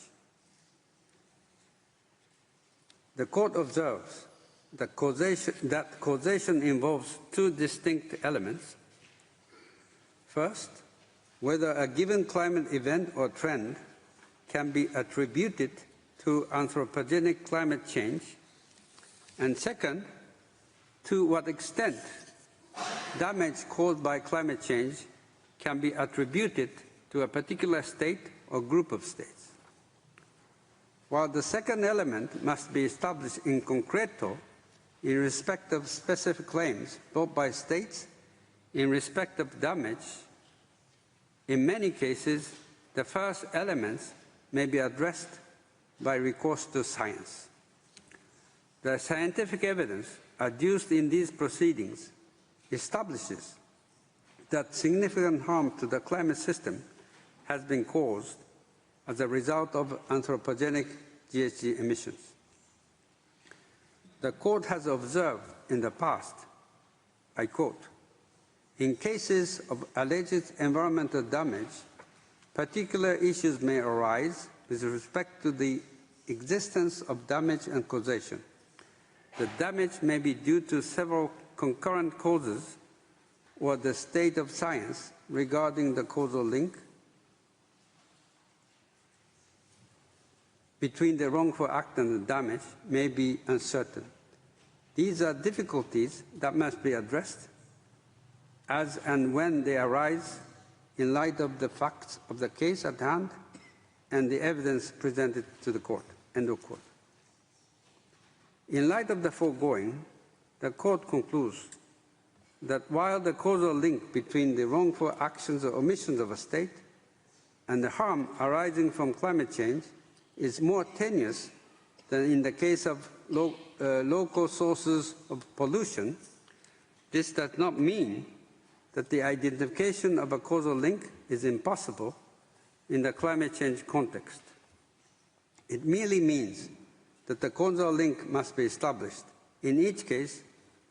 The Court observes that causation involves two distinct elements. First, whether a given climate event or trend can be attributed to anthropogenic climate change, and second, to what extent damage caused by climate change can be attributed to a particular state or group of states. While the second element must be established in concreto in respect of specific claims brought by states in respect of damage, in many cases, the first elements may be addressed by recourse to science. The scientific evidence adduced in these proceedings establishes that significant harm to the climate system has been caused as a result of anthropogenic GHG emissions. The Court has observed in the past, I quote, "In cases of alleged environmental damage, particular issues may arise with respect to the existence of damage and causation. The damage may be due to several concurrent causes or the state of science regarding the causal link between the wrongful act and the damage may be uncertain. These are difficulties that must be addressed as and when they arise in light of the facts of the case at hand and the evidence presented to the court." End of quote. In light of the foregoing, the Court concludes that while the causal link between the wrongful actions or omissions of a state and the harm arising from climate change is more tenuous than in the case of local sources of pollution, this does not mean that the identification of a causal link is impossible in the climate change context. It merely means that the causal link must be established, in each case,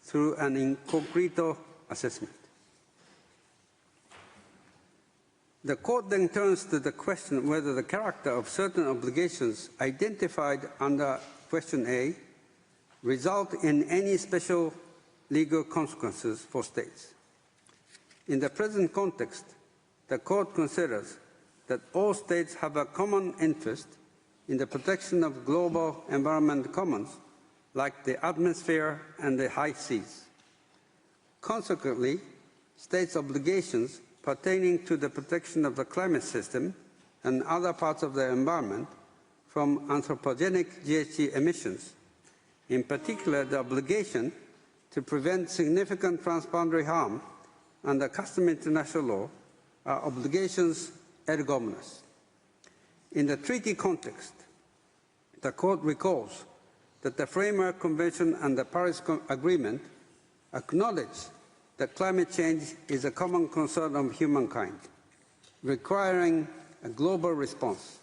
through an in concreto assessment. The Court then turns to the question whether the character of certain obligations identified under question A result in any special legal consequences for states. In the present context, the Court considers that all states have a common interest in the protection of global environment commons like the atmosphere and the high seas. Consequently, states' obligations pertaining to the protection of the climate system and other parts of the environment from anthropogenic GHG emissions, in particular the obligation to prevent significant transboundary harm under customary international law, are obligations erga omnes. In the treaty context, the Court recalls that the Framework Convention and the Paris Agreement acknowledge that climate change is a common concern of humankind, requiring a global response.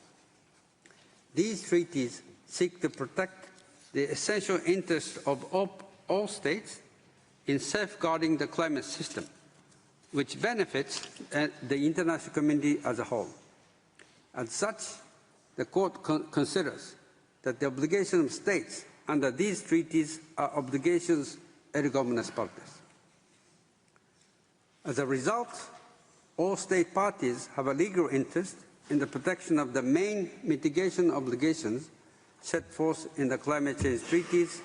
These treaties seek to protect the essential interests of all states in safeguarding the climate system, which benefits the international community as a whole. As such, the Court considers that the obligations of states under these treaties are obligations erga omnes partes. As a result, all state parties have a legal interest in the protection of the main mitigation obligations set forth in the climate change treaties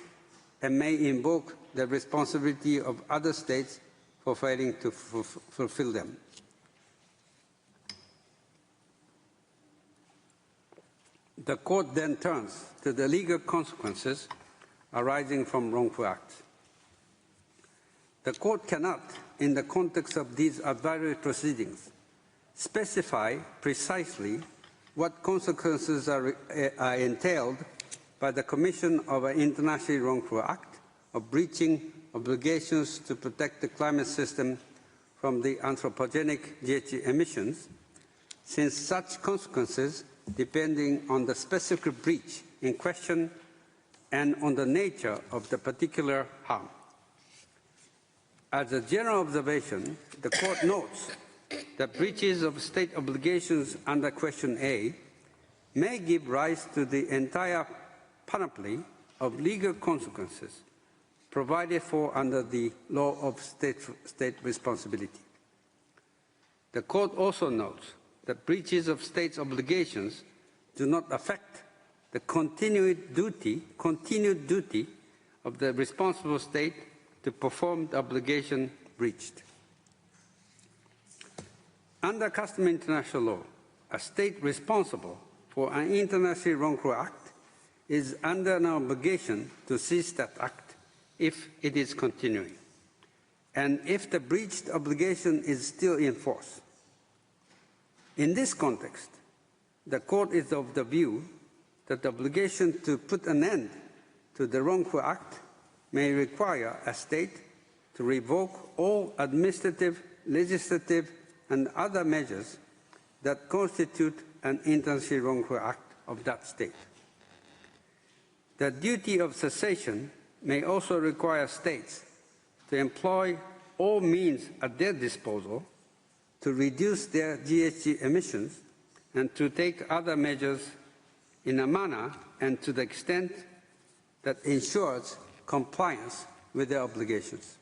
and may invoke the responsibility of other states for failing to fulfill them. The Court then turns to the legal consequences arising from wrongful acts. The Court cannot, in the context of these advisory proceedings, specify precisely what consequences are entailed by the commission of an internationally wrongful act of breaching obligations to protect the climate system from the anthropogenic GHG emissions, since such consequences, depending on the specific breach in question and on the nature of the particular harm. As a general observation, the Court notes that breaches of state obligations under question A may give rise to the entire panoply of legal consequences provided for under the law of state responsibility. The Court also notes that breaches of states' obligations do not affect the continued duty of the responsible state to perform the obligation breached. Under customary international law, a state responsible for an internationally wrongful act is under an obligation to cease that act if it is continuing, and if the breached obligation is still in force. In this context, the Court is of the view that the obligation to put an end to the wrongful act may require a state to revoke all administrative, legislative, and other measures that constitute an intentionally wrongful act of that state. The duty of cessation may also require states to employ all means at their disposal to reduce their GHG emissions and to take other measures in a manner and to the extent that ensures compliance with their obligations.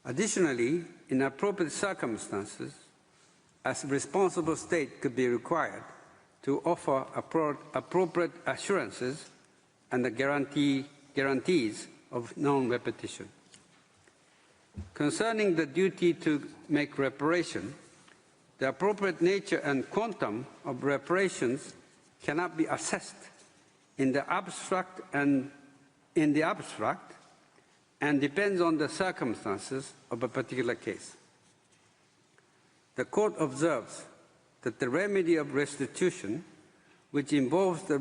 Additionally, in appropriate circumstances, a responsible state could be required to offer appropriate assurances and the guarantees of non-repetition. Concerning the duty to make reparation, the appropriate nature and quantum of reparations cannot be assessed in the abstract and depends on the circumstances of a particular case. The Court observes that the remedy of restitution, which involves the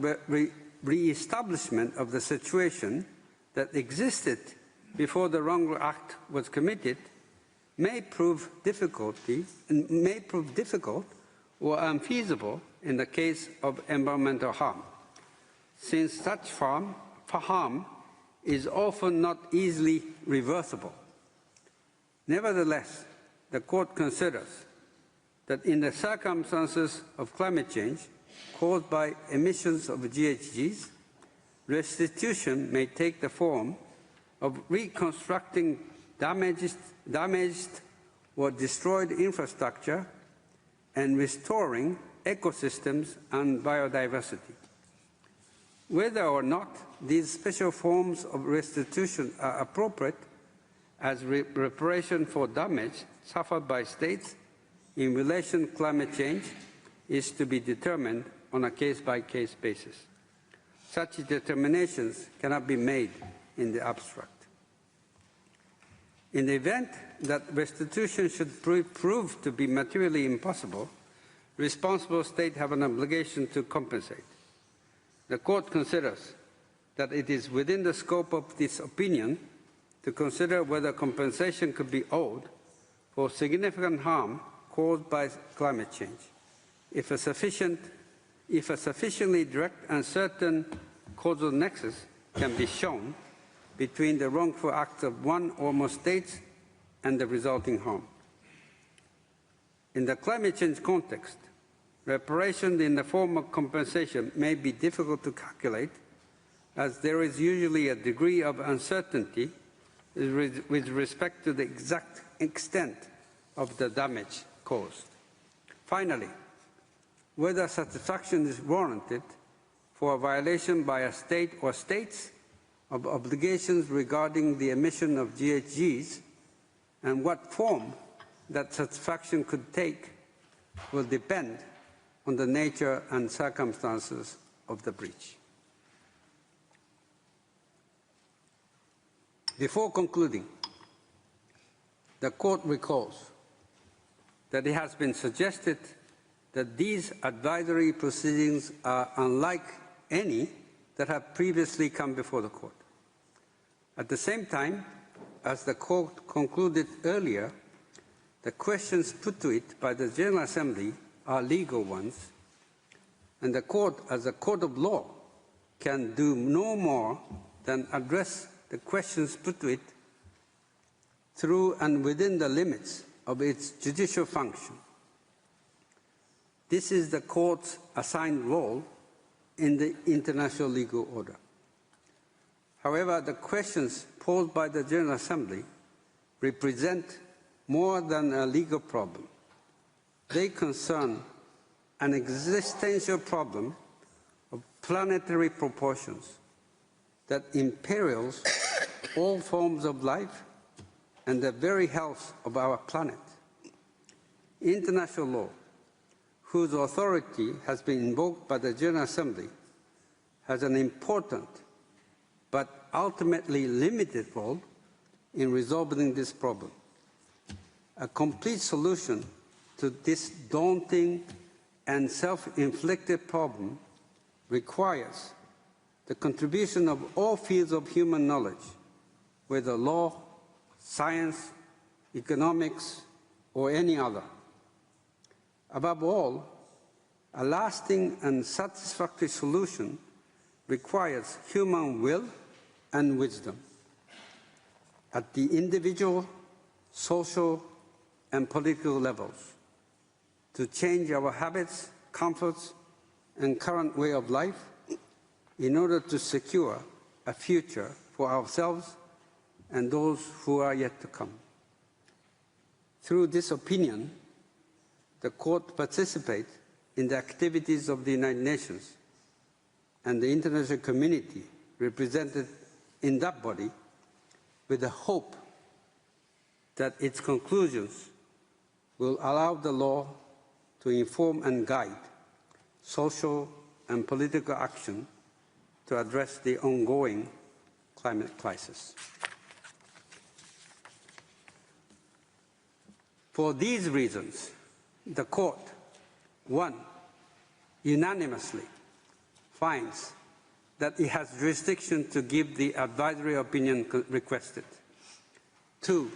re-establishment of the situation that existed before the wrongful act was committed, may prove difficult or unfeasible in the case of environmental harm, since such harm is often not easily reversible. Nevertheless, the Court considers that in the circumstances of climate change caused by emissions of GHGs, restitution may take the form of reconstructing damaged or destroyed infrastructure and restoring ecosystems and biodiversity. Whether or not these special forms of restitution are appropriate as reparation for damage suffered by states in relation to climate change is to be determined on a case-by-case basis. Such determinations cannot be made in the abstract. In the event that restitution should prove to be materially impossible, responsible states have an obligation to compensate. The Court considers that it is within the scope of this opinion to consider whether compensation could be owed for significant harm caused by climate change, if a sufficiently direct and certain causal nexus can be shown between the wrongful acts of one or more states and the resulting harm. In the climate change context, reparation in the form of compensation may be difficult to calculate, as there is usually a degree of uncertainty with respect to the exact extent of the damage caused. Finally, whether satisfaction is warranted for a violation by a state or states of obligations regarding the emission of GHGs and what form that satisfaction could take will depend on the nature and circumstances of the breach. Before concluding, the Court recalls that it has been suggested that these advisory proceedings are unlike any that have previously come before the Court. At the same time, as the Court concluded earlier, the questions put to it by the General Assembly are legal ones, and the Court, as a court of law, can do no more than address the questions put to it through and within the limits of its judicial function. This is the Court's assigned role in the international legal order. However, the questions posed by the General Assembly represent more than a legal problem. They concern an existential problem of planetary proportions that imperils all forms of life and the very health of our planet. International law, whose authority has been invoked by the General Assembly, has an important but ultimately limited role in resolving this problem. A complete solution to this daunting and self-inflicted problem requires the contribution of all fields of human knowledge, whether law, science, economics, or any other. Above all, a lasting and satisfactory solution requires human will and wisdom at the individual, social, and political levels to change our habits, comforts, and current way of life in order to secure a future for ourselves and those who are yet to come. Through this opinion, the Court participates in the activities of the United Nations and the international community represented in that body with the hope that its conclusions will allow the law to inform and guide social and political action to address the ongoing climate crisis. For these reasons, the Court, 1, unanimously finds that it has jurisdiction to give the advisory opinion requested. 2,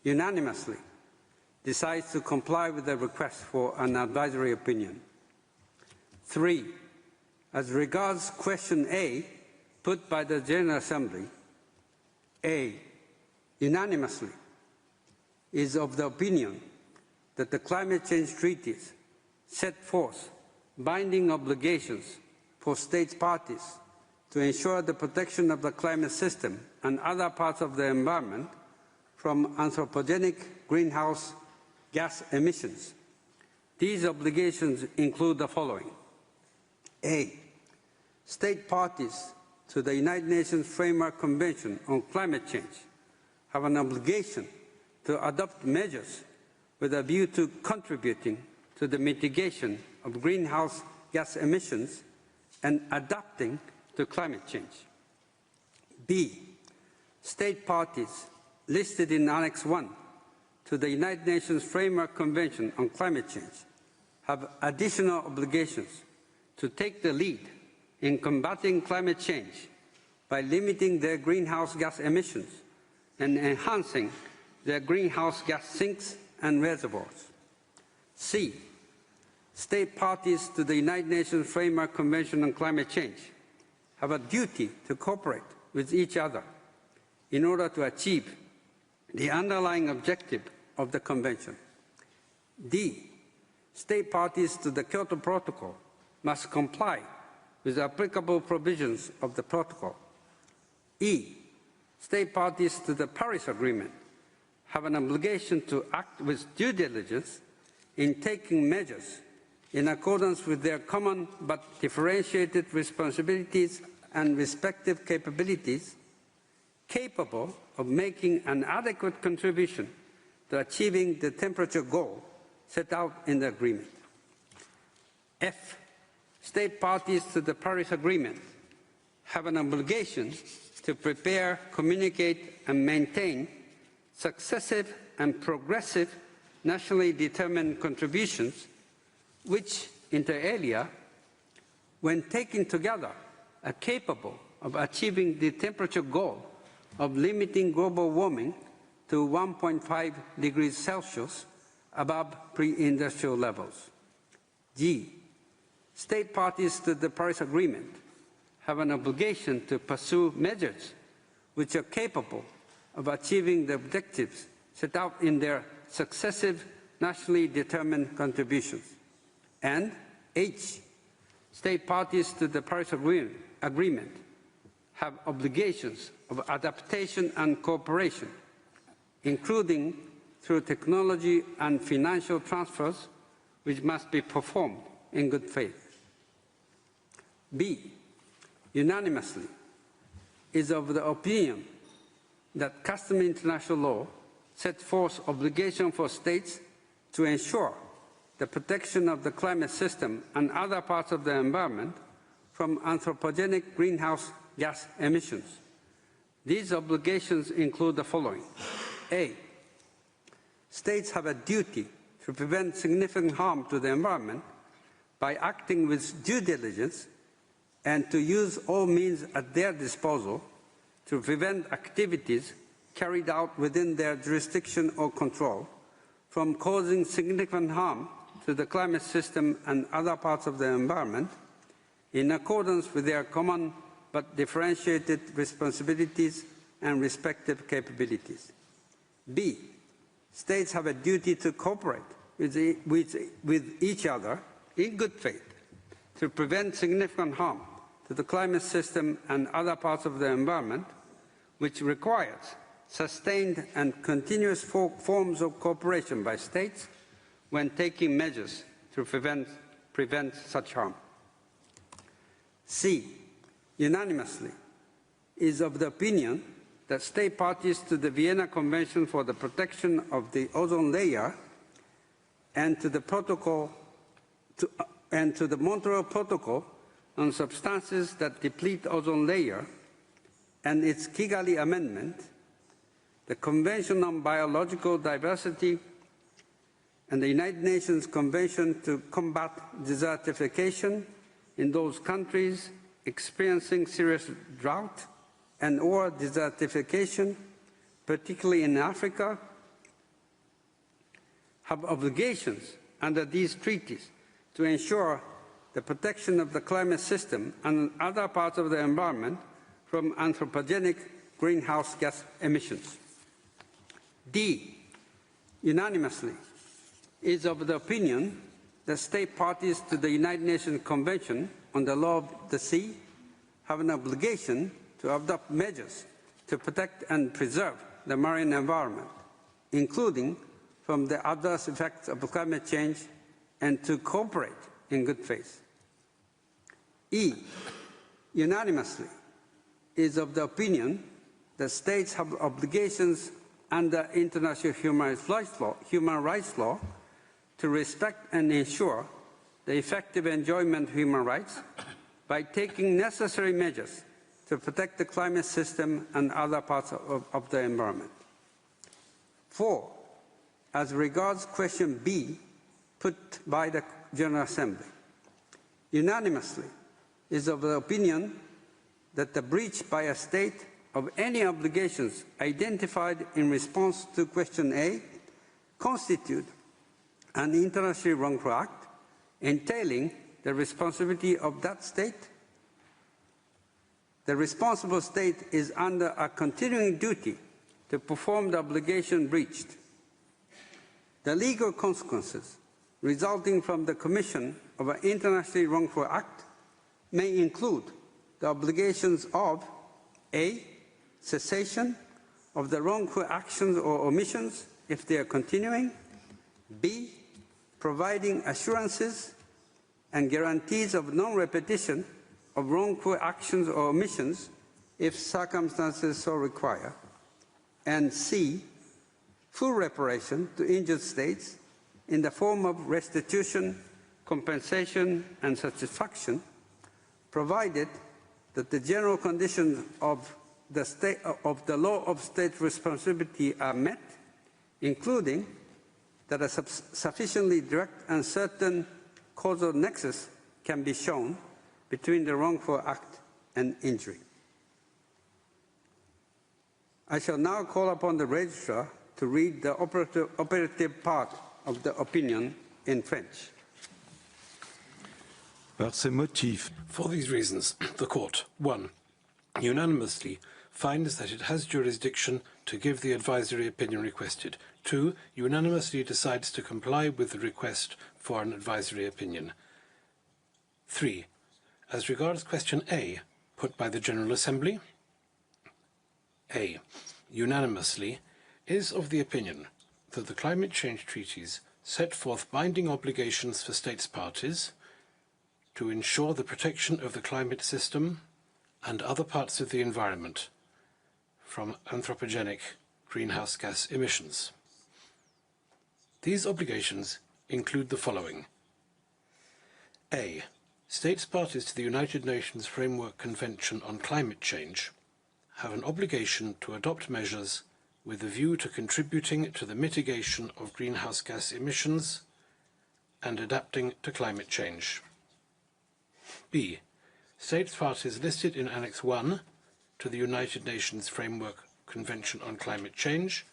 unanimously decides to comply with the request for an advisory opinion. 3, as regards question A put by the General Assembly, A, unanimously is of the opinion that the climate change treaties set forth binding obligations for state parties to ensure the protection of the climate system and other parts of the environment from anthropogenic greenhouse gas emissions. These obligations include the following. A, state parties to the United Nations Framework Convention on Climate Change have an obligation to adopt measures with a view to contributing to the mitigation of greenhouse gas emissions and adapting to climate change. B, state parties listed in Annex 1 to the United Nations Framework Convention on Climate Change have additional obligations to take the lead in combating climate change by limiting their greenhouse gas emissions and enhancing their greenhouse gas sinks and reservoirs. C, state parties to the United Nations Framework Convention on Climate Change have a duty to cooperate with each other in order to achieve the underlying objective of the Convention. D, state parties to the Kyoto Protocol must comply with the applicable provisions of the protocol. E, state parties to the Paris Agreement have an obligation to act with due diligence in taking measures in accordance with their common but differentiated responsibilities and respective capabilities, capable of making an adequate contribution to achieving the temperature goal set out in the agreement. F, state parties to the Paris Agreement have an obligation to prepare, communicate, and maintain successive and progressive nationally determined contributions which, inter alia, when taken together, are capable of achieving the temperature goal of limiting global warming to 1.5 degrees Celsius above pre-industrial levels. G, state parties to the Paris Agreement have an obligation to pursue measures which are capable of achieving the objectives set out in their successive nationally determined contributions. And H, state parties to the Paris Agreement have obligations of adaptation and cooperation, including through technology and financial transfers, which must be performed in good faith. B, unanimously, is of the opinion that customary international law sets forth obligation for states to ensure the protection of the climate system and other parts of the environment from anthropogenic greenhouse gas emissions. These obligations include the following. A, states have a duty to prevent significant harm to the environment by acting with due diligence and to use all means at their disposal to prevent activities carried out within their jurisdiction or control from causing significant harm to the climate system and other parts of the environment in accordance with their common but differentiated responsibilities and respective capabilities. B, states have a duty to cooperate with each other in good faith to prevent significant harm to the climate system and other parts of the environment, which requires sustained and continuous forms of cooperation by states when taking measures to prevent such harm. C, unanimously, is of the opinion that state parties to the Vienna Convention for the Protection of the Ozone Layer and to the Montreal Protocol on substances that deplete ozone layer and its Kigali Amendment, the Convention on Biological Diversity, and the United Nations Convention to combat desertification in those countries experiencing serious drought and or desertification, particularly in Africa, have obligations under these treaties to ensure the protection of the climate system and other parts of the environment from anthropogenic greenhouse gas emissions. D, unanimously, is of the opinion that state parties to the United Nations Convention on the Law of the Sea have an obligation to adopt measures to protect and preserve the marine environment, including from the adverse effects of climate change, and to cooperate in good faith. E, unanimously, is of the opinion that states have obligations under international human rights law to respect and ensure the effective enjoyment of human rights by taking necessary measures to protect the climate system and other parts of the environment. 4, as regards question B put by the General Assembly, unanimously is of the opinion that the breach by a state of any obligations identified in response to question A constitute an internationally wrongful act entailing the responsibility of that state. The responsible state is under a continuing duty to perform the obligation breached. The legal consequences resulting from the commission of an internationally wrongful act may include the obligations of A, cessation of the wrongful actions or omissions if they are continuing, B, providing assurances and guarantees of non-repetition of wrongful actions or omissions if circumstances so require, and C, full reparation to injured states in the form of restitution, compensation, and satisfaction, provided that the general conditions of the law of state responsibility are met, including that a sufficiently direct and certain causal nexus can be shown between the wrongful act and injury. I shall now call upon the registrar to read the operative part of the opinion in French. Par ces motifs. For these reasons, the Court, 1, unanimously finds that it has jurisdiction to give the advisory opinion requested. 2, unanimously decides to comply with the request for an advisory opinion. 3, as regards question A, put by the General Assembly, A. Unanimously, is of the opinion that the climate change treaties set forth binding obligations for states parties to ensure the protection of the climate system and other parts of the environment from anthropogenic greenhouse gas emissions. These obligations include the following. A. States parties to the United Nations Framework Convention on Climate Change have an obligation to adopt measures with a view to contributing to the mitigation of greenhouse gas emissions and adapting to climate change. B. States parties listed in Annex 1 to the United Nations Framework Convention on Climate Change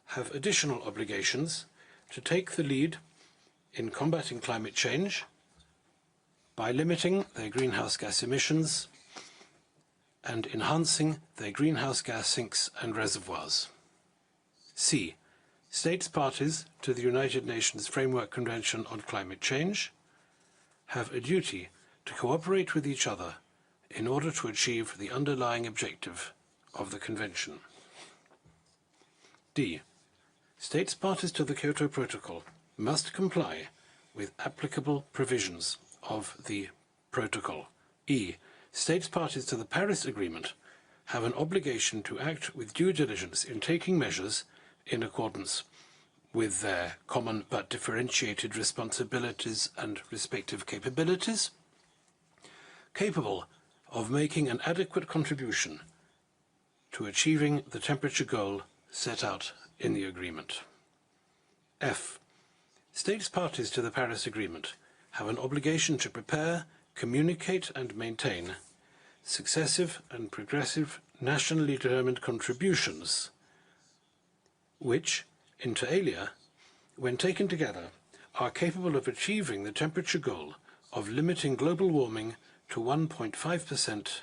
have additional obligations to take the lead in combating climate change by limiting their greenhouse gas emissions and enhancing their greenhouse gas sinks and reservoirs. C. States parties to the United Nations Framework Convention on Climate Change have a duty to cooperate with each other in order to achieve the underlying objective of the Convention. D. States parties to the Kyoto Protocol must comply with applicable provisions of the Protocol. E. States parties to the Paris Agreement have an obligation to act with due diligence in taking measures in accordance with their common but differentiated responsibilities and respective capabilities, capable of making an adequate contribution to achieving the temperature goal set out in the agreement. F. States parties to the Paris Agreement have an obligation to prepare, communicate and maintain successive and progressive nationally determined contributions which, inter alia, when taken together, are capable of achieving the temperature goal of limiting global warming to 1.5%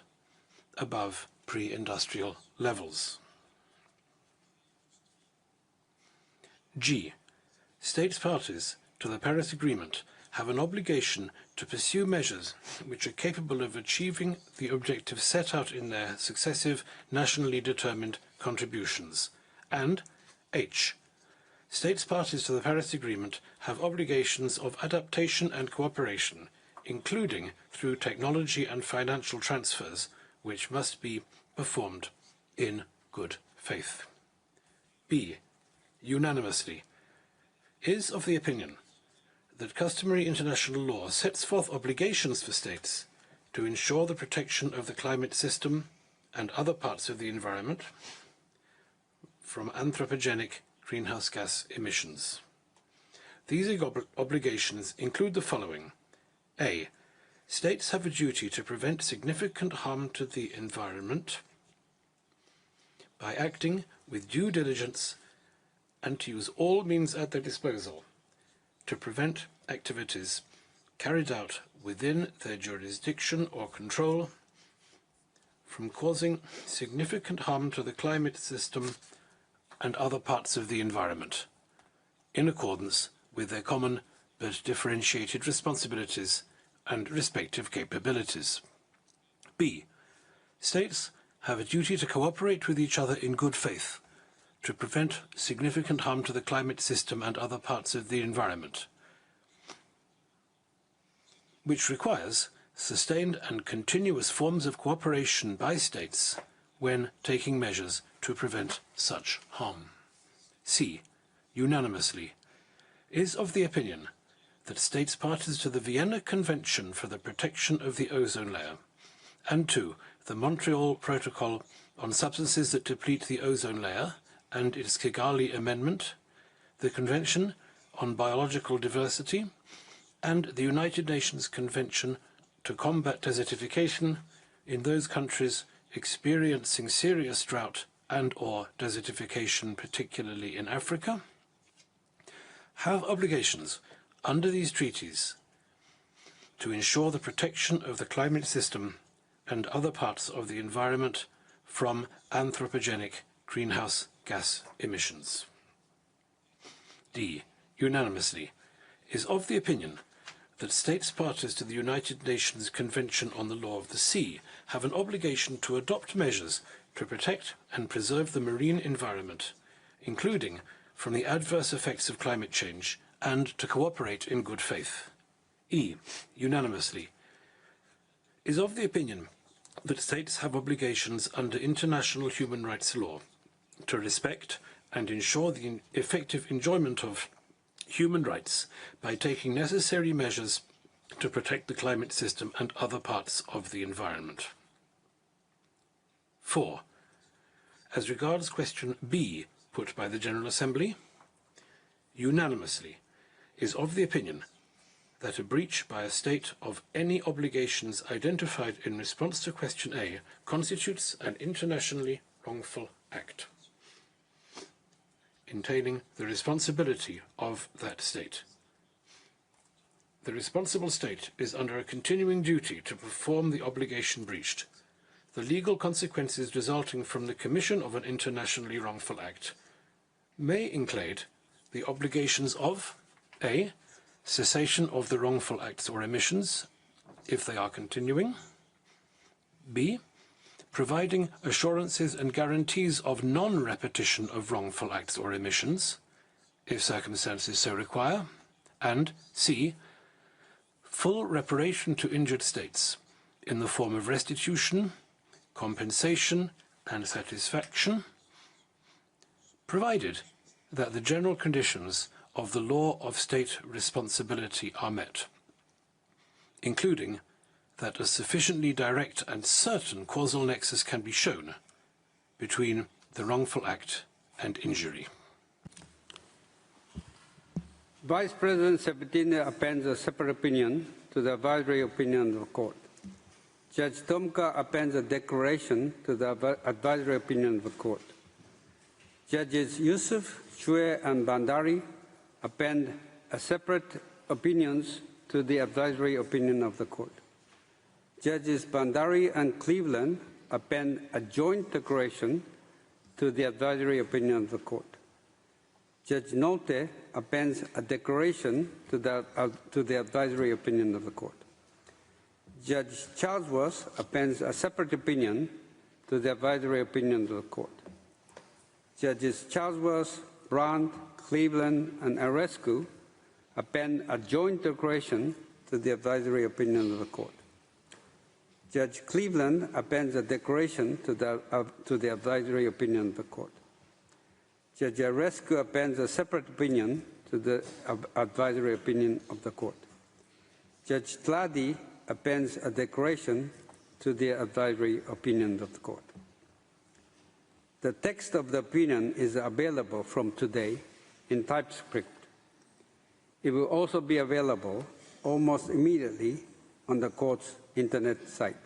above pre-industrial levels. G. States parties to the Paris Agreement have an obligation to pursue measures which are capable of achieving the objectives set out in their successive nationally determined contributions. And H. States parties to the Paris Agreement have obligations of adaptation and cooperation, including through technology and financial transfers, which must be performed in good faith. B. Unanimously, is of the opinion that customary international law sets forth obligations for states to ensure the protection of the climate system and other parts of the environment from anthropogenic greenhouse gas emissions. These obligations include the following. A. States have a duty to prevent significant harm to the environment by acting with due diligence and to use all means at their disposal to prevent activities carried out within their jurisdiction or control from causing significant harm to the climate system and other parts of the environment, in accordance with their common but differentiated responsibilities and respective capabilities. B. States have a duty to cooperate with each other in good faith to prevent significant harm to the climate system and other parts of the environment, which requires sustained and continuous forms of cooperation by states when taking measures to prevent such harm. C. Unanimously, is of the opinion that states parties to the Vienna Convention for the Protection of the Ozone Layer and to the Montreal Protocol on Substances that Deplete the Ozone Layer and its Kigali Amendment, the Convention on Biological Diversity, and the United Nations Convention to Combat Desertification in those countries experiencing serious drought and/or desertification, particularly in Africa, have obligations under these treaties to ensure the protection of the climate system and other parts of the environment from anthropogenic greenhouse gas emissions. D. Unanimously, is of the opinion that states parties to the United Nations Convention on the Law of the Sea have an obligation to adopt measures to protect and preserve the marine environment, including from the adverse effects of climate change, and to cooperate in good faith. E. Unanimously, is of the opinion that states have obligations under international human rights law to respect and ensure the effective enjoyment of human rights by taking necessary measures to protect the climate system and other parts of the environment. 4. As regards question B put by the General Assembly, unanimously is of the opinion that a breach by a state of any obligations identified in response to question A constitutes an internationally wrongful act, entailing the responsibility of that state. The responsible state is under a continuing duty to perform the obligation breached. The legal consequences resulting from the commission of an internationally wrongful act may include the obligations of A. Cessation of the wrongful acts or emissions, if they are continuing. B. Providing assurances and guarantees of non-repetition of wrongful acts or emissions, if circumstances so require. And C. Full reparation to injured states in the form of restitution, compensation, and satisfaction, provided that the general conditions of the law of state responsibility are met, including that a sufficiently direct and certain causal nexus can be shown between the wrongful act and injury. Vice President Sabatini appends a separate opinion to the advisory opinion of the court. Judge Tomka appends a declaration to the advisory opinion of the court. Judges Yusuf, Chue, and Bandari append a separate opinions to the advisory opinion of the court. Judges Bandari and Cleveland append a joint declaration to the advisory opinion of the court. Judge Nolte appends a declaration to the advisory opinion of the court. Judge Charlesworth appends a separate opinion to the advisory opinion of the court. Judges Charlesworth, Brandt, Cleveland, and Arescu append a joint declaration to the advisory opinion of the court. Judge Cleveland appends a declaration to the advisory opinion of the court. Judge Arescu appends a separate opinion to the advisory opinion of the court. Judge Tladi appends a declaration to the advisory opinion of the court. The text of the opinion is available from today in TypeScript. It will also be available almost immediately on the court's internet site.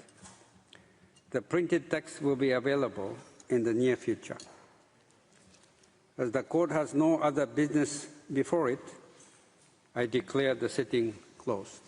The printed text will be available in the near future. As the court has no other business before it, I declare the sitting closed.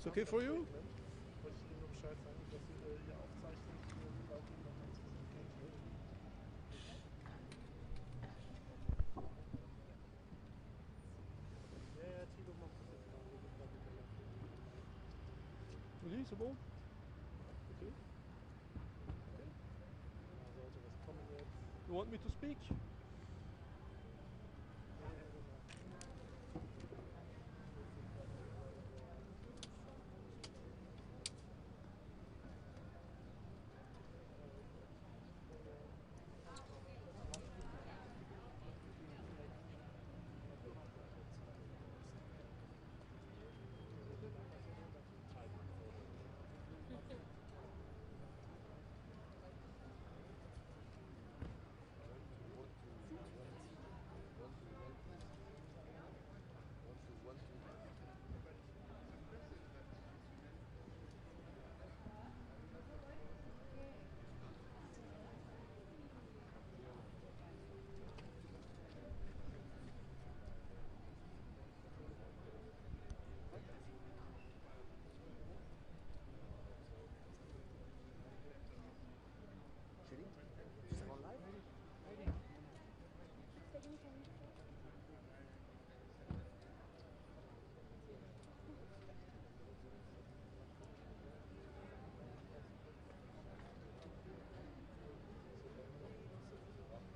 okay for you? Wollte ich Ihnen nur Bescheid sagen, dass ihr aufzeichnet für laut Ihnen dann Specification. Ja, Tilo macht das jetzt gerade. Wir sind gerade mit der Lampe. Oui, c'est bon. Okay. Da sollte was kommen jetzt. You want me to speak?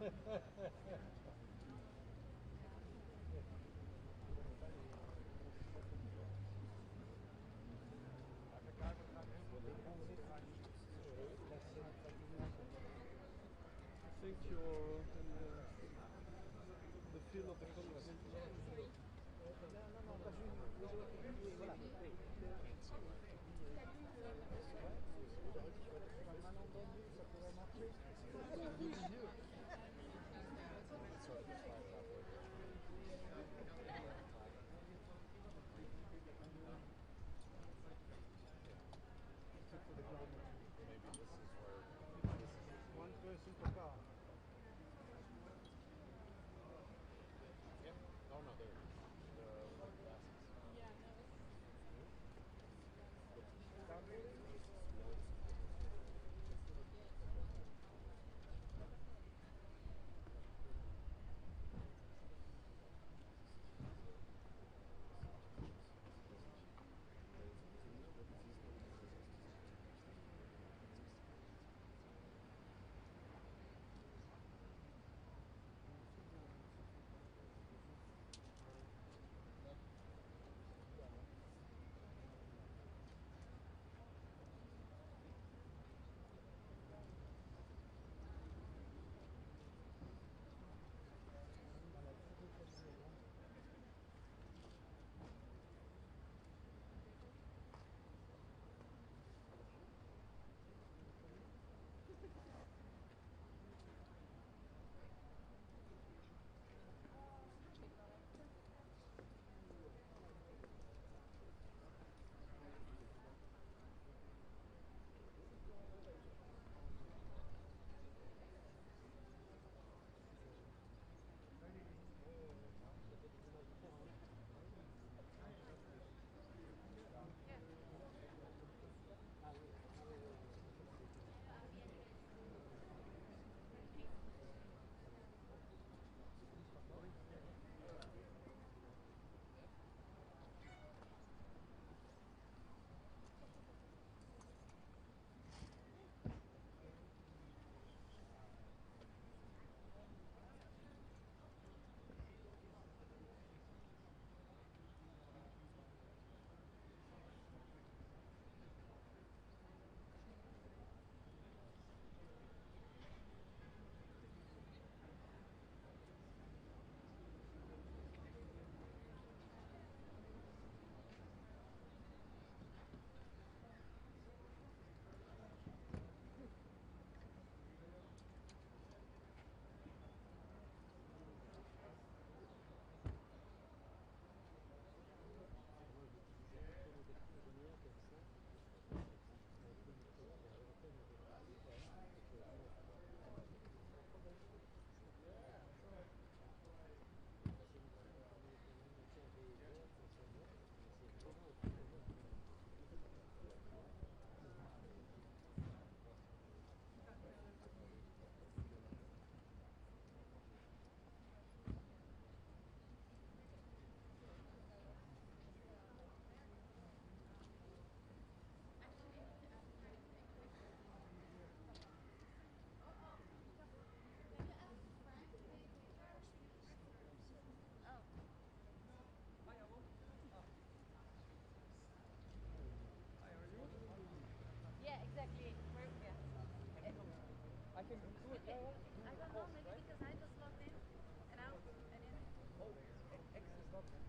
I think you're in the feel of the conversation. One person per car. Yeah. Oh no, there. The glasses. Yeah, no,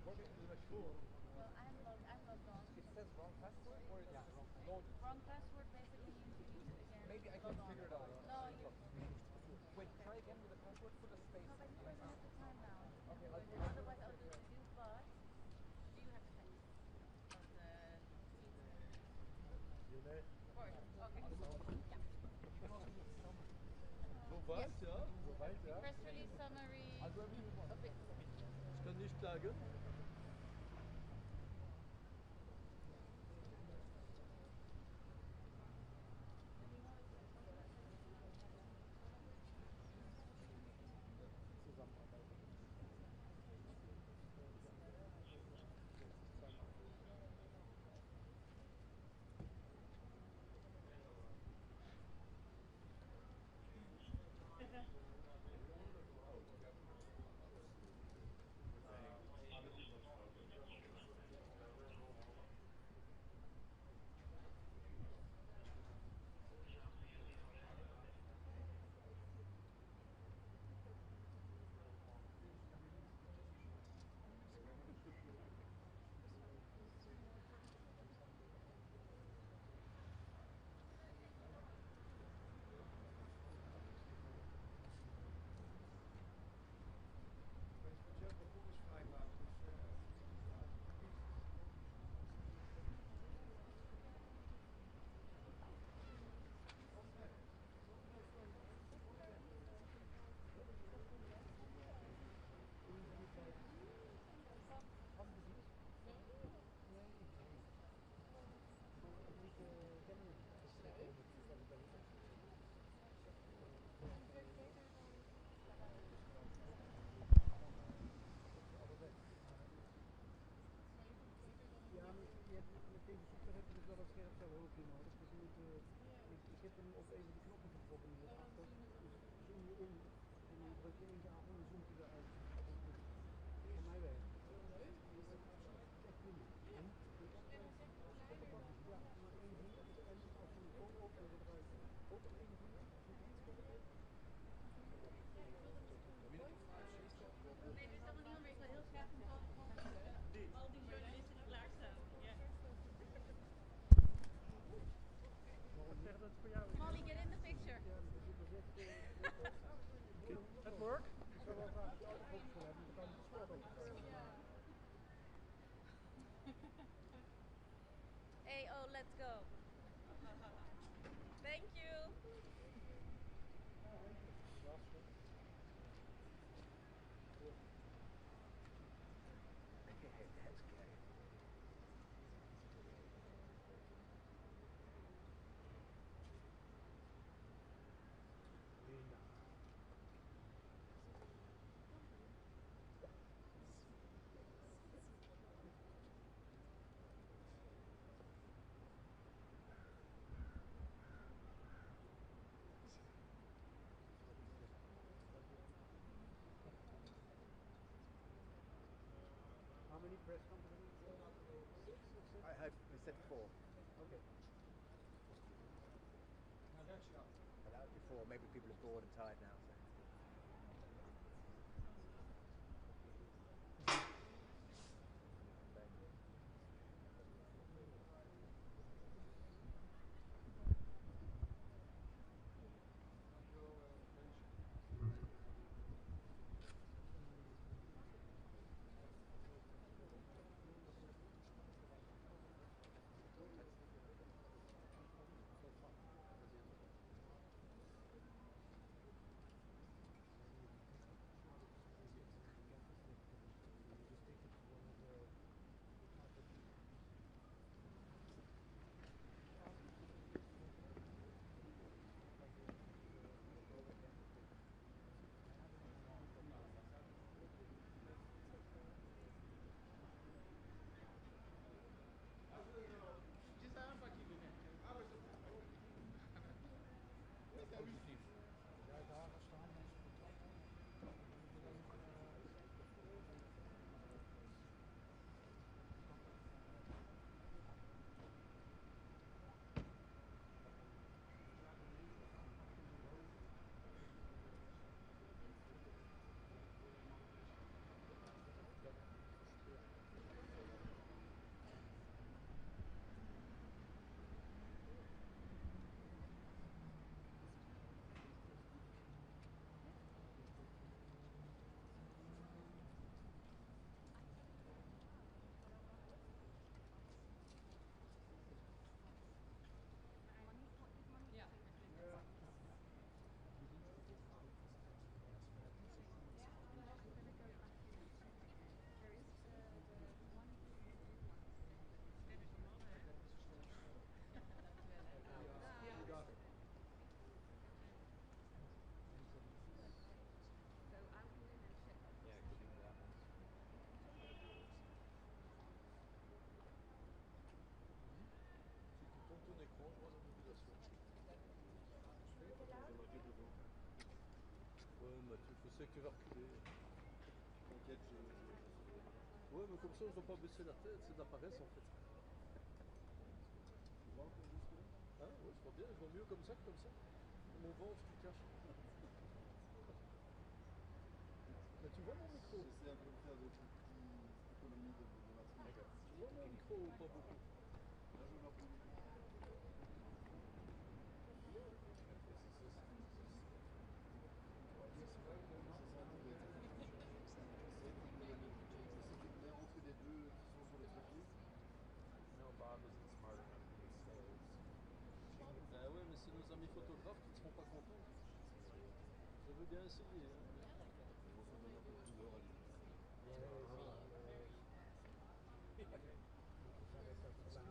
Well, I'm logged on. It says wrong password or it's just loaded? Wrong password, basically you need to again Maybe I log can on. figure it out. No, you... Wait, try again with the password, put a space. No, but you already have the time now. Okay, Do I'll it. do it. Otherwise I'll do it with you, but do you have the text of the tweet? Of course. Okay. Soweit, ja. Soweit, ja. Press release summary Also, of it. ich kann nicht klagen. Molly, get in the picture. That work? Hey, oh, let's go. Thank you. How many press conferences? I hope we said 4. Okay. But that was before. Maybe people are bored and tired now. So. Mathieu, je sais que tu vas reculer. T'inquiète, Ouais, mais comme ça, je dois pas baisser la tête, c'est de la paresse en fait. Tu vois encore jusque là? Ah ouais, je vois bien, je vois mieux comme ça que comme ça. Mon ventre qui cache. Mais tu vois mon micro? J'essaie un peu de faire des petites économies de batterie. Tu vois mon micro ou pas beaucoup? Là, je vois plus beaucoup. Ah ouais, mais c'est nos amis photographes qui ne seront pas contents. Je veux bien essayer.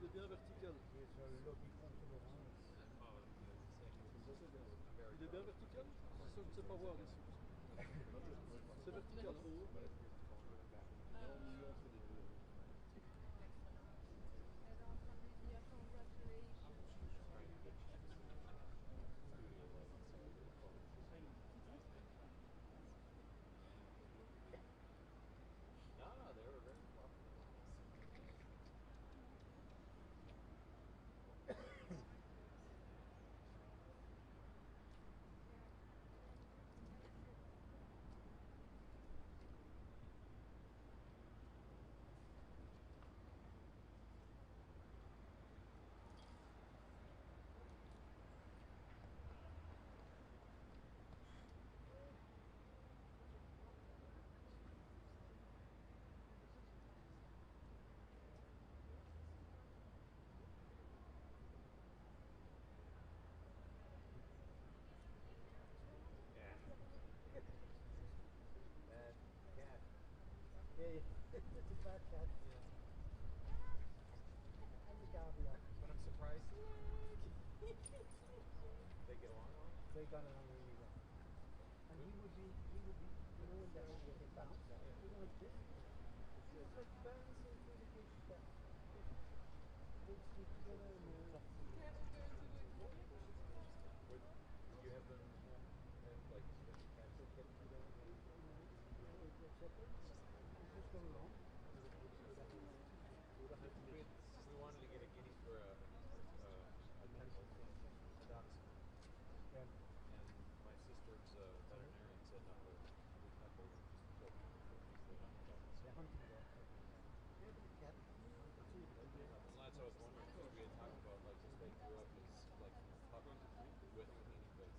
Il est bien vertical. Il est bien vertical? C'est ça que je ne sais pas voir ici. C'est vertical. It's a fat cat. And the Gavia. But I'm surprised. They get along well? They got along really well. And he would be, you know, when they bounce, he was like this. He was like bouncing through the kitchen. They'd stick together and all that. Did you have them like actual kittens together? They're separate. It's just going along. We wanted to get a guinea for a kennel, a dachshund. Yeah. And my sister's veterinarian said not to couple just kill them because they're not dogs. They're hunting dogs. Yeah, but the cat. Well, that's what I was wondering because we had talked about like this they grew up as like puppy with cleaning goods.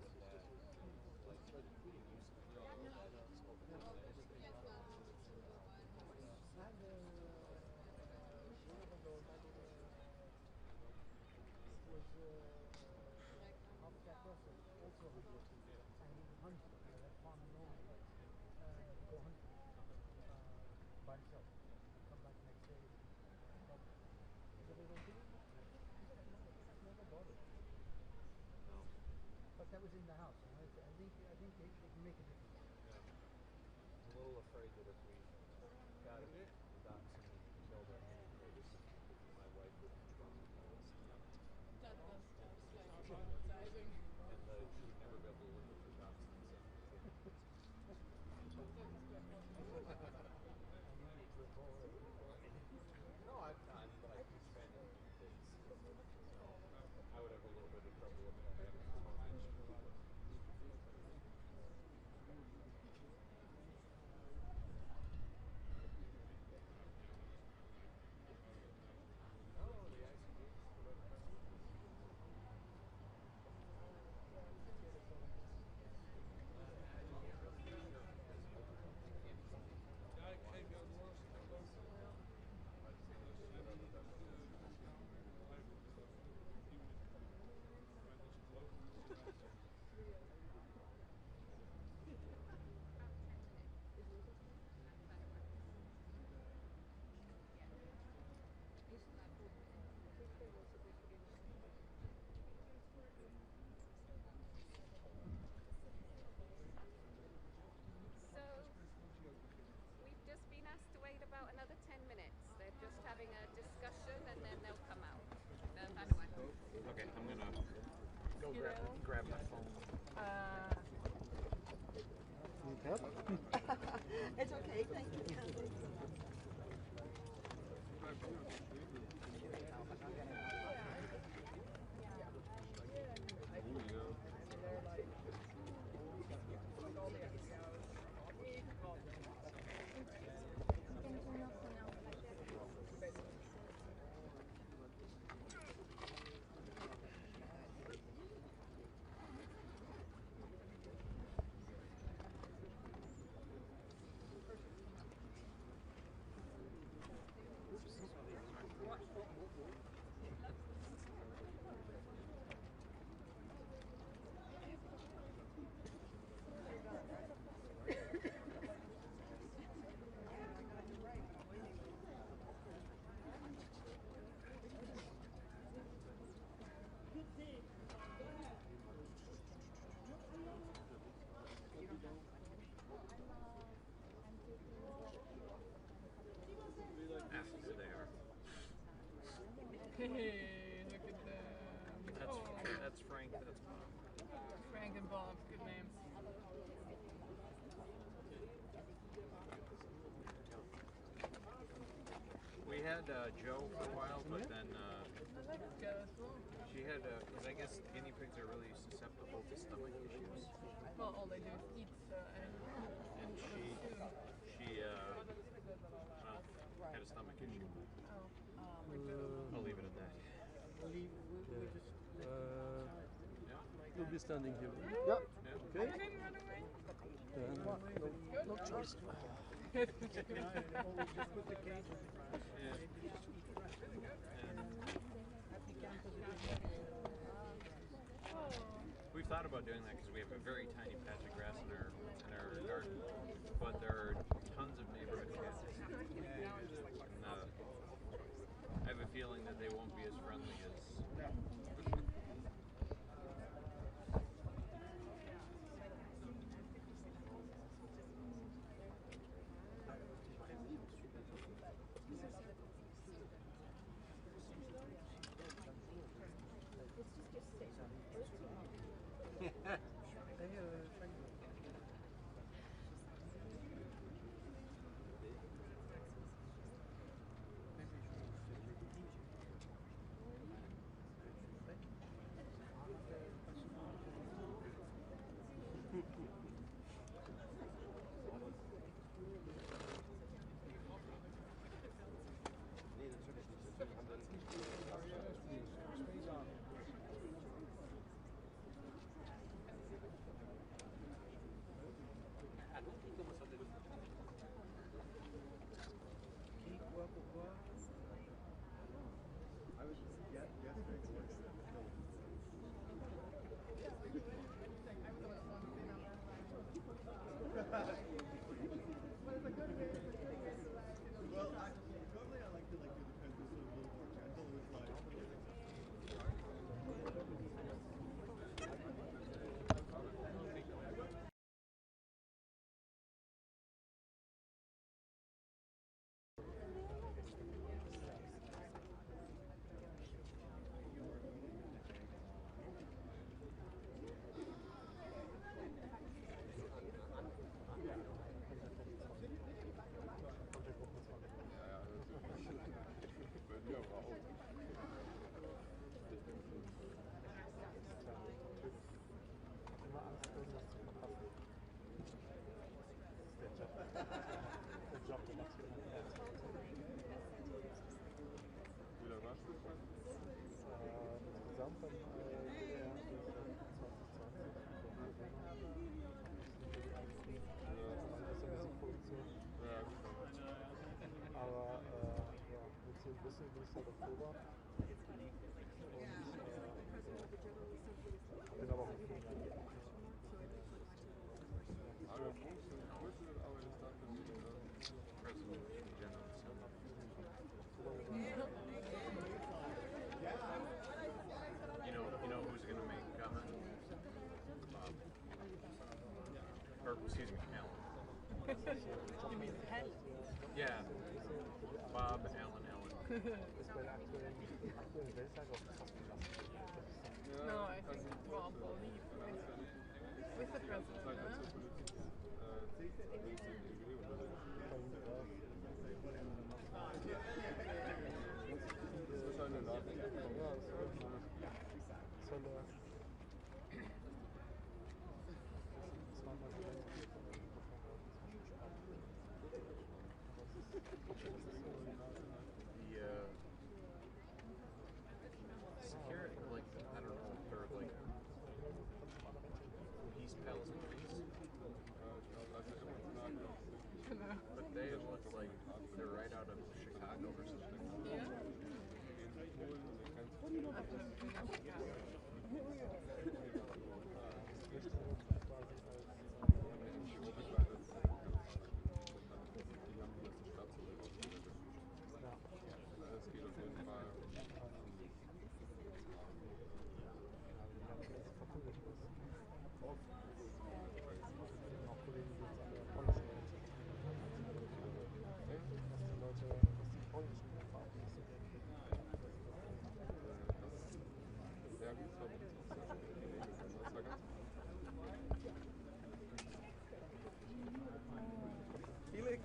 But that like being used to they're all that smoke and that is And one of them was Habitat Russell, also a hunter. And he would hunt at farm in Norway. He'd go hunting by himself and come back the next day. So they don't do it. Never bothered. no. But that was in the house. And I think it can make a difference. Yeah. I'm a little afraid that if we got a dachshund and killed our guinea pigs, my wife would probably call us young. That was like traumatizing. And she would never be able to live with her dachshund son. No, I'm like expanding guinea pigs. So I would have a little bit of trouble with that having to manage people. Oh, the ICD for the So, we've just been asked to wait about another 10 minutes. They're just having a discussion and then they'll come out. Okay, I'm gonna go grab my phone. It's okay, thank you. Hey, look at them. That's Frank, that's Bob. Frank and Bob, good names. We had Joe for a while, but then I like this guy as well. she had, because I guess guinea pigs are really susceptible to stomach issues. Well, all they do is eat anything. And she had a stomach issue. I'll leave it at that. We'll be standing here. Yeah. Okay. You didn't run away? No choice. Always just put the cage in front. We've thought about doing that because we have a very tiny patch of grass in our garden, but there are tons of neighborhood cats. And, I have a feeling that they won't be as friendly as. You know who's gonna make Bob. Or excuse me, Alan. You mean hell? Yeah. Bob, Alan, Ellen. No, I think Bob will leave with the president. Huh? Security, like, I don't know if they're like East Pals and Police. But they look like they're right out of Chicago or something. Yeah. Felix.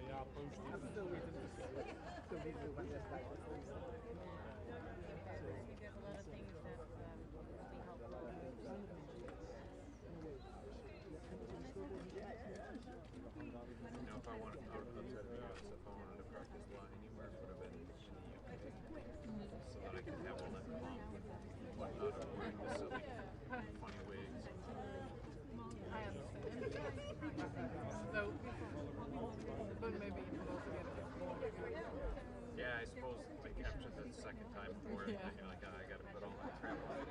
Ja, positief. You know, if I wanted outside of the US, if I wanted to practice law anywhere, it would have been in the UK, so that I could have all that pomp and whatnot of wearing the silly, funny wigs. I understand. So, but maybe you could also get a bit bored. Yeah, I suppose like after the second time for it, then you're like, oh, I gotta put all that crap on.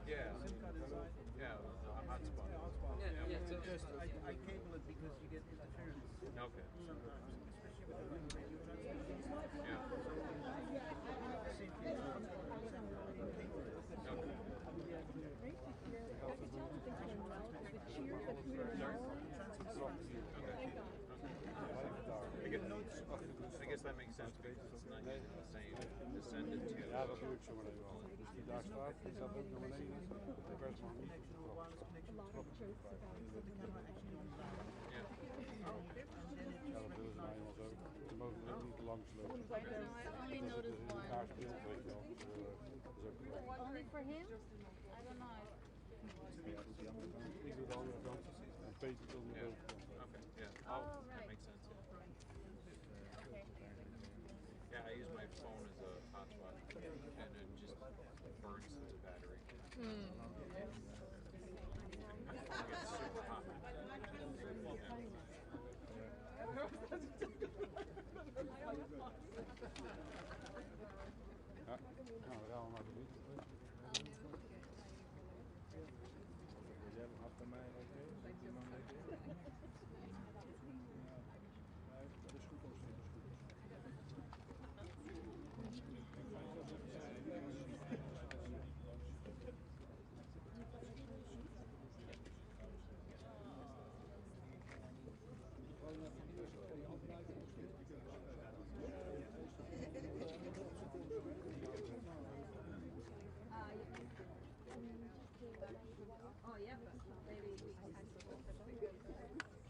Yeah, yeah, a hotspot. Just I cable it because you get interference. Okay. I guess that makes sense because it's not using the same descendant to. Ja, dat doe ik zo maar even al. Dus die daar staat, die zat ook naar beneden. Dat werd maar niet getrokken. Ja. Ja, dat willen ze nou eenmaal zo. Ze mogen er ook niet langs lopen. No, I only noticed one. Daar speelt, weet je wel. Only for him? I don't know. Ik doe de andere kant. En Peter wil naar boven. Okay, yeah. Oh, That right. makes sense, yeah. Yeah, I use my phone as a hotspot, and it just burns the battery. It gets super hot. Ja, nou, we gaan maar de jij achter mij, oké? Zit je maar mee? Dat is goed, dat is goed. Oh, yeah, but maybe we can.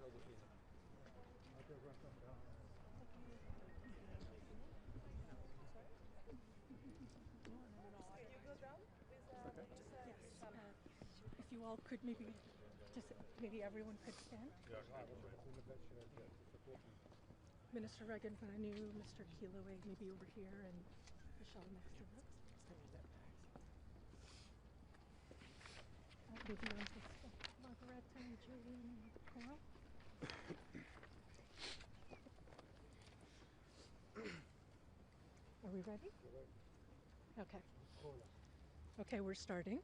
If you all could maybe, maybe everyone could stand. Minister Regan Vanu, Mr. Kiloway, maybe over here, and Michelle next to them. Maybe on this Margareta and Julian and Coral. Are we ready? Okay. Okay, we're starting.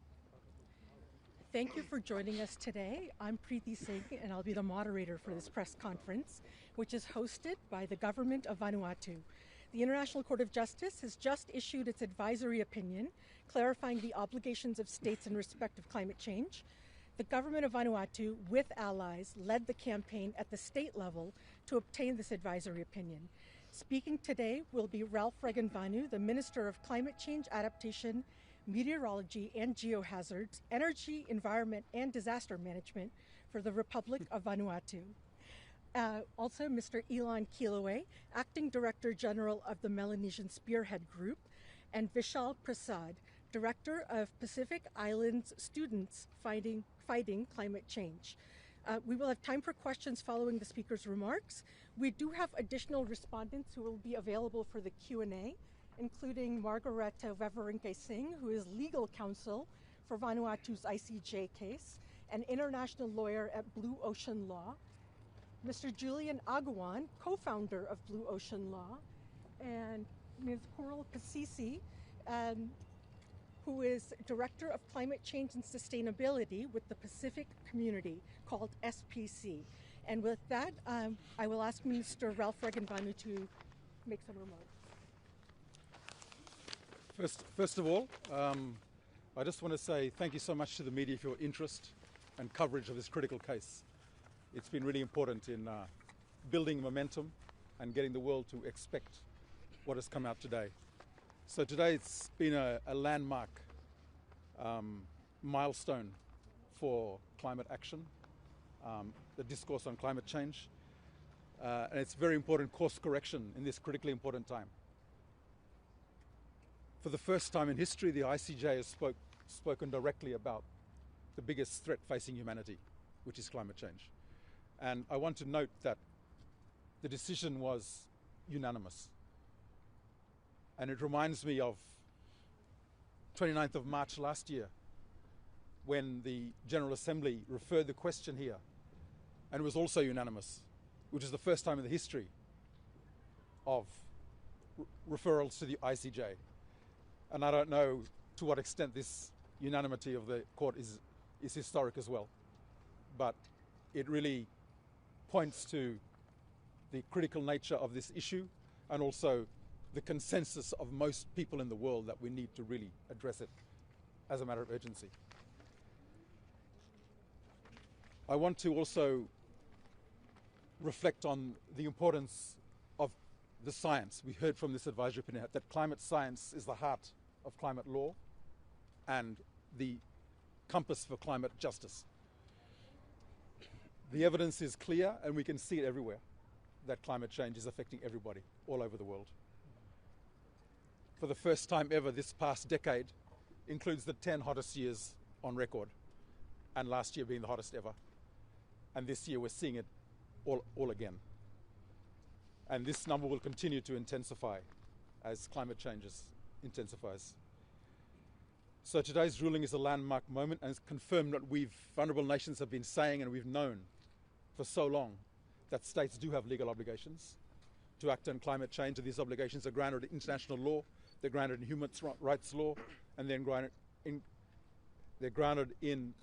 Thank you for joining us today. I'm Preeti Singh, and I'll be the moderator for this press conference, which is hosted by the Government of Vanuatu. The International Court of Justice has just issued its advisory opinion, clarifying the obligations of states in respect of climate change. The Government of Vanuatu, with allies, led the campaign at the state level to obtain this advisory opinion. Speaking today will be Ralph Regan-Vanu, the Minister of Climate Change Adaptation, Meteorology and Geohazards, Energy, Environment and Disaster Management for the Republic of Vanuatu. Also, Mr. Elon Kiloway, Acting Director General of the Melanesian Spearhead Group, and Vishal Prasad, Director of Pacific Islands Students Fighting Climate Change. We will have time for questions following the speaker's remarks. We do have additional respondents who will be available for the Q&A, including Margareta Weverenke Singh, who is legal counsel for Vanuatu's ICJ case, an international lawyer at Blue Ocean Law, Mr. Julian Aguan, co-founder of Blue Ocean Law, and Ms. Coral Pasisi, who is Director of Climate Change and Sustainability with the Pacific Community, called SPC. And with that, I will ask Minister Ralph Regan-Vanu to make some remarks. First of all, I just want to say thank you so much to the media for your interest and coverage of this critical case. It's been really important in building momentum and getting the world to expect what has come out today. So today it's been a landmark milestone for climate action, the discourse on climate change, and it's very important course correction in this critically important time. For the first time in history, the ICJ has spoken directly about the biggest threat facing humanity, which is climate change. And I want to note that the decision was unanimous. And it reminds me of 29th of March last year, when the General Assembly referred the question here, and it was also unanimous, which is the first time in the history of referrals to the ICJ. And I don't know to what extent this unanimity of the court is historic as well, but it really points to the critical nature of this issue and also the consensus of most people in the world that we need to really address it as a matter of urgency. I want to also reflect on the importance of the science. We heard from this advisory opinion that climate science is the heart of climate law and the compass for climate justice. The evidence is clear, and we can see it everywhere, that climate change is affecting everybody all over the world. For the first time ever, this past decade includes the 10 hottest years on record, and last year being the hottest ever. And this year we're seeing it all again. And this number will continue to intensify as climate changes intensifies. So today's ruling is a landmark moment, and it's confirmed what vulnerable nations have been saying and we've known for so long, that states do have legal obligations to act on climate change, and these obligations are grounded in international law, they're grounded in human rights law, and they're grounded in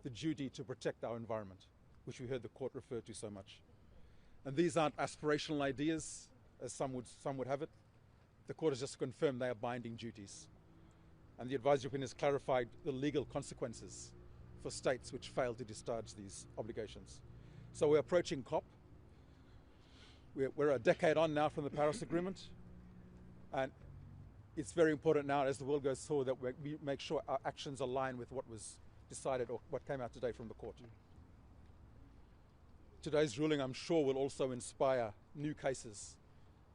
the duty to protect our environment, which we heard the court refer to so much. And these aren't aspirational ideas, as some would have it. The court has just confirmed they are binding duties. And the advisory opinion has clarified the legal consequences for states which fail to discharge these obligations. So we're approaching COP. We're a decade on now from the Paris Agreement. And it's very important now, as the world goes forward, that we make sure our actions align with what was decided or what came out today from the court. today's ruling, I'm sure, will also inspire new cases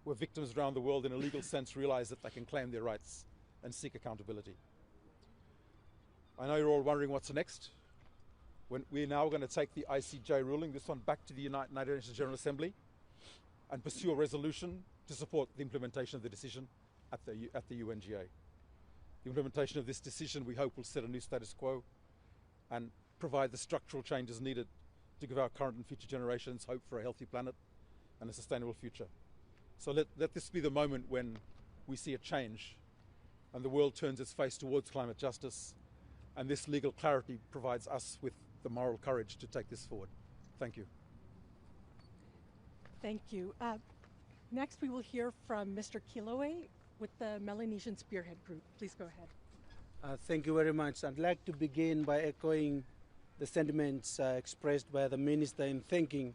where victims around the world in a legal sense realize that they can claim their rights and seek accountability. I know you're all wondering what's next. When we're now going to take the ICJ ruling, this one back to the United Nations General Assembly, and pursue a resolution to support the implementation of the decision at the UNGA. The implementation of this decision, we hope, will set a new status quo and provide the structural changes needed to give our current and future generations hope for a healthy planet and a sustainable future. So let this be the moment when we see a change and the world turns its face towards climate justice, and this legal clarity provides us with the moral courage to take this forward. Thank you. Thank you. Next, we will hear from Mr. Kiloway with the Melanesian Spearhead Group. Please go ahead. Thank you very much. I'd like to begin by echoing the sentiments expressed by the Minister in thanking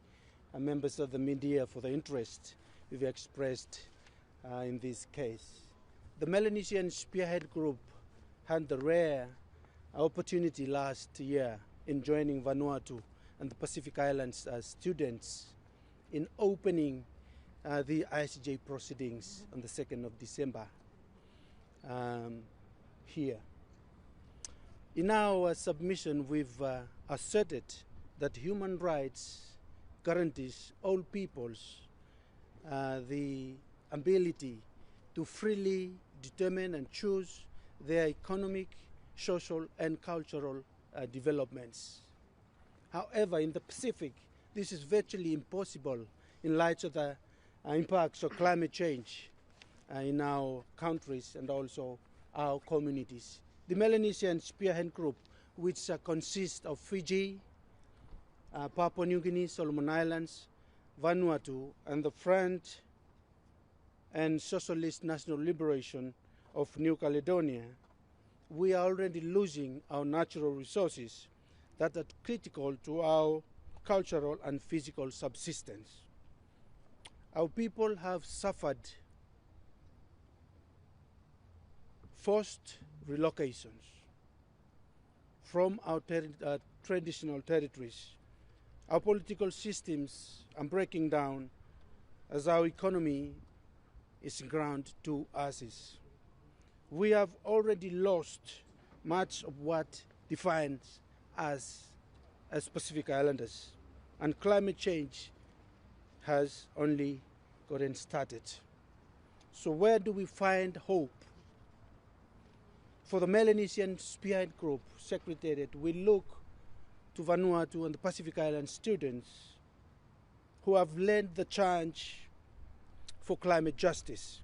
members of the media for the interest we've expressed in this case. The Melanesian Spearhead Group had the rare opportunity last year in joining Vanuatu and the Pacific Islands students in opening the ICJ proceedings on the 2nd of December here. In our submission, we've asserted that human rights guarantees all peoples the ability to freely determine and choose their economic, social, and cultural developments. However, in the Pacific, this is virtually impossible in light of the impacts of climate change in our countries and also our communities. The Melanesian Spearhead Group, which consists of Fiji, Papua New Guinea, Solomon Islands, Vanuatu, and the Front and Socialist National Liberation of New Caledonia, we are already losing our natural resources that are critical to our cultural and physical subsistence. Our people have suffered forced relocations from our traditional territories. Our political systems are breaking down as our economy is ground to AOSIS. We have already lost much of what defines us as Pacific Islanders, and climate change has only gotten started. So where do we find hope? For the Melanesian Spearhead Group Secretariat, we look to Vanuatu and the Pacific Island students who have led the charge for climate justice.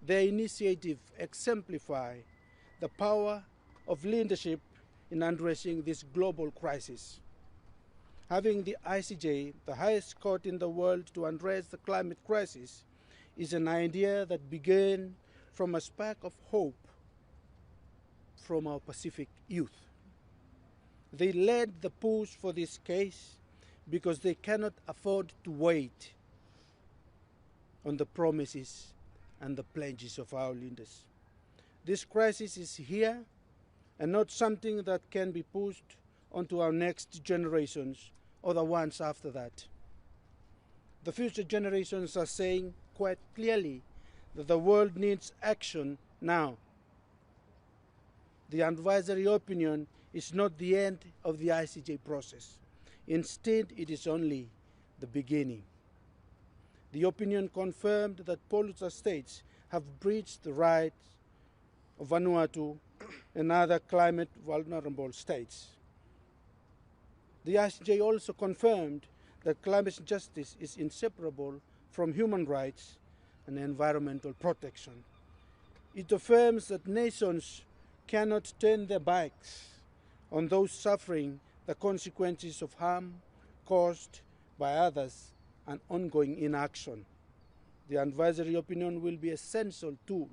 Their initiative exemplify the power of leadership in addressing this global crisis. Having the ICJ, the highest court in the world, to address the climate crisis is an idea that began from a spark of hope from our Pacific youth. They led the push for this case because they cannot afford to wait on the promises and the pledges of our leaders. This crisis is here and not something that can be pushed onto our next generations or the ones after that. The future generations are saying quite clearly that the world needs action now. The advisory opinion is not the end of the ICJ process. Instead, it is only the beginning. The opinion confirmed that polluter states have breached the rights of Vanuatu and other climate vulnerable states. The ICJ also confirmed that climate justice is inseparable from human rights and environmental protection. It affirms that nations cannot turn their backs on those suffering the consequences of harm caused by others and ongoing inaction. The advisory opinion will be an essential tool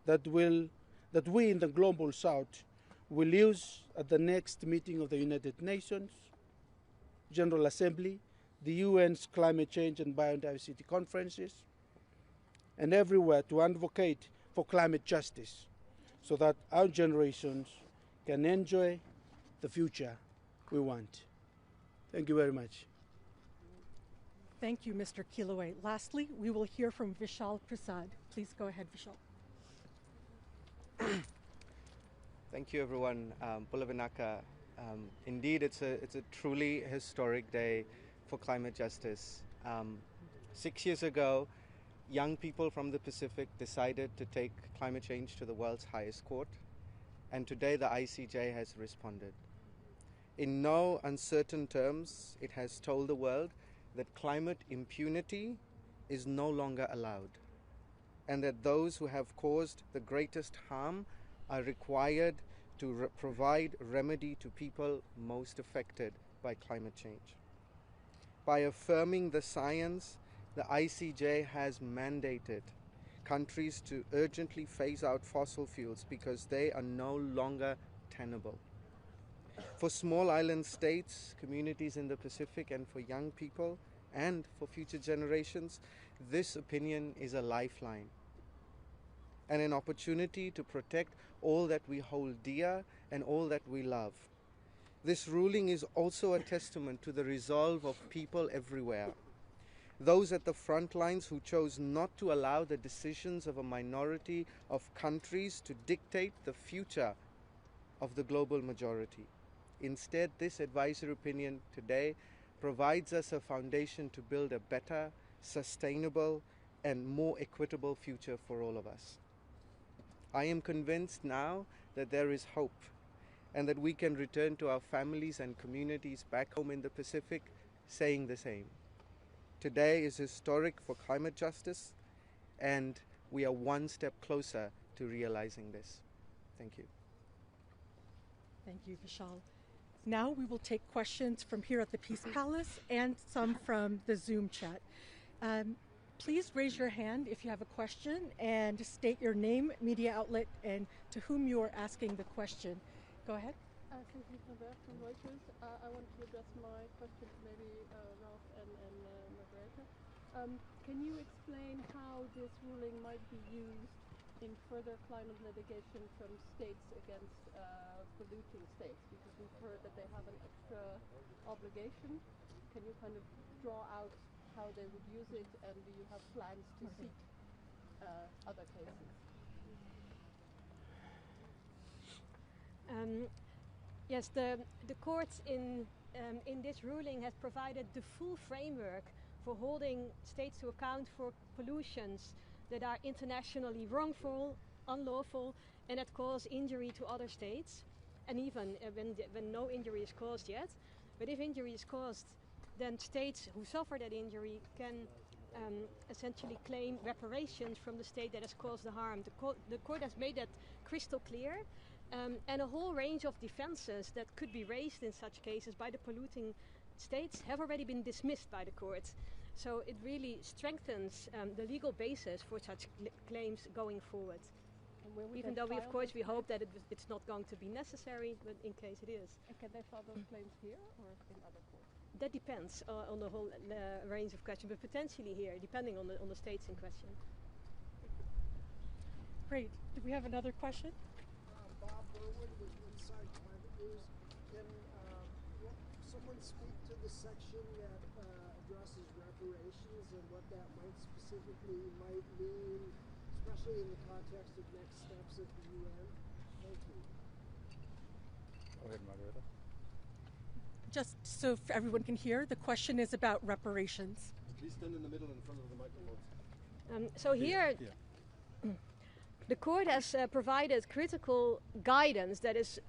that we in the Global South will use at the next meeting of the United Nations General Assembly, the UN's Climate Change and Biodiversity Conferences, and everywhere to advocate for climate justice so that our generations can enjoy the future we want. Thank you very much. Thank you, Mr. Kiloway. Lastly, we will hear from Vishal Prasad. Please go ahead, Vishal. Thank you, everyone. Pulavinaka. Indeed, it's a truly historic day for climate justice. 6 years ago, young people from the Pacific decided to take climate change to the world's highest court, and today the ICJ has responded. In no uncertain terms, it has told the world that climate impunity is no longer allowed, and that those who have caused the greatest harm are required to provide remedy to people most affected by climate change. By affirming the science, the ICJ has mandated countries to urgently phase out fossil fuels because they are no longer tenable. For small island states, communities in the Pacific, and for young people, and for future generations, this opinion is a lifeline and an opportunity to protect all that we hold dear and all that we love. This ruling is also a testament to the resolve of people everywhere. Those at the front lines who chose not to allow the decisions of a minority of countries to dictate the future of the global majority. Instead, this advisory opinion today provides us a foundation to build a better, sustainable, and more equitable future for all of us. I am convinced now that there is hope and that we can return to our families and communities back home in the Pacific saying the same. Today is historic for climate justice, and we are one step closer to realizing this. Thank you. Thank you, Vishal. Now we will take questions from here at the Peace Palace and some from the Zoom chat. Please raise your hand if you have a question and state your name, media outlet, and to whom you are asking the question. Go ahead. Cynthia from Reuters. I wanted to address my question to maybe Ralph and Margareta. Can you explain how this ruling might be used in further climate litigation from states against polluting states? Because we've heard that they have an extra obligation. Can you kind of draw out how they would use it, and do you have plans to seek other cases? Yes, the court in this ruling has provided the full framework for holding states to account for pollutions that are internationally wrongful, unlawful, and that cause injury to other states, and even when no injury is caused yet. But if injury is caused, then states who suffer that injury can essentially claim reparations from the state that has caused the harm. The court has made that crystal clear, and a whole range of defenses that could be raised in such cases by the polluting states have already been dismissed by the court. So it really strengthens the legal basis for such claims going forward. Even though we, of course, we hope that it's not going to be necessary, but in case it is. And can they file those claims here or in other courts? That depends on the whole range of questions, but potentially here, depending on the states in question. Great. Do we have another question? Bob Berwin with Inside Climate News. Can someone speak to the section that addresses reparations and what that specifically might mean, especially in the context of next steps at the UN? Thank you. Go ahead, Margareta. Just so everyone can hear, the question is about reparations. Please stand in the middle in front of the microphone. So here, the court has provided critical guidance that is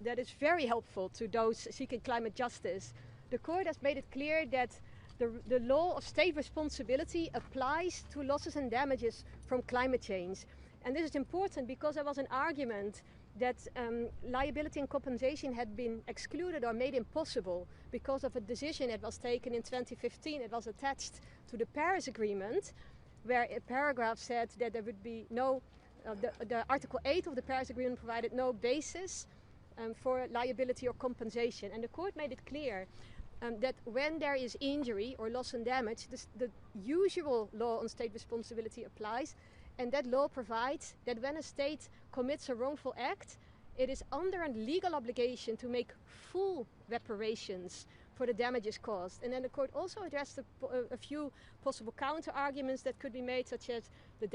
very helpful to those seeking climate justice. The court has made it clear that the law of state responsibility applies to losses and damages from climate change. And this is important because there was an argument that liability and compensation had been excluded or made impossible because of a decision that was taken in 2015. It was attached to the Paris Agreement, where a paragraph said that there would be no, the Article 8 of the Paris Agreement provided no basis for liability or compensation. And the court made it clear that when there is injury or loss and damage, the usual law on state responsibility applies. And that law provides that when a state commits a wrongful act, it is under a legal obligation to make full reparations for the damages caused. And then the court also addressed a few possible counter-arguments that could be made, such as the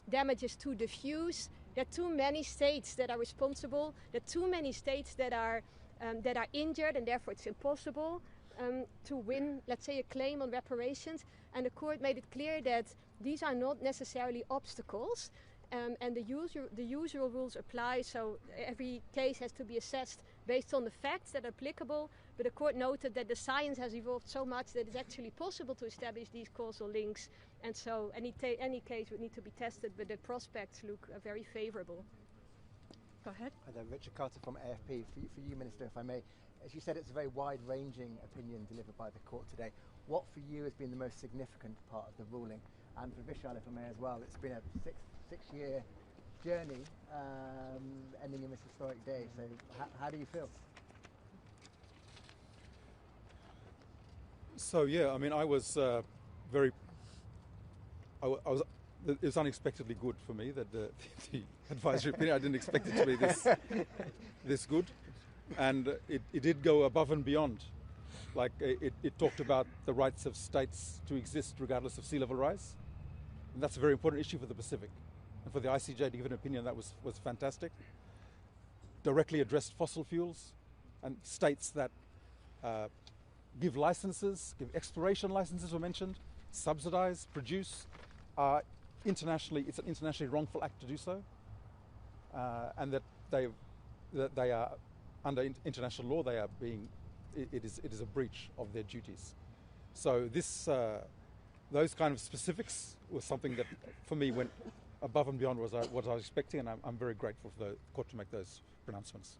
damages too diffuse. There are too many states that are responsible. There are too many states that are injured, and therefore it's impossible to win, let's say, a claim on reparations. And the court made it clear that these are not necessarily obstacles, and the usual rules apply. So every case has to be assessed based on the facts that are applicable. But the court noted that the science has evolved so much that it's actually possible to establish these causal links. And so any case would need to be tested, but the prospects look very favorable. Go ahead. Hi there, Richard Carter from AFP. For you, Minister, if I may, as you said, it's a very wide-ranging opinion delivered by the court today. What for you has been the most significant part of the ruling? And for Vishal, if I may as well, it's been a six-year journey ending in this historic day. So how do you feel? So yeah, I mean, I was very. I was. It was unexpectedly good for me that the advisory opinion. I didn't expect it to be this good, and it did go above and beyond. Like it talked about the rights of states to exist regardless of sea level rise, and that's a very important issue for the Pacific. And for the ICJ to give an opinion, that was fantastic. Directly addressed fossil fuels and states that give licenses, give exploration licenses were mentioned, subsidize, produce. It's an internationally wrongful act to do so, and that they are under international law. They are being. It is a breach of their duties. So those kind of specifics was something that for me went above and beyond what I was expecting, and I'm very grateful for the court to make those pronouncements.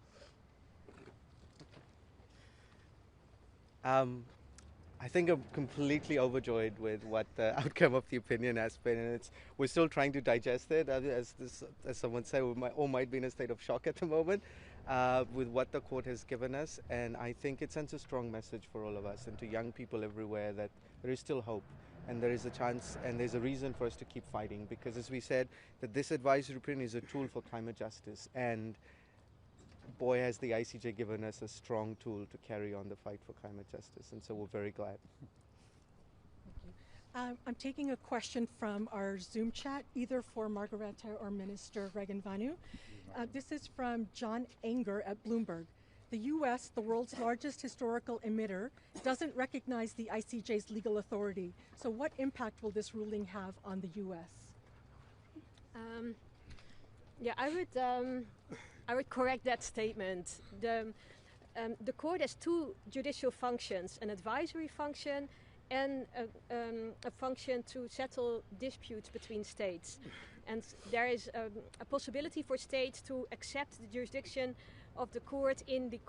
I think I'm completely overjoyed with what the outcome of the opinion has been, and we're still trying to digest it. As someone said, we all might be in a state of shock at the moment with what the court has given us, and I think it sends a strong message for all of us and to young people everywhere that there is still hope, and there is a chance, and there's a reason for us to keep fighting, because as we said, that this advisory opinion is a tool for climate justice, and boy, has the ICJ given us a strong tool to carry on the fight for climate justice, and so we're very glad. I'm taking a question from our Zoom chat, either for Margareta or Minister Regenvanu. This is from John Anger at Bloomberg. The U.S., the world's largest historical emitter, doesn't recognize the ICJ's legal authority. So what impact will this ruling have on the U.S.? I would correct that statement. The court has two judicial functions, an advisory function and a function to settle disputes between states. And there is a possibility for states to accept the jurisdiction of the court in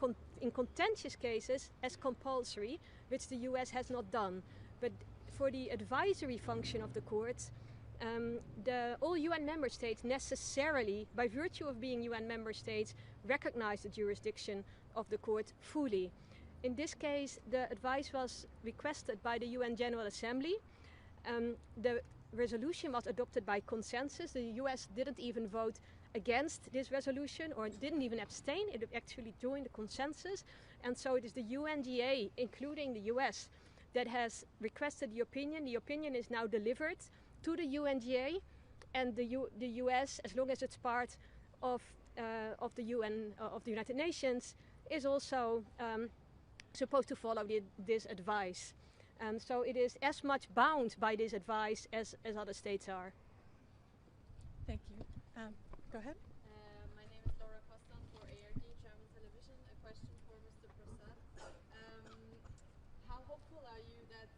contentious cases as compulsory, which the US has not done. But for the advisory function of the court, all UN member states necessarily, by virtue of being UN member states, recognize the jurisdiction of the court fully. In this case, the advice was requested by the UN General Assembly. The resolution was adopted by consensus. The US didn't even vote against this resolution or didn't even abstain. It actually joined the consensus. And so it is the UNGA, including the US, that has requested the opinion. The opinion is now delivered to the UNGA, and the US, as long as it's part of the UN, of the United Nations, is also supposed to follow this advice. So it is as much bound by this advice as other states are. Thank you. Go ahead. My name is Laura Kostan for ARD German Television. A question for Mr. Prasad. How hopeful are you that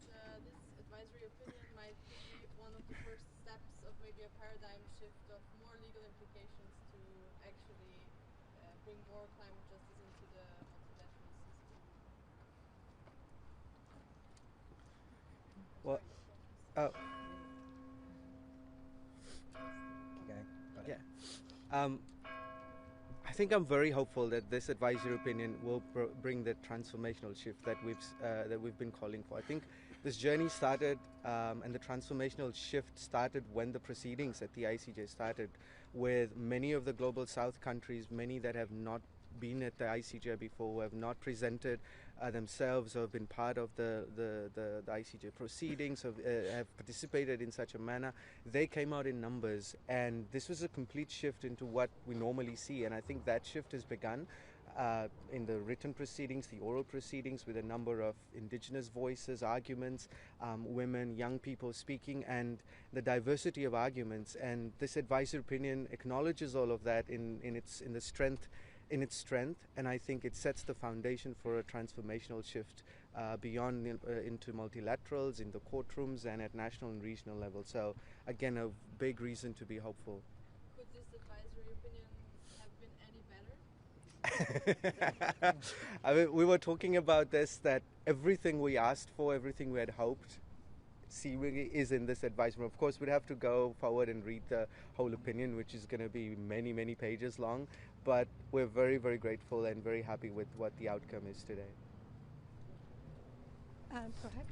this advisory opinion might be one of the first steps of maybe a paradigm shift of more legal implications to actually bring more climate justice into the multilateral system? Well, I think I'm very hopeful that this advisory opinion will bring the transformational shift that we've been calling for. I think this journey started, and the transformational shift started when the proceedings at the ICJ started, with many of the global South countries, many that have not been at the ICJ before, who have not presented themselves or have been part of the ICJ proceedings, have participated in such a manner. They came out in numbers, and this was a complete shift into what we normally see, and I think that shift has begun in the written proceedings, the oral proceedings, with a number of indigenous voices, arguments, women, young people speaking, and the diversity of arguments. And this advisory opinion acknowledges all of that in its strength, and I think it sets the foundation for a transformational shift beyond into multilaterals, in the courtrooms, and at national and regional level. So again, a big reason to be hopeful. Could this advisory opinion have been any better? I mean, we were talking about this, that everything we asked for, everything we had hoped, seemingly is in this advisory. Of course, we'd have to go forward and read the whole opinion, which is going to be many, many pages long. But we're very, very grateful and very happy with what the outcome is today. Go ahead.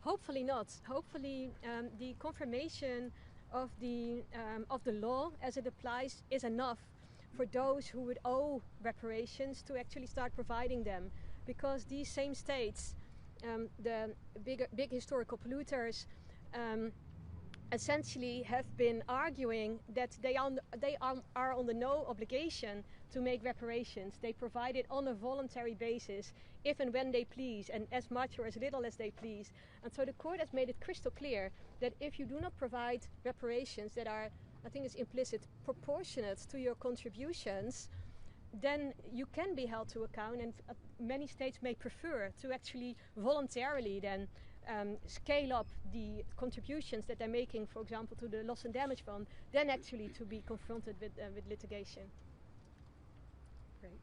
Hopefully not. Hopefully the confirmation of the law as it applies is enough for those who would owe reparations to actually start providing them, because these same states, the big historical polluters, essentially have been arguing that they are under no obligation to make reparations. They provide it on a voluntary basis, if and when they please, and as much or as little as they please. And so the court has made it crystal clear that if you do not provide reparations that are, I think it's implicit, proportionate to your contributions, then you can be held to account, and many states may prefer to actually voluntarily then scale up the contributions that they're making, for example, to the loss and damage fund, than actually to be confronted with litigation. Great.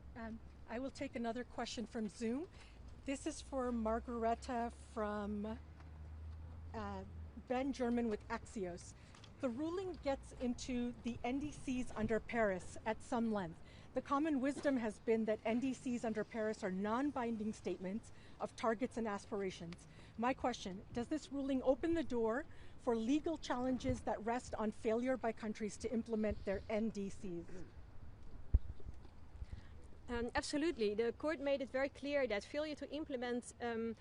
I will take another question from Zoom. This is for Margareta from Ben German with Axios. The ruling gets into the NDCs under Paris at some length. The common wisdom has been that NDCs under Paris are non-binding statements of targets and aspirations. My question, does this ruling open the door for legal challenges that rest on failure by countries to implement their NDCs? Absolutely. The court made it very clear that failure to implement an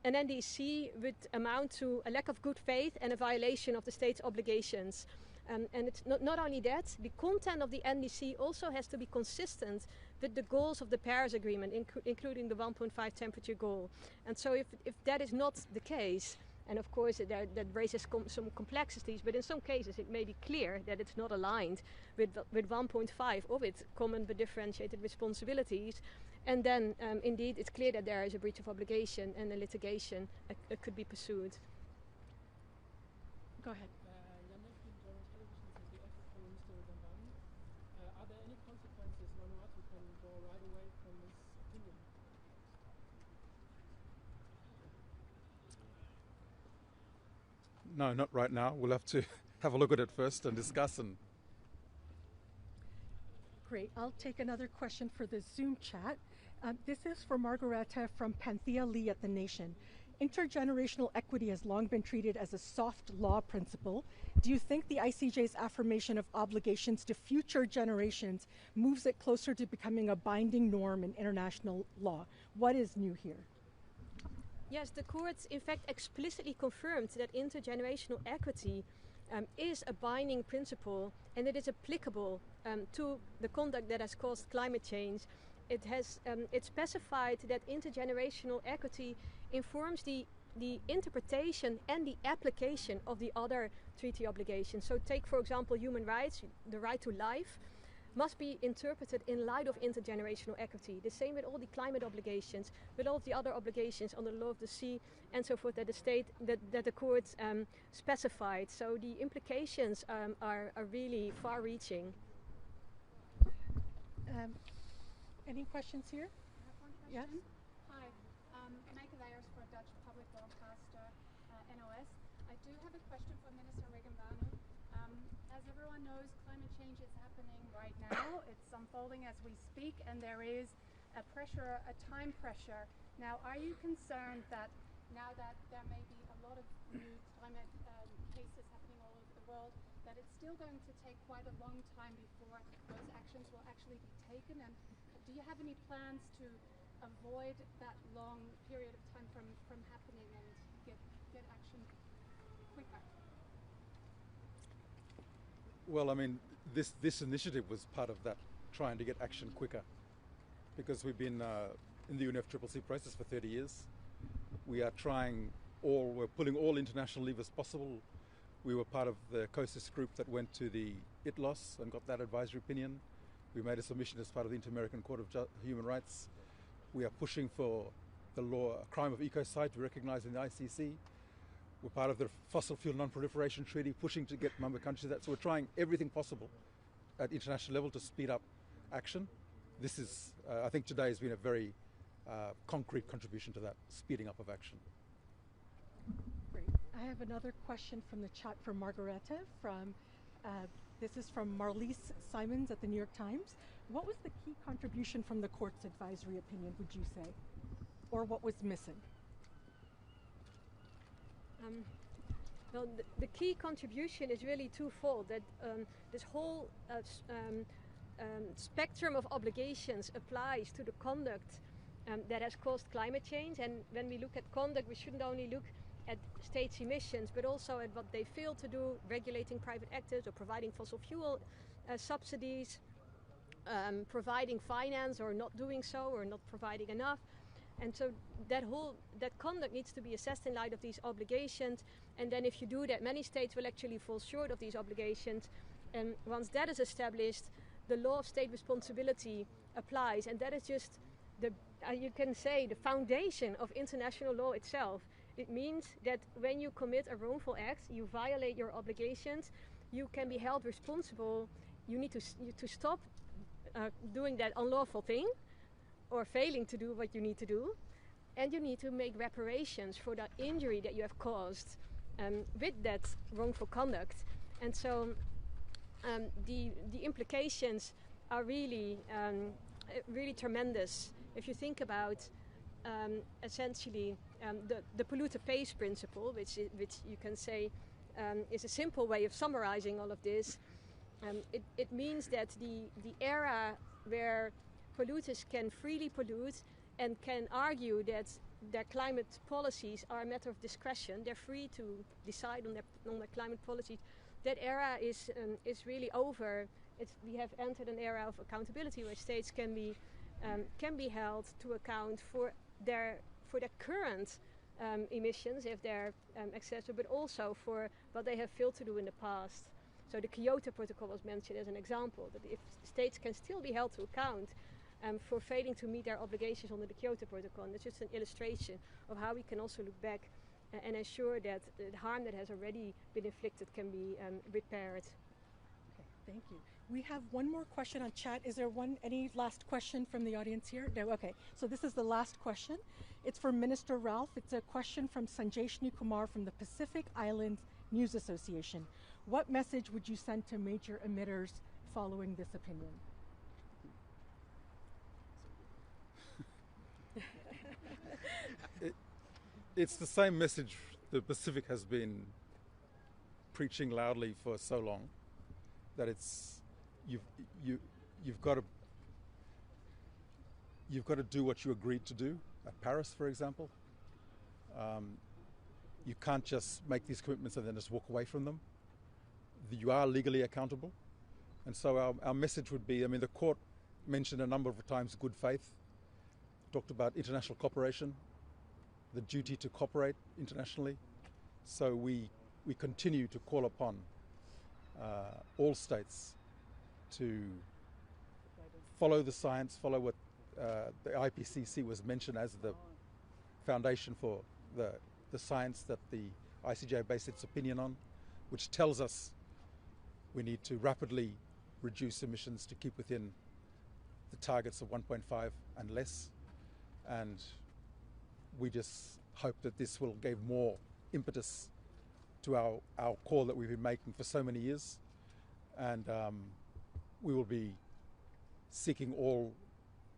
NDC would amount to a lack of good faith and a violation of the state's obligations. And it's not only that, the content of the NDC also has to be consistent with the goals of the Paris Agreement, including the 1.5 temperature goal. And so if that is not the case, and of course that raises some complexities, but in some cases it may be clear that it's not aligned with 1.5 of its common but differentiated responsibilities, and then indeed it's clear that there is a breach of obligation and a litigation could be pursued. Go ahead. Are there any consequences Vanuatu can draw right away from this opinion? No, not right now. We'll have to have a look at it first and discuss. And great. I'll take another question for the Zoom chat. This is for Margareta from Panthea Lee at The Nation. Intergenerational equity has long been treated as a soft law principle. Do you think the ICJ's affirmation of obligations to future generations moves it closer to becoming a binding norm in international law? What is new here? Yes, the court in fact explicitly confirmed that intergenerational equity is a binding principle, and it is applicable to the conduct that has caused climate change. It specified that intergenerational equity informs the interpretation and the application of the other treaty obligations. So take, for example, human rights. The right to life must be interpreted in light of intergenerational equity. The same with all the climate obligations, with all of the other obligations on the law of the sea and so forth that the court specified. So the implications are really far-reaching. Any questions here? I have one question. Yes. Hi, Meike Leijers for Dutch public broadcaster NOS. I do have a question for Minister Regenbanu. As everyone knows, climate change is happening right now. It's unfolding as we speak, and there is a pressure, a time pressure. Now, are you concerned that now that there may be a lot of new climate cases happening all over the world, that it's still going to take quite a long time before those actions will actually be taken? And do you have any plans to avoid that long period of time from happening and get action quicker? Well, I mean, this initiative was part of that, trying to get action quicker, because we've been in the UNFCCC process for 30 years. We're pulling all international levers possible. We were part of the AOSIS group that went to the ITLOS and got that advisory opinion. We made a submission as part of the Inter-American Court of Human Rights. We are pushing for the law, a crime of ecocide, to recognise in the ICC. We're part of the Fossil Fuel Non-Proliferation Treaty, pushing to get member countries to that. So we're trying everything possible at international level to speed up action. This is, I think today has been a very concrete contribution to that speeding up of action. Great. I have another question from the chat from Margareta. This is from Marlise Simons at the New York Times. What was the key contribution from the court's advisory opinion, would you say? Or what was missing? Well, the key contribution is really twofold. That this whole spectrum of obligations applies to the conduct that has caused climate change. And when we look at conduct, we shouldn't only look at states' emissions, but also at what they fail to do, regulating private actors or providing fossil fuel subsidies, providing finance or not doing so, or not providing enough. And so that conduct needs to be assessed in light of these obligations. And then if you do that, many states will actually fall short of these obligations. And once that is established, the law of state responsibility applies. And that is just you can say, the foundation of international law itself. It means that when you commit a wrongful act, you violate your obligations, you can be held responsible. You need to stop doing that unlawful thing, or failing to do what you need to do, and you need to make reparations for the injury that you have caused with that wrongful conduct. And so the implications are really tremendous. If you think about essentially the polluter pays principle, which you can say is a simple way of summarizing all of this, it means that the era where polluters can freely pollute and can argue that their climate policies are a matter of discretion, they're free to decide on their climate policies, that era is really over. We have entered an era of accountability where states can be held to account for their current emissions if they're excessive, but also for what they have failed to do in the past. So the Kyoto Protocol was mentioned as an example, that if states can still be held to account for failing to meet their obligations under the Kyoto Protocol. And it's just an illustration of how we can also look back and ensure that the harm that has already been inflicted can be repaired. Okay, thank you. We have one more question on chat. Is there any last question from the audience here? No, okay. So this is the last question. It's for Minister Ralph. It's a question from Sanjeshni Kumar from the Pacific Islands News Association. What message would you send to major emitters following this opinion? It's the same message the Pacific has been preaching loudly for so long, that it's you've got to do what you agreed to do at Paris, for example. You can't just make these commitments and then just walk away from them. You are legally accountable, and so our message would be, I mean, the court mentioned a number of times good faith, talked about international cooperation, the duty to cooperate internationally. So we continue to call upon all states to follow the science, follow what the IPCC was mentioned as the foundation for the science that the ICJ based its opinion on, which tells us we need to rapidly reduce emissions to keep within the targets of 1.5 and less. And we just hope that this will give more impetus to our call that we've been making for so many years, and we will be seeking all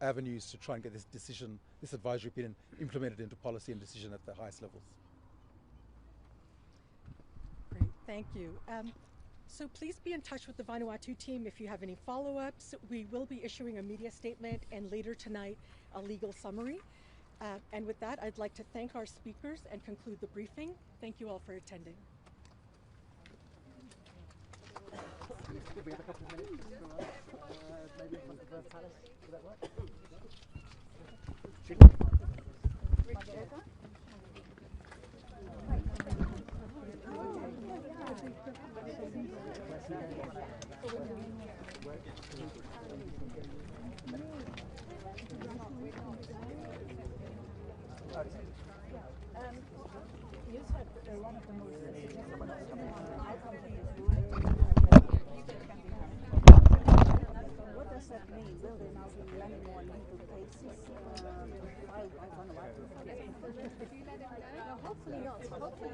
avenues to try and get this decision, this advisory opinion, implemented into policy and decision at the highest levels. Great, thank you. So please be in touch with the Vanuatu team if you have any follow-ups. We will be issuing a media statement and later tonight a legal summary. And with that, I'd like to thank our speakers and conclude the briefing. Thank you all for attending. We have a couple of minutes for maybe in front of the palace. Would that work? You said one of the most what does that mean? Will there now be many more legal cases? Hopefully not. Hopefully.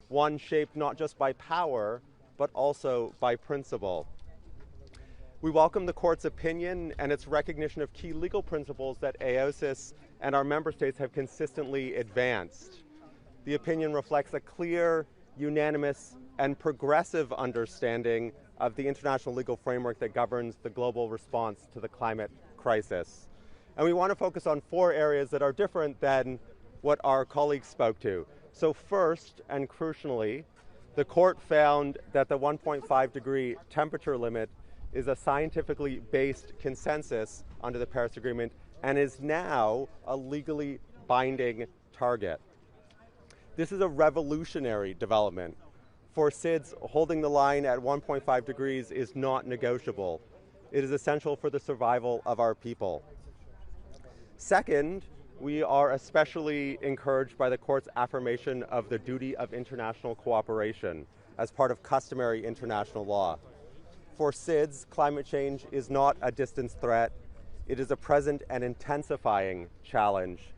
One shaped not just by power, but also by principle. We welcome the court's opinion and its recognition of key legal principles that AOSIS and our member states have consistently advanced. The opinion reflects a clear, unanimous, and progressive understanding of the international legal framework that governs the global response to the climate crisis. And we want to focus on 4 areas that are different than what our colleagues spoke to. So first, and crucially, the court found that the 1.5 degree temperature limit is a scientifically based consensus under the Paris Agreement and is now a legally binding target. This is a revolutionary development. For SIDS, holding the line at 1.5 degrees is not negotiable. It is essential for the survival of our people. Second, we are especially encouraged by the court's affirmation of the duty of international cooperation as part of customary international law. For SIDS, climate change is not a distant threat. It is a present and intensifying challenge.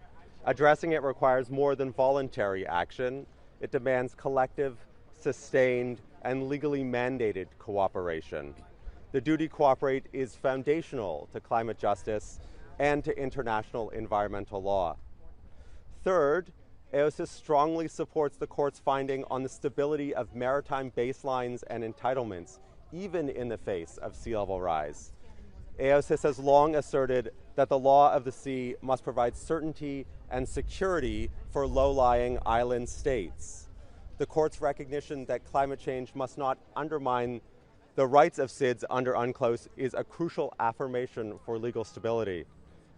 Addressing it requires more than voluntary action. It demands collective, sustained, and legally mandated cooperation. The duty to cooperate is foundational to climate justice and to international environmental law. Third, AOSIS strongly supports the court's finding on the stability of maritime baselines and entitlements, even in the face of sea level rise. AOSIS has long asserted that the law of the sea must provide certainty and security for low-lying island states. The court's recognition that climate change must not undermine the rights of SIDS under UNCLOS is a crucial affirmation for legal stability.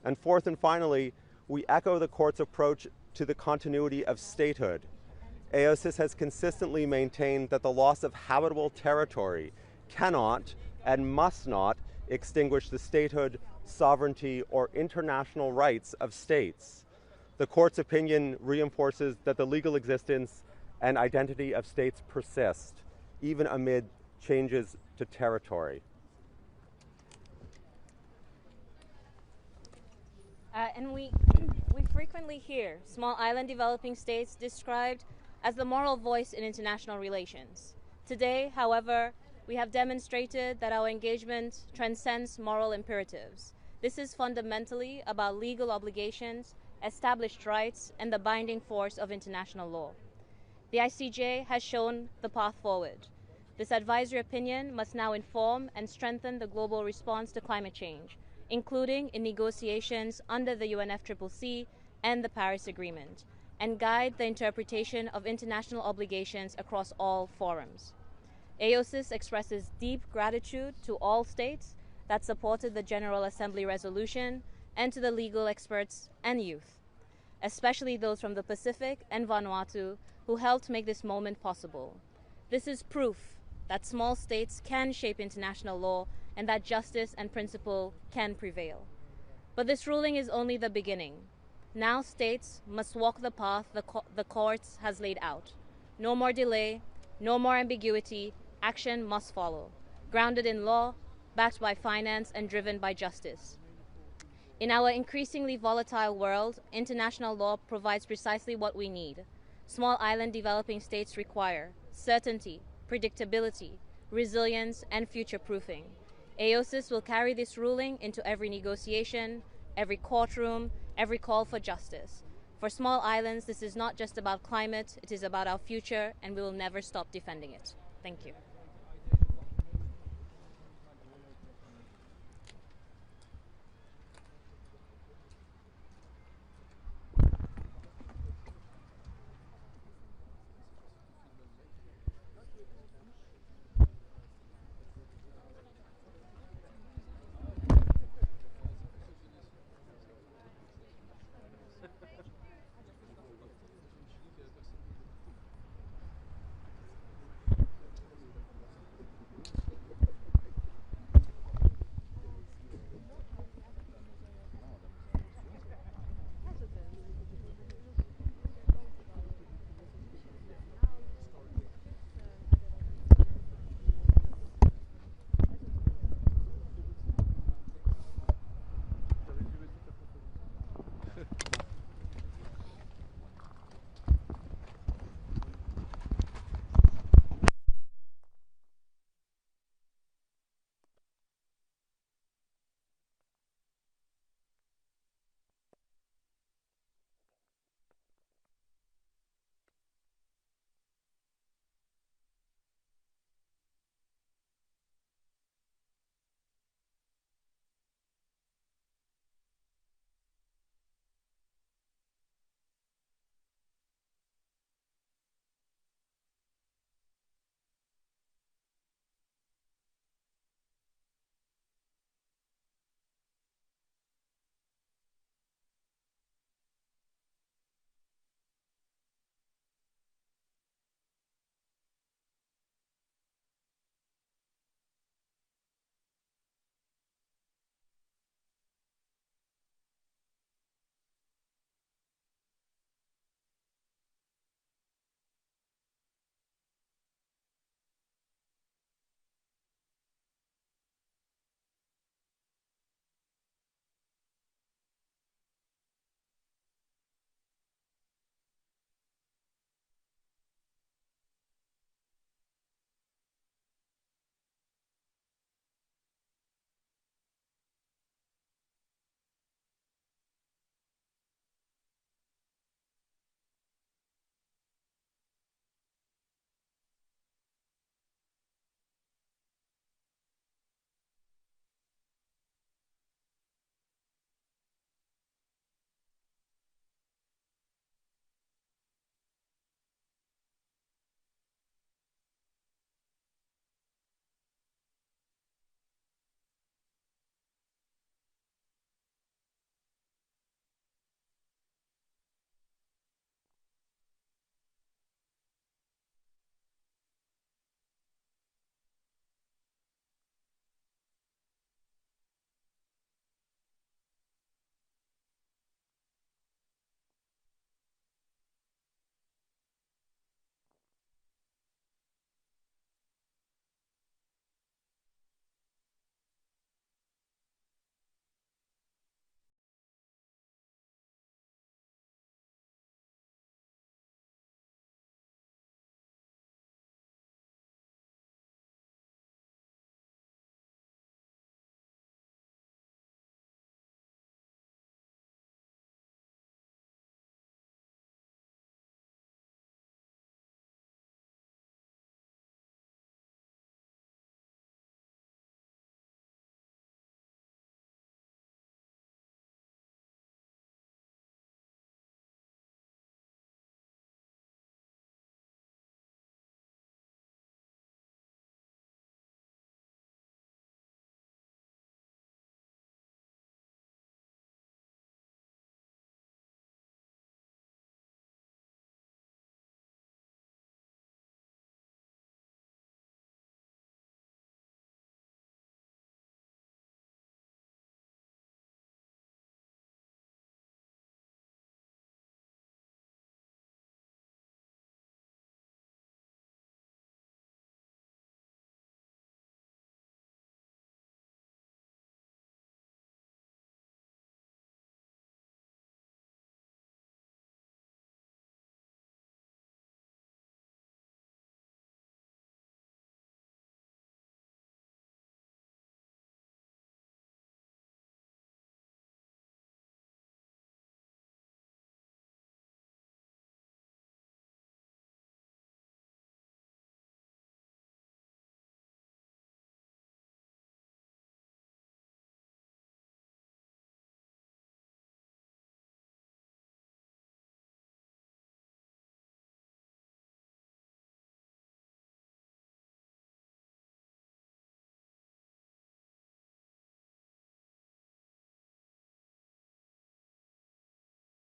And fourth and finally, we echo the court's approach to the continuity of statehood. AOSIS has consistently maintained that the loss of habitable territory cannot and must not extinguish the statehood, sovereignty, or international rights of states. The court's opinion reinforces that the legal existence and identity of states persist, even amid changes to territory. And we frequently hear small island developing states described as the moral voice in international relations. Today, however, we have demonstrated that our engagement transcends moral imperatives. This is fundamentally about legal obligations, established rights, and the binding force of international law. The ICJ has shown the path forward. This advisory opinion must now inform and strengthen the global response to climate change, including in negotiations under the UNFCCC and the Paris Agreement, and guide the interpretation of international obligations across all forums. AOSIS expresses deep gratitude to all states that supported the General Assembly resolution and to the legal experts and youth, especially those from the Pacific and Vanuatu who helped make this moment possible. This is proof that small states can shape international law and that justice and principle can prevail. But this ruling is only the beginning. Now states must walk the path the courts has laid out. No more delay, no more ambiguity, action must follow, grounded in law, backed by finance, and driven by justice. In our increasingly volatile world, international law provides precisely what we need. Small island developing states require certainty, predictability, resilience, and future-proofing. AOSIS will carry this ruling into every negotiation, every courtroom, every call for justice. For small islands, this is not just about climate, it is about our future, and we will never stop defending it. Thank you.